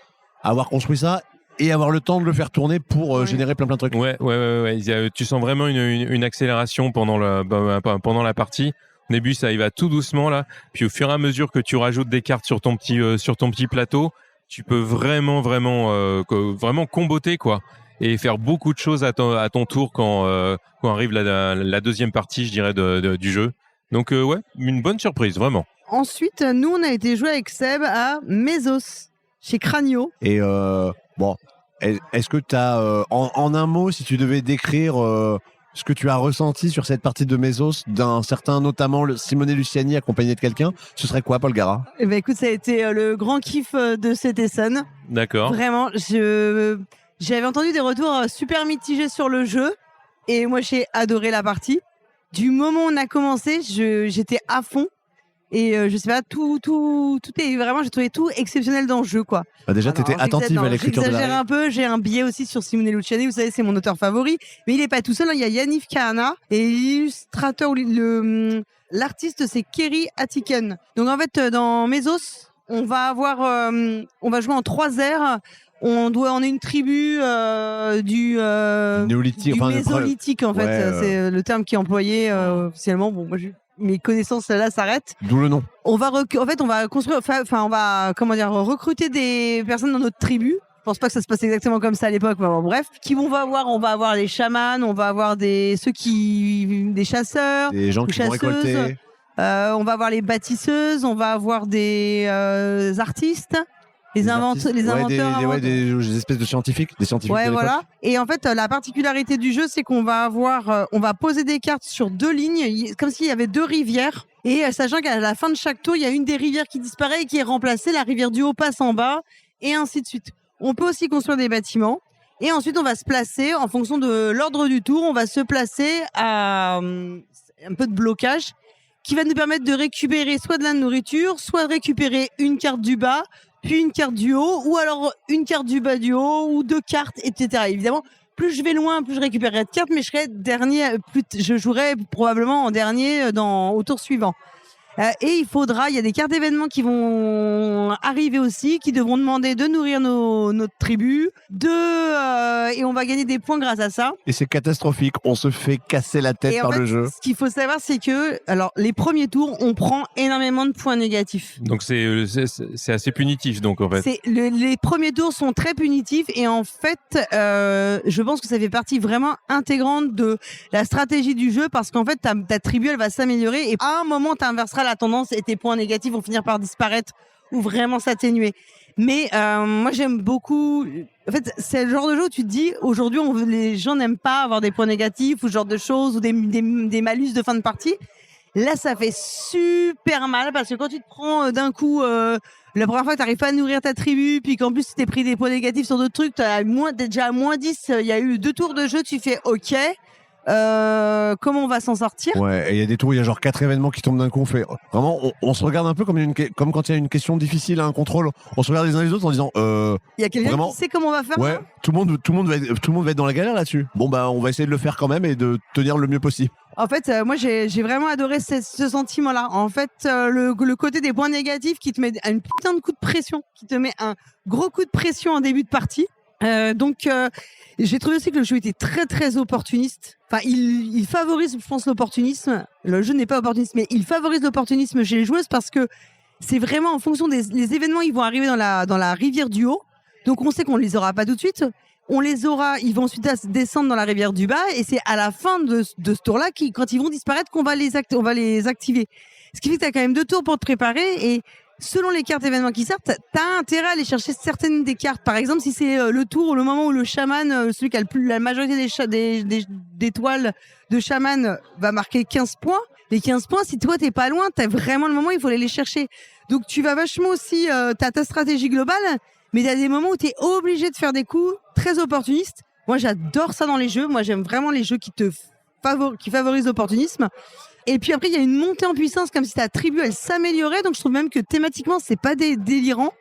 avoir construit ça et avoir le temps de le faire tourner pour générer plein de trucs. Ouais. Tu sens vraiment une accélération pendant la partie. Au début, ça y va tout doucement là. Puis au fur et à mesure que tu rajoutes des cartes sur ton petit plateau, tu peux vraiment comboter quoi et faire beaucoup de choses à ton tour quand arrive la deuxième partie, je dirais, du jeu. Donc une bonne surprise vraiment. Ensuite, nous, on a été jouer avec Seb à Mesos, chez Cranio. Et est-ce que tu as, en un mot, si tu devais décrire ce que tu as ressenti sur cette partie de Mesos, d'un certain notamment Simone Luciani accompagné de quelqu'un, ce serait quoi, Paul Gara ? Eh ben, écoute, ça a été le grand kiff de cet Essonne. D'accord. Vraiment, j'avais entendu des retours super mitigés sur le jeu. Et moi, j'ai adoré la partie. Du moment où on a commencé, j'étais à fond. Et je sais pas, tout est vraiment, j'ai trouvé tout exceptionnel dans le jeu, quoi. Déjà, tu étais Alors, attentive à l'écriture de la j'exagère règle. un peu, j'ai un biais aussi sur Simone Luciani, vous savez, c'est mon auteur favori. Mais il est pas tout seul, hein. Il y a Yannick Kahana et l'illustrateur, l'artiste, c'est Kerry Attiken. Donc en fait, dans Mesos, on va jouer en 3 aires. On est une tribu du Néolithique, du enfin, mésolithique, en fait. Ouais, C'est le terme qui est employé officiellement. Bon, moi, mes connaissances là s'arrêtent. D'où le nom. On va construire, on va recruter des personnes dans notre tribu. Je pense pas que ça se passe exactement comme ça à l'époque, mais bon, bref. On va avoir les chamans, on va avoir des chasseurs, Des gens ou qui vont chasseuses. récolter. On va avoir les bâtisseuses, on va avoir des artistes, les artistes. inventeurs. Des espèces de scientifiques. Des scientifiques Ouais, de l'époque. voilà. Et en fait, la particularité du jeu, c'est qu'on va on va poser des cartes sur 2 lignes, comme s'il y avait 2 rivières. Et sachant qu'à la fin de chaque tour, il y a une des rivières qui disparaît et qui est remplacée. La rivière du haut passe en bas, et ainsi de suite. On peut aussi construire des bâtiments. Et ensuite, on va se placer, en fonction de l'ordre du tour, on va se placer à un peu de blocage qui va nous permettre de récupérer soit de la nourriture, soit de récupérer une carte du bas, puis une carte du haut, ou alors une carte du bas du haut, ou 2 cartes, etc. Évidemment, plus je vais loin, plus je récupérerai de cartes, mais je serai dernier, je jouerai probablement en dernier au tour suivant. Et il y a des cartes d'événements qui vont arriver aussi, qui devront demander de nourrir notre tribu, et on va gagner des points grâce à ça. Et c'est catastrophique. On se fait casser la tête Et en par fait, le jeu. ce qu'il faut savoir, c'est que, alors, les premiers tours, on prend énormément de points négatifs. Donc c'est assez punitif, donc en fait. Les premiers tours sont très punitifs et en fait, je pense que ça fait partie vraiment intégrante de la stratégie du jeu parce qu'en fait, ta tribu, elle va s'améliorer et à un moment, tu inverseras la tendance et tes points négatifs vont finir par disparaître ou vraiment s'atténuer. Mais moi, j'aime beaucoup... En fait, c'est le genre de jeu où tu te dis, aujourd'hui, les gens n'aiment pas avoir des points négatifs ou ce genre de choses ou des malus de fin de partie. Là, ça fait super mal parce que quand tu te prends d'un coup, la première fois que tu n'arrives pas à nourrir ta tribu, puis qu'en plus tu t'es pris des points négatifs sur d'autres trucs, t'es déjà à moins 10, il y a eu 2 tours de jeu, tu fais OK, comment on va s'en sortir? Ouais, et il y a des tours, il y a genre 4 événements qui tombent d'un coup. Vraiment, on se regarde un peu comme quand il y a une question difficile à un contrôle. On se regarde les uns les autres en disant Il y a quelqu'un vraiment qui sait comment on va faire? ouais, Là tout le monde va être dans la galère là-dessus. Bon bah on va essayer de le faire quand même et de tenir le mieux possible. En fait, moi j'ai vraiment adoré ce sentiment-là. En fait, le côté des points négatifs qui te met un putain de coup de pression, qui te met un gros coup de pression en début de partie. Donc j'ai trouvé aussi que le jeu était très très opportuniste. Enfin, il favorise, je pense, l'opportunisme. Le jeu n'est pas opportuniste, mais il favorise l'opportunisme chez les joueuses parce que c'est vraiment en fonction les événements, ils vont arriver dans la rivière du haut. Donc on sait qu'on les aura pas tout de suite. On les aura, ils vont ensuite descendre dans la rivière du bas et c'est à la fin de ce tour-là, quand ils vont disparaître, qu'on va les activer. Ce qui fait que tu as quand même 2 tours pour te préparer et selon les cartes événements qui sortent, t'as intérêt à aller chercher certaines des cartes. Par exemple, si c'est le tour ou le moment où le chaman, celui qui a la majorité des toiles de chaman, va marquer 15 points. Les 15 points, si toi t'es pas loin, t'as vraiment le moment où il faut aller les chercher. Donc tu vas vachement aussi, t'as ta stratégie globale, mais il y a des moments où t'es obligé de faire des coups très opportunistes. Moi, j'adore ça dans les jeux. Moi, j'aime vraiment les jeux qui favorisent l'opportunisme. Et puis après, il y a une montée en puissance comme si ta tribu, elle s'améliorait. Donc, je trouve même que thématiquement, c'est pas délirant.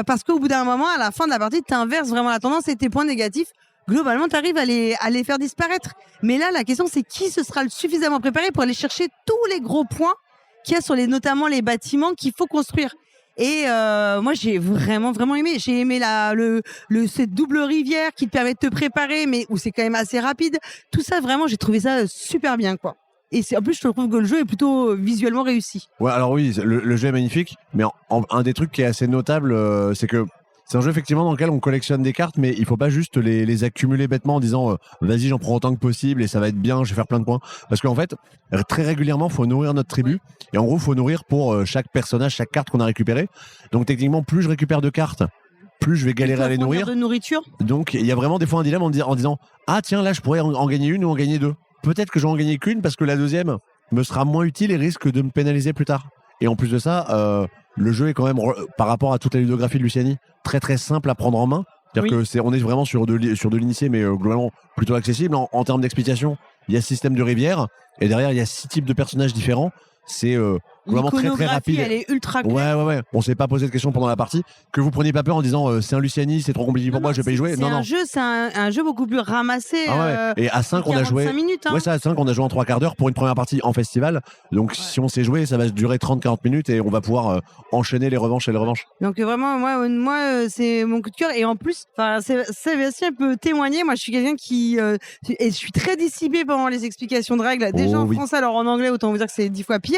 Parce qu'au bout d'un moment, à la fin de la partie, tu inverses vraiment la tendance et tes points négatifs, globalement, tu arrives à les faire disparaître. Mais là, la question, c'est qui se sera suffisamment préparé pour aller chercher tous les gros points qu'il y a sur notamment les bâtiments qu'il faut construire. Et moi, j'ai vraiment aimé. J'ai aimé cette double rivière qui te permet de te préparer, mais où c'est quand même assez rapide. Tout ça, vraiment, j'ai trouvé ça super bien, quoi. Et en plus, je trouve que le jeu est plutôt visuellement réussi. Ouais, alors oui, le jeu est magnifique, mais un des trucs qui est assez notable, c'est que c'est un jeu effectivement dans lequel on collectionne des cartes, mais il faut pas juste les accumuler bêtement en disant vas-y, j'en prends autant que possible et ça va être bien, je vais faire plein de points. Parce qu'en fait, très régulièrement, faut nourrir notre tribu. Et en gros, faut nourrir pour chaque personnage, chaque carte qu'on a récupérée. Donc techniquement, plus je récupère de cartes, plus je vais galérer à les nourrir. De nourriture. Donc il y a vraiment des fois un dilemme en disant ah tiens, là je pourrais en gagner une ou en gagner 2. Peut-être que je vais en gagner qu'une parce que la deuxième me sera moins utile et risque de me pénaliser plus tard. Et en plus de ça, le jeu est quand même, par rapport à toute la ludographie de Luciani, très très simple à prendre en main. C'est-à-dire que on est vraiment sur de l'initié, mais globalement plutôt accessible. En termes d'explication, il y a ce système de rivière et derrière il y a 6 types de personnages différents. C'est vraiment très très rapide. Elle est ultra claire. Ouais. On s'est pas posé de questions pendant la partie. Que vous preniez pas peur en disant c'est un Luciani, c'est trop compliqué pour moi, je vais pas y jouer. Non. C'est un jeu beaucoup plus ramassé. Et à 5, on a joué. Minutes, hein. Ouais, ça, à 5, on a joué en 3 quarts d'heure pour une première partie en festival. Donc si on sait jouer, ça va durer 30-40 minutes et on va pouvoir enchaîner les revanches et les revanches. Donc vraiment, moi c'est mon coup de cœur. Et en plus, Sébastien peut témoigner. Moi, je suis quelqu'un qui. Et je suis très dissipé pendant les explications de règles. Déjà en français, alors en anglais, autant vous dire que c'est 10 fois pire.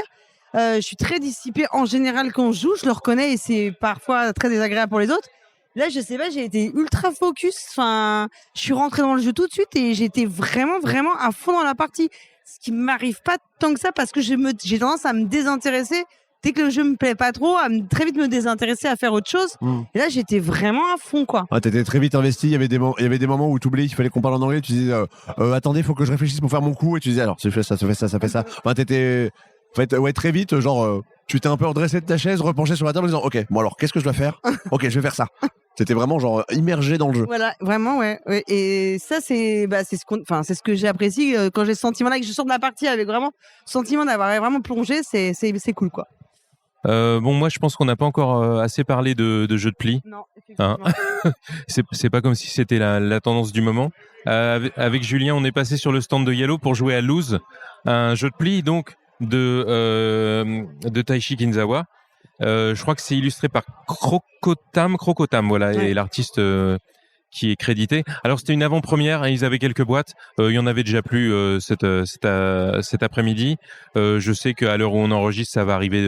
Je suis très dissipée en général quand je joue, je le reconnais et c'est parfois très désagréable pour les autres. Là, je sais pas, j'ai été ultra focus. Enfin, je suis rentrée dans le jeu tout de suite et j'étais vraiment, vraiment à fond dans la partie. Ce qui m'arrive pas tant que ça parce que j'ai tendance à me désintéresser. Dès que le jeu me plaît pas trop, à très vite me désintéresser à faire autre chose. Et là, j'étais vraiment à fond, quoi. Ah, t'étais très vite investi. Il y avait des moments où tu oubliais qu'il fallait qu'on parle en anglais. Tu disais, attendez, faut que je réfléchisse pour faire mon coup. Et tu disais, alors, tu fais ça, ça fait ça, ça fait ça. Enfin, t'étais, en fait, ouais, très vite, genre, tu t'es un peu redressé de ta chaise, repenché sur la table en disant, ok, bon alors, qu'est-ce que je dois faire? Ok, je vais faire ça. C'était vraiment genre immergé dans le jeu. Voilà, vraiment, ouais. Et ça, c'est ce que j'apprécie quand j'ai ce sentiment-là, que je sors de la partie avec vraiment le sentiment d'avoir vraiment plongé, c'est cool, quoi. Bon, moi, je pense qu'on n'a pas encore assez parlé de jeux de pli. Non, Hein effectivement. c'est pas comme si c'était la tendance du moment. Avec Julien, on est passé sur le stand de Yellow pour jouer à Lose, un jeu de pli donc de Taishi Kinzawa. Je crois que c'est illustré par Crocotam, voilà, Ouais. et l'artiste qui est crédité. Alors c'était une avant-première, hein, ils avaient quelques boîtes. Il y en avait déjà plus cet après-midi. Je sais qu'à l'heure où on enregistre, ça va arriver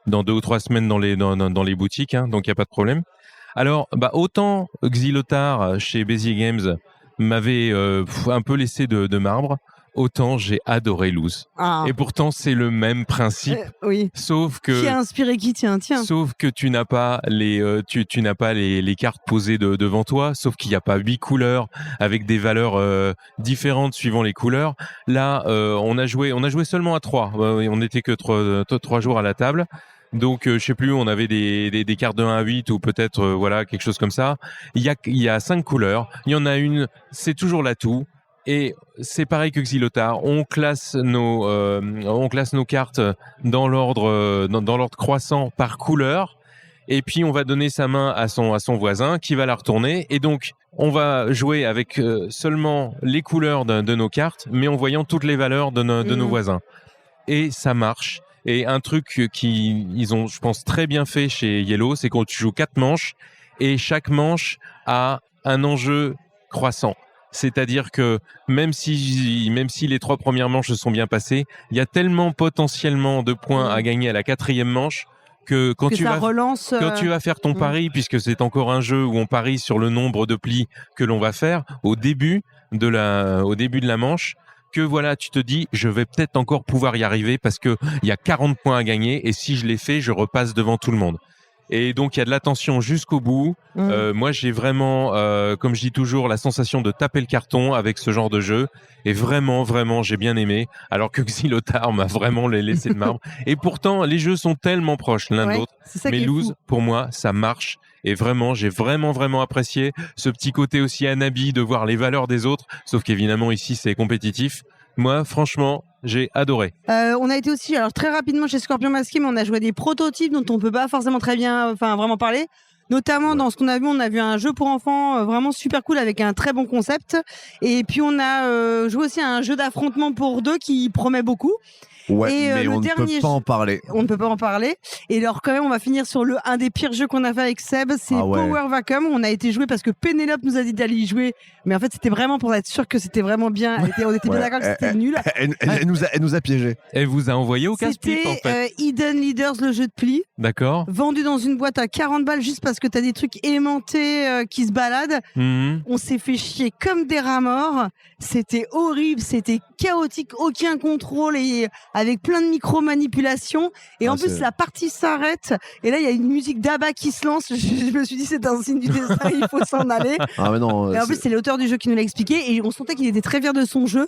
dans 2 ou 3 semaines dans les boutiques, hein, donc il y a pas de problème. Alors, autant Xylotar chez Béziers Games m'avait un peu laissé de marbre, autant j'ai adoré Lose. Ah. Et pourtant, c'est le même principe, Oui. sauf que Qui a inspiré qui, tiens. sauf que tu n'as pas tu n'as pas les cartes posées devant toi, sauf qu'il n'y a pas 8 couleurs avec des valeurs différentes suivant les couleurs. Là, on a joué seulement à 3. On n'était que 3 jours à la table. Donc, je sais plus, on avait des cartes de 1 à 8 ou peut-être, voilà, quelque chose comme ça. Il y a 5 couleurs. Il y en a une, c'est toujours l'atout. Et c'est pareil que Xylotar. On classe nos cartes dans l'ordre croissant par couleur. Et puis, on va donner sa main à son voisin qui va la retourner. Et donc, on va jouer avec seulement les couleurs de nos cartes, mais en voyant toutes les valeurs de nos voisins. Et ça marche. Et un truc qu'ils ont, je pense, très bien fait chez Yellow, c'est quand tu joues 4 manches et chaque manche a un enjeu croissant. C'est-à-dire que même si les 3 premières manches se sont bien passées, il y a tellement potentiellement de points à gagner à la 4e manche que quand tu vas faire ton pari, puisque c'est encore un jeu où on parie sur le nombre de plis que l'on va faire au début de la manche, que voilà, tu te dis, je vais peut-être encore pouvoir y arriver parce que il y a 40 points à gagner et si je l'ai fait, je repasse devant tout le monde. Et donc, il y a de l'attention jusqu'au bout. Moi, j'ai vraiment, comme je dis toujours, la sensation de taper le carton avec ce genre de jeu. Et vraiment, vraiment, j'ai bien aimé. Alors que Xylotar m'a vraiment laissé de marbre. Et pourtant, les jeux sont tellement proches l'un de l'autre. Mais Lose, pour moi, ça marche. Et vraiment, j'ai vraiment, vraiment apprécié ce petit côté aussi Hanabi de voir les valeurs des autres. Sauf qu'évidemment, ici, c'est compétitif. Moi, franchement, j'ai adoré. On a été aussi, alors très rapidement chez Scorpion Masqué, mais on a joué des prototypes dont on peut pas forcément très bien, vraiment parler. Notamment dans ce qu'on a vu un jeu pour enfants vraiment super cool avec un très bon concept. Et puis on a joué aussi à un jeu d'affrontement pour 2 qui promet beaucoup. Ouais, et mais on ne peut pas en parler. On ne peut pas en parler. Et alors quand même, on va finir sur un des pires jeux qu'on a fait avec Seb, c'est Power Vacuum. On a été joué parce que Pénélope nous a dit d'aller y jouer, mais en fait c'était vraiment pour être sûr que c'était vraiment bien. On était bien d'accord que c'était nul. Elle nous a piégés. Elle vous a envoyé au casse-pipe en fait. C'était Hidden Leaders, le jeu de pli. D'accord. Vendu dans une boîte à 40 balles juste parce que t'as des trucs aimantés qui se baladent. On s'est fait chier comme des rats morts. C'était horrible, c'était chaotique, aucun contrôle et avec plein de micro-manipulations. Et en plus, la partie s'arrête. Et là, il y a une musique d'Abba qui se lance. Je me suis dit, c'est un signe du destin, il faut s'en aller. Ah, mais non, et en plus, c'est l'auteur du jeu qui nous l'a expliqué. Et on sentait qu'il était très fier de son jeu.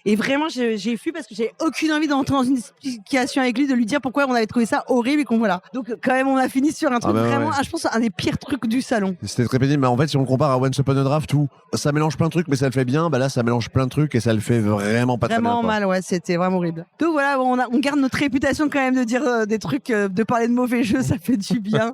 Et vraiment, j'ai fui parce que j'avais aucune envie d'entrer dans une explication avec lui, de lui dire pourquoi on avait trouvé ça horrible et qu'on voilà. Donc, quand même, on a fini sur un truc vraiment, je pense, un des pires trucs du salon. C'était très pénible, mais en fait, si on compare à Once Upon a Draft où ça mélange plein de trucs, mais ça le fait bien, là, ça mélange plein de trucs et ça le fait vraiment pas très bien. Vraiment mal, ouais, c'était vraiment horrible. Donc voilà, on garde notre réputation quand même de dire des trucs, de parler de mauvais jeux, ça fait du bien.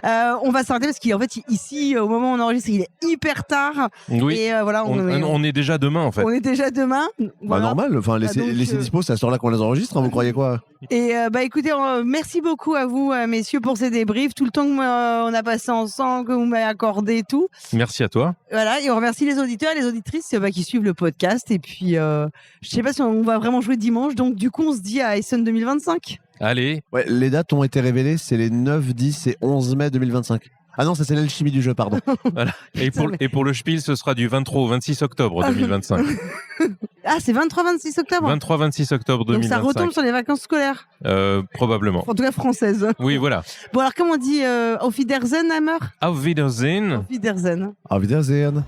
On va s'arrêter parce qu'en fait, ici, au moment où on enregistre, il est hyper tard. Oui. Et voilà, on est déjà demain, en fait. On est déjà demain. Voilà. Normal, enfin, laissez dispo, c'est à ce heure-là qu'on les enregistre, hein, vous croyez quoi? Et écoutez, merci beaucoup à vous, messieurs, pour ces débriefs, tout le temps qu'on a passé ensemble, que vous m'avez accordé et tout. Merci à toi. Voilà, et on remercie les auditeurs et les auditrices qui suivent le podcast. Et puis, je sais pas si on va vraiment jouer dimanche, donc du coup, on se dit à Essen 2025. Allez. Ouais, les dates ont été révélées, c'est les 9, 10 et 11 mai 2025. Ah non, ça c'est l'alchimie du jeu, pardon. Voilà. Et pour le Spiel, ce sera du 23 au 26 octobre 2025. Ah, c'est 23-26 octobre 23-26 octobre Donc 2025. ça retombe sur les vacances scolaires, Probablement. en tout cas françaises. Oui, voilà. Bon, alors comment on dit Auf Wiedersehen, Hammer Auf Wiedersehen. Auf Wiedersehen. Auf Wiedersehen.